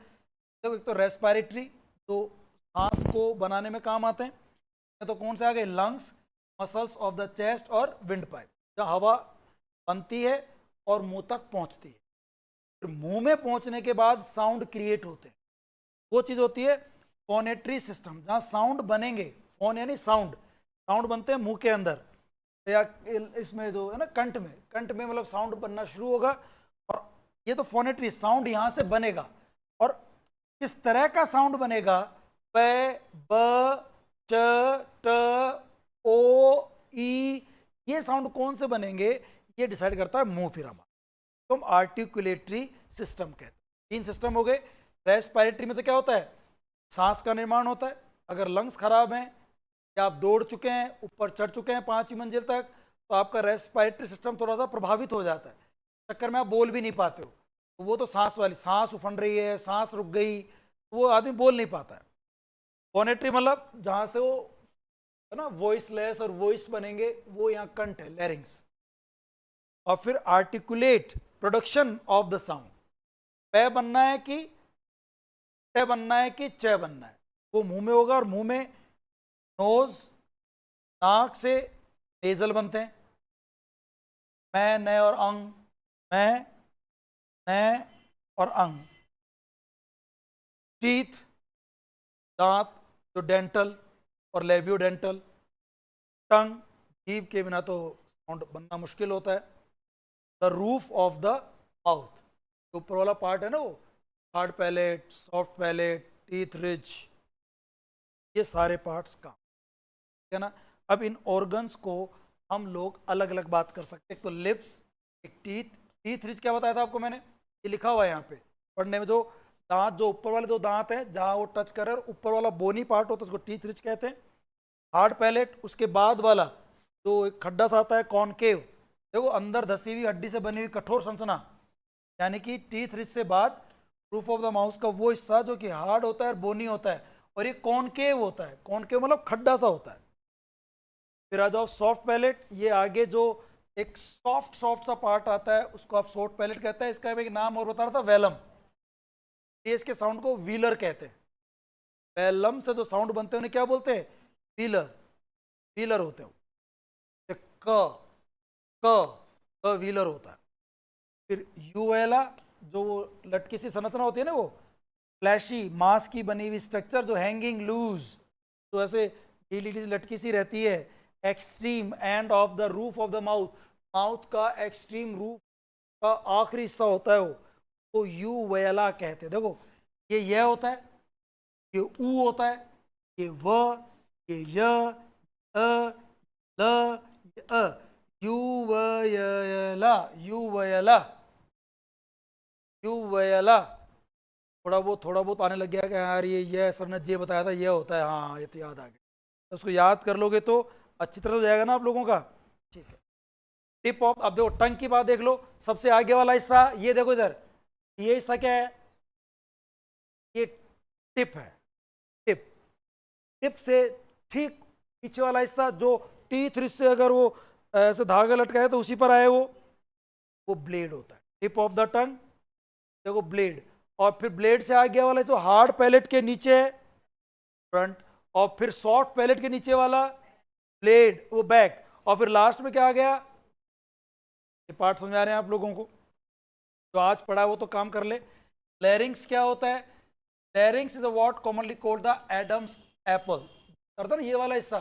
तो एक तो रेस्पिरेटरी, तो सांस को बनाने में काम आते हैं, तो कौन से आ गए, lungs, muscles of the chest और विंड पाइप, जहाँ हवा बनती है और मुंह तक पहुंचती है, फिर मुंह में पहुंचने के बाद साउंड क्रिएट होते हैं, वो चीज होती है फोनेटरी सिस्टम, जहाँ साउंड बनेंगे, फोन यानी साउंड, साउंड बनते हैं मुंह के अंदर, या इसमें जो है ना कंठ में, कंठ में मतलब साउंड बनना शुरू होगा, और ये तो फोनेटरी साउंड यहाँ से बनेगा। और किस तरह का साउंड बनेगा, प, ब, च, ट, ओ, ई, ये साउंड कौन से बनेंगे, ये डिसाइड करता है मुंह फिर हमारा, तो हम आर्टिकुलेटरी सिस्टम कहते हैं। 3 सिस्टम हो गए। रेस्पिरेटरी में तो क्या होता है, सांस का निर्माण होता है। अगर लंग्स खराब हैं या आप दौड़ चुके हैं, ऊपर चढ़ चुके हैं 5वीं मंजिल तक, तो आपका रेस्पिरेटरी सिस्टम थोड़ा सा प्रभावित हो जाता है, चक्कर में आप बोल भी नहीं पाते हो, तो वो तो सांस वाली, सांस उफन रही है, सांस रुक गई, वो आदमी बोल नहीं पाता है। फोनेटरी मतलब जहाँ से वो है ना वॉइसलेस और वॉइस बनेंगे, वो यहाँ कंठ है, लैरिंग्स। और फिर articulate, production of the sound, प बनना है कि ट बनना है कि च बनना है, वो मुंह में होगा, और मुंह में नोज, नाक से नेजल बनते हैं, मैं, न और अंग, मैं, न और अंग, टीथ, दांत, जो डेंटल और लेबियो डेंटल, टंग, जीभ के बिना तो साउंड बनना मुश्किल होता है। The roof of the mouth, जो ऊपर वाला पार्ट है ना, वो hard palate, soft palate, teeth rich, ये सारे पार्ट्स काम, ठीक है ना। अब इन ऑर्गन्स को हम लोग अलग अलग बात कर सकते हैं। एक तो लिप्स, एक टीथ। टीथ रिच क्या बताया था आपको मैंने, ये लिखा हुआ है यहाँ पे पढ़ने में, जो दांत, जो ऊपर वाले दो दांत हैं जहां वो टच कर रहे हैं, ऊपर वाला बोनी पार्ट होता है उसको टीथ रिच कहते हैं। हार्ड पैलेट, उसके बाद वाला जो एक खड्डा सा आता है कॉनकेव, देखो अंदर धसी हुई हड्डी से बनी हुई कठोर संरचना, यानी कि टीथ रिच से बाद रूफ ऑफ द माउथ का वो हिस्सा जो कि हार्ड होता है और बोनी होता है, और ये कॉनकेव होता है। कॉनकेव मतलब खड्डा सा होता है। फिर आ जाओ सॉफ्ट पैलेट, ये आगे जो एक सॉफ्ट सॉफ्ट सा पार्ट आता है उसको आप सॉफ्ट पैलेट कहते हैं। इसका एक नाम और बता रहा था, वेलम। ये इसके साउंड को व्हीलर कहते हैं। वेलम से जो साउंड बनते हैं उन्हें क्या बोलते हैं, व्हीलर। व्हीलर होते हैं। क क व्हीलर होता है। फिर यूवेला, जो वो लटकी सी संरचना होती है ना, वो फ्लैशी मांस की बनी हुई स्ट्रक्चर जो हैंगिंग लूज, तो ऐसे ढीली ढीली लटकी सी रहती है। Extreme end of the roof of the mouth, mouth का एक्सट्रीम रूफ का आखिरी हिस्सा होता है वो, तो यूवेला कहते हैं। देखो ये यह होता है, ये ऊ होता है, ये व, ये य, अ, ल, ये अ, युवयला, युवयला, युवयला। थोड़ा बहुत आने लग गया कि यार ये सर ने जे बताया था ये होता है, हाँ ये तो याद आ गया। तो उसको याद कर लोगे तो अच्छी तरह हो जाएगा ना आप लोगों का, ठीक है। टिप ऑफ, अब देखो टंग की बात देख लो, सबसे आगे वाला हिस्सा ये देखो इधर, ये हिस्सा क्या है, ये टिप है। टिप, टिप से ठीक पीछे वाला हिस्सा जो टीथ रिच से अगर वो ऐसे धागा लटका है तो उसी पर आए वो ब्लेड होता है। टिप ऑफ द टंग, देखो ब्लेड। और फिर ब्लेड से आगे वाला जो हार्ड पैलेट के नीचे है, फ्रंट। और फिर सॉफ्ट पैलेट के नीचे वाला ब्लेड, वो बैक। और फिर लास्ट में क्या आ गया, ये पार्ट समझा रहे हैं आप लोगों को, जो आज पढ़ा है वो तो काम कर ले। लैरिंग्स क्या होता है, लैरिंग्स is a what commonly called the Adam's apple, करता ना ये वाला हिस्सा,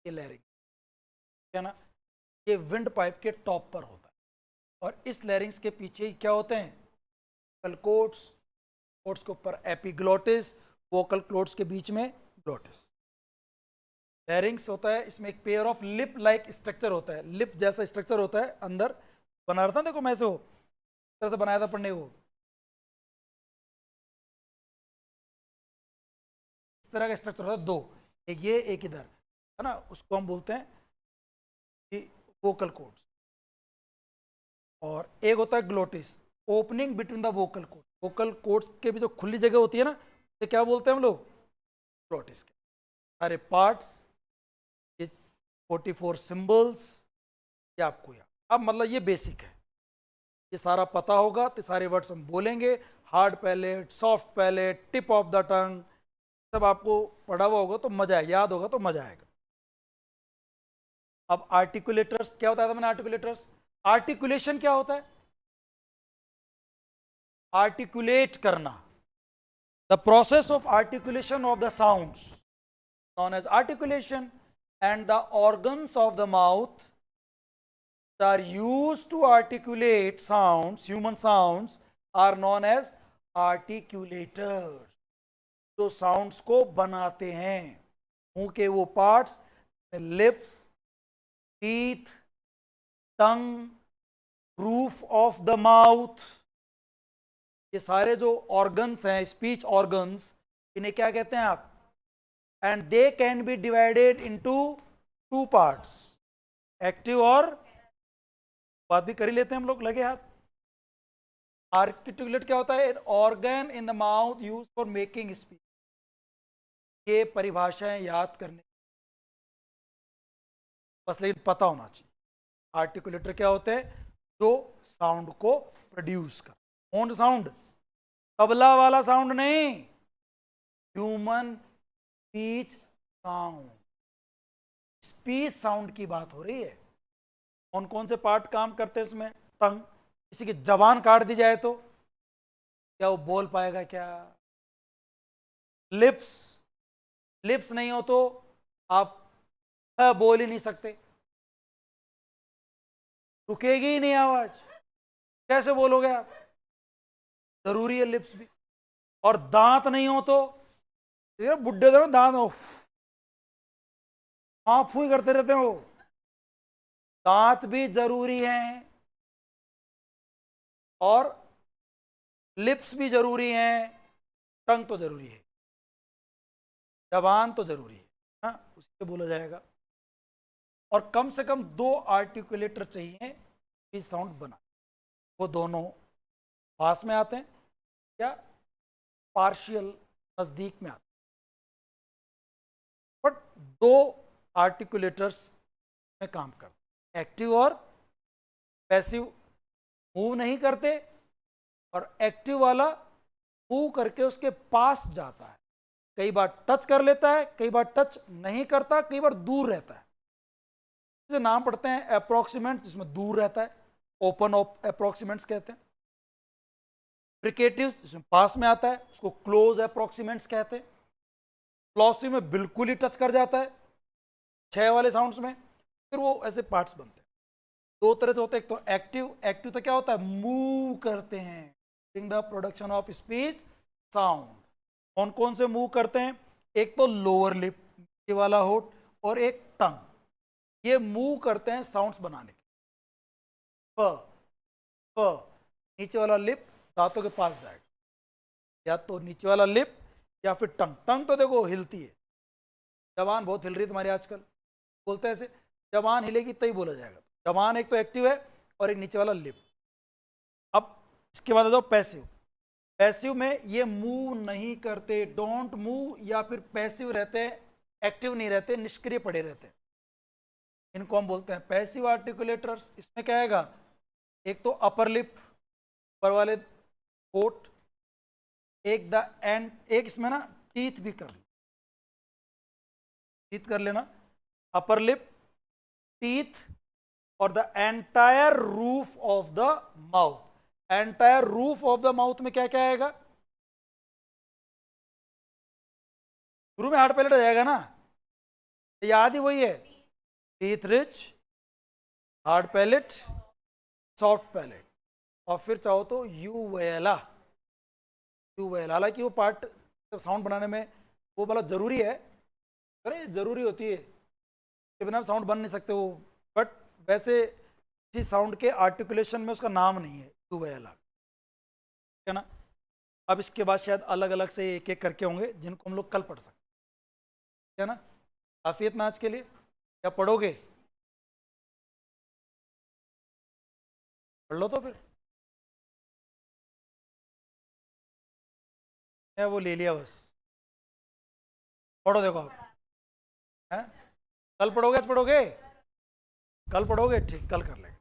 ये लैरिंग है ना, ये विंड पाइप के टॉप पर होता है। और इस लैरिंग्स के पीछे क्या होते हैं, वोकल कोट्स, कोट्स के ऊपर एपिग्लोटिस, वोकल कोट्स के बीच में ग्लोटिस। लैरिंग्स होता है, इसमें एक pair of lip like structure होता है, लिप जैसा स्ट्रक्चर होता है अंदर बना रहा था, देखो मैं से हो तरह से बनाया था पढ़ने को, इस तरह का स्ट्रक्चर होता है दो, एक ये एक इधर, है ना, उसको हम बोलते हैं कि वोकल कोट्स। और एक होता है glottis, opening between the vocal cord, vocal cords के भी जो खुली जगह होती है ना, तो क्या बोलते हैं हम लोग, ग्लोटिस के सारे पार्ट्स। ये 44 सिंबल्स, ये आपको याद, अब मतलब ये बेसिक है, ये सारा पता होगा तो सारे वर्ड्स हम बोलेंगे। Hard palate, soft palate, tip of the tongue, सब आपको पढ़ा हुआ होगा तो मजा आएगा, याद होगा तो मजा आएगा। अब आर्टिकुलेटर्स क्या होता है, मैंने आर्टिकुलेटर्स, आर्टिकुलेशन क्या होता है, आर्टिकुलेट करना, the process of articulation of the sounds known as articulation, and the organs of the mouth are used to articulate sounds, human sounds, are known as articulators, जो साउंड्स को बनाते हैं। मुंह के वो parts, lips, teeth, tongue, roof of the mouth, ये सारे जो ऑर्गन्स हैं, स्पीच ऑर्गन्स, इन्हें क्या कहते हैं आप, and they can be divided into two parts, active और, बात भी कर ही लेते हैं हम लोग, लगे हाथ। आर्टिकुलेट क्या होता है, an organ in the mouth use for making speech, ये परिभाषाएं याद करने बस, लेकिन पता होना चाहिए। आर्टिकुलेटर क्या होते हैं, जो साउंड को प्रोड्यूस कर, कौन सा साउंड, तबला वाला साउंड नहीं, human speech sound, speech sound की बात हो रही है। कौन कौन से पार्ट काम करते हैं इसमें, टंग, किसी की जबान काट दी जाए तो क्या वो बोल पाएगा क्या, लिप्स, लिप्स नहीं हो तो आप बोल ही नहीं सकते, रुकेगी ही नहीं आवाज, कैसे बोलोगे आप? जरूरी है लिप्स भी। और दांत नहीं हो तो ये बुड्ढे तो दांत हो, हाँ फूई करते रहते हो, दांत भी जरूरी हैं और लिप्स भी जरूरी हैं, टंग तो जरूरी है, जबान तो जरूरी है, हाँ उससे बोला जाएगा। और कम से कम 2 आर्टिकुलेटर चाहिए इस साउंड बना, वो दोनों पास में आते हैं या पार्शियल नजदीक में आते हैं, बट 2 आर्टिकुलेटर्स में काम करते, एक्टिव और पैसिव मूव नहीं करते, और एक्टिव वाला मूव करके उसके पास जाता है, कई बार टच कर लेता है, कई बार टच नहीं करता, कई बार दूर रहता है। इसे नाम पढ़ते हैं अप्रोक्सीमेंट, जिसमें दूर रहता है, ओपन अप्रोक्सीमेंट्स कहते हैं। फ्रिकेटिव जिसमें पास में आता है, उसको क्लोज अप्रोक्सीमेंट्स कहते हैं। प्लॉसिव में बिल्कुल ही टच कर जाता है 6 वाले साउंड्स में, फिर वो ऐसे पार्ट्स बनते हैं। 2 तरह से होते हैं, एक तो एक्टिव, एक्टिव तो क्या होता है, मूव करते हैं, इन the production of speech sound. कौन कौन से मूव करते हैं, एक तो लोअर लिप ये वाला होठ और एक टंग, ये मूव करते हैं साउंड्स बनाने के। नीचे वाला लिप दांतों के पास जाएगा, या तो नीचे वाला लिप या फिर टंग। टंग तो देखो हिलती है, जबान बहुत हिल रही है तुम्हारी आजकल, बोलते हैं ऐसे, जबान हिलेगी तभी बोला जाएगा। जबान एक तो एक्टिव है और एक नीचे वाला लिप। अब इसके बाद आ जाओ पैसिव। पैसिव में ये मूव नहीं करते, डोंट मूव, या फिर पैसिव रहते हैं, एक्टिव नहीं रहते, निष्क्रिय पड़े रहते हैं, इनको हम बोलते हैं पैसिव आर्टिकुलेटर्स। इसमें क्या आएगा, एक तो अपर लिप, ऊपर वाले होठ, एक द एंड, एक इसमें ना टीथ भी कर, टीथ कर लेना, अपर लिप, टीथ और the entire roof of the mouth. Entire roof of the mouth में क्या क्या आएगा, शुरू में हार्ड पैलेट आ जाएगा ना, याद ही वही है, teeth rich, hard palate, soft palate, और फिर चाहो तो यूवेला। यूवेला हालांकि वो पार्ट साउंड बनाने में वो वाला जरूरी है, अरे जरूरी होती है, के बिना साउंड बन नहीं सकते वो, बट वैसे इसी साउंड के आर्टिकुलेशन में उसका नाम नहीं है यूवेला, ठीक है ना। अब इसके बाद शायद अलग अलग से एक एक करके होंगे जिनको हम लोग कल पढ़ सकते हैं, ठीक है ना। काफी इतना आज के लिए, क्या पढ़ोगे, पढ़ लो तो फिर, मैं वो ले लिया बस, पढ़ो देखो आप, हैं कल पढ़ोगे, आज पढ़ोगे, कल पढ़ोगे, ठीक कल कर लेंगे।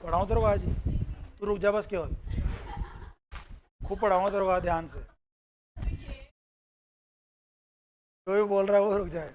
पढ़ाऊँ तेरे को आज ही, तू रुक जा बस, केवल खूब पढ़ाऊंगा तेरे को ध्यान से, जो भी बोल रहा है वो रुक जाए।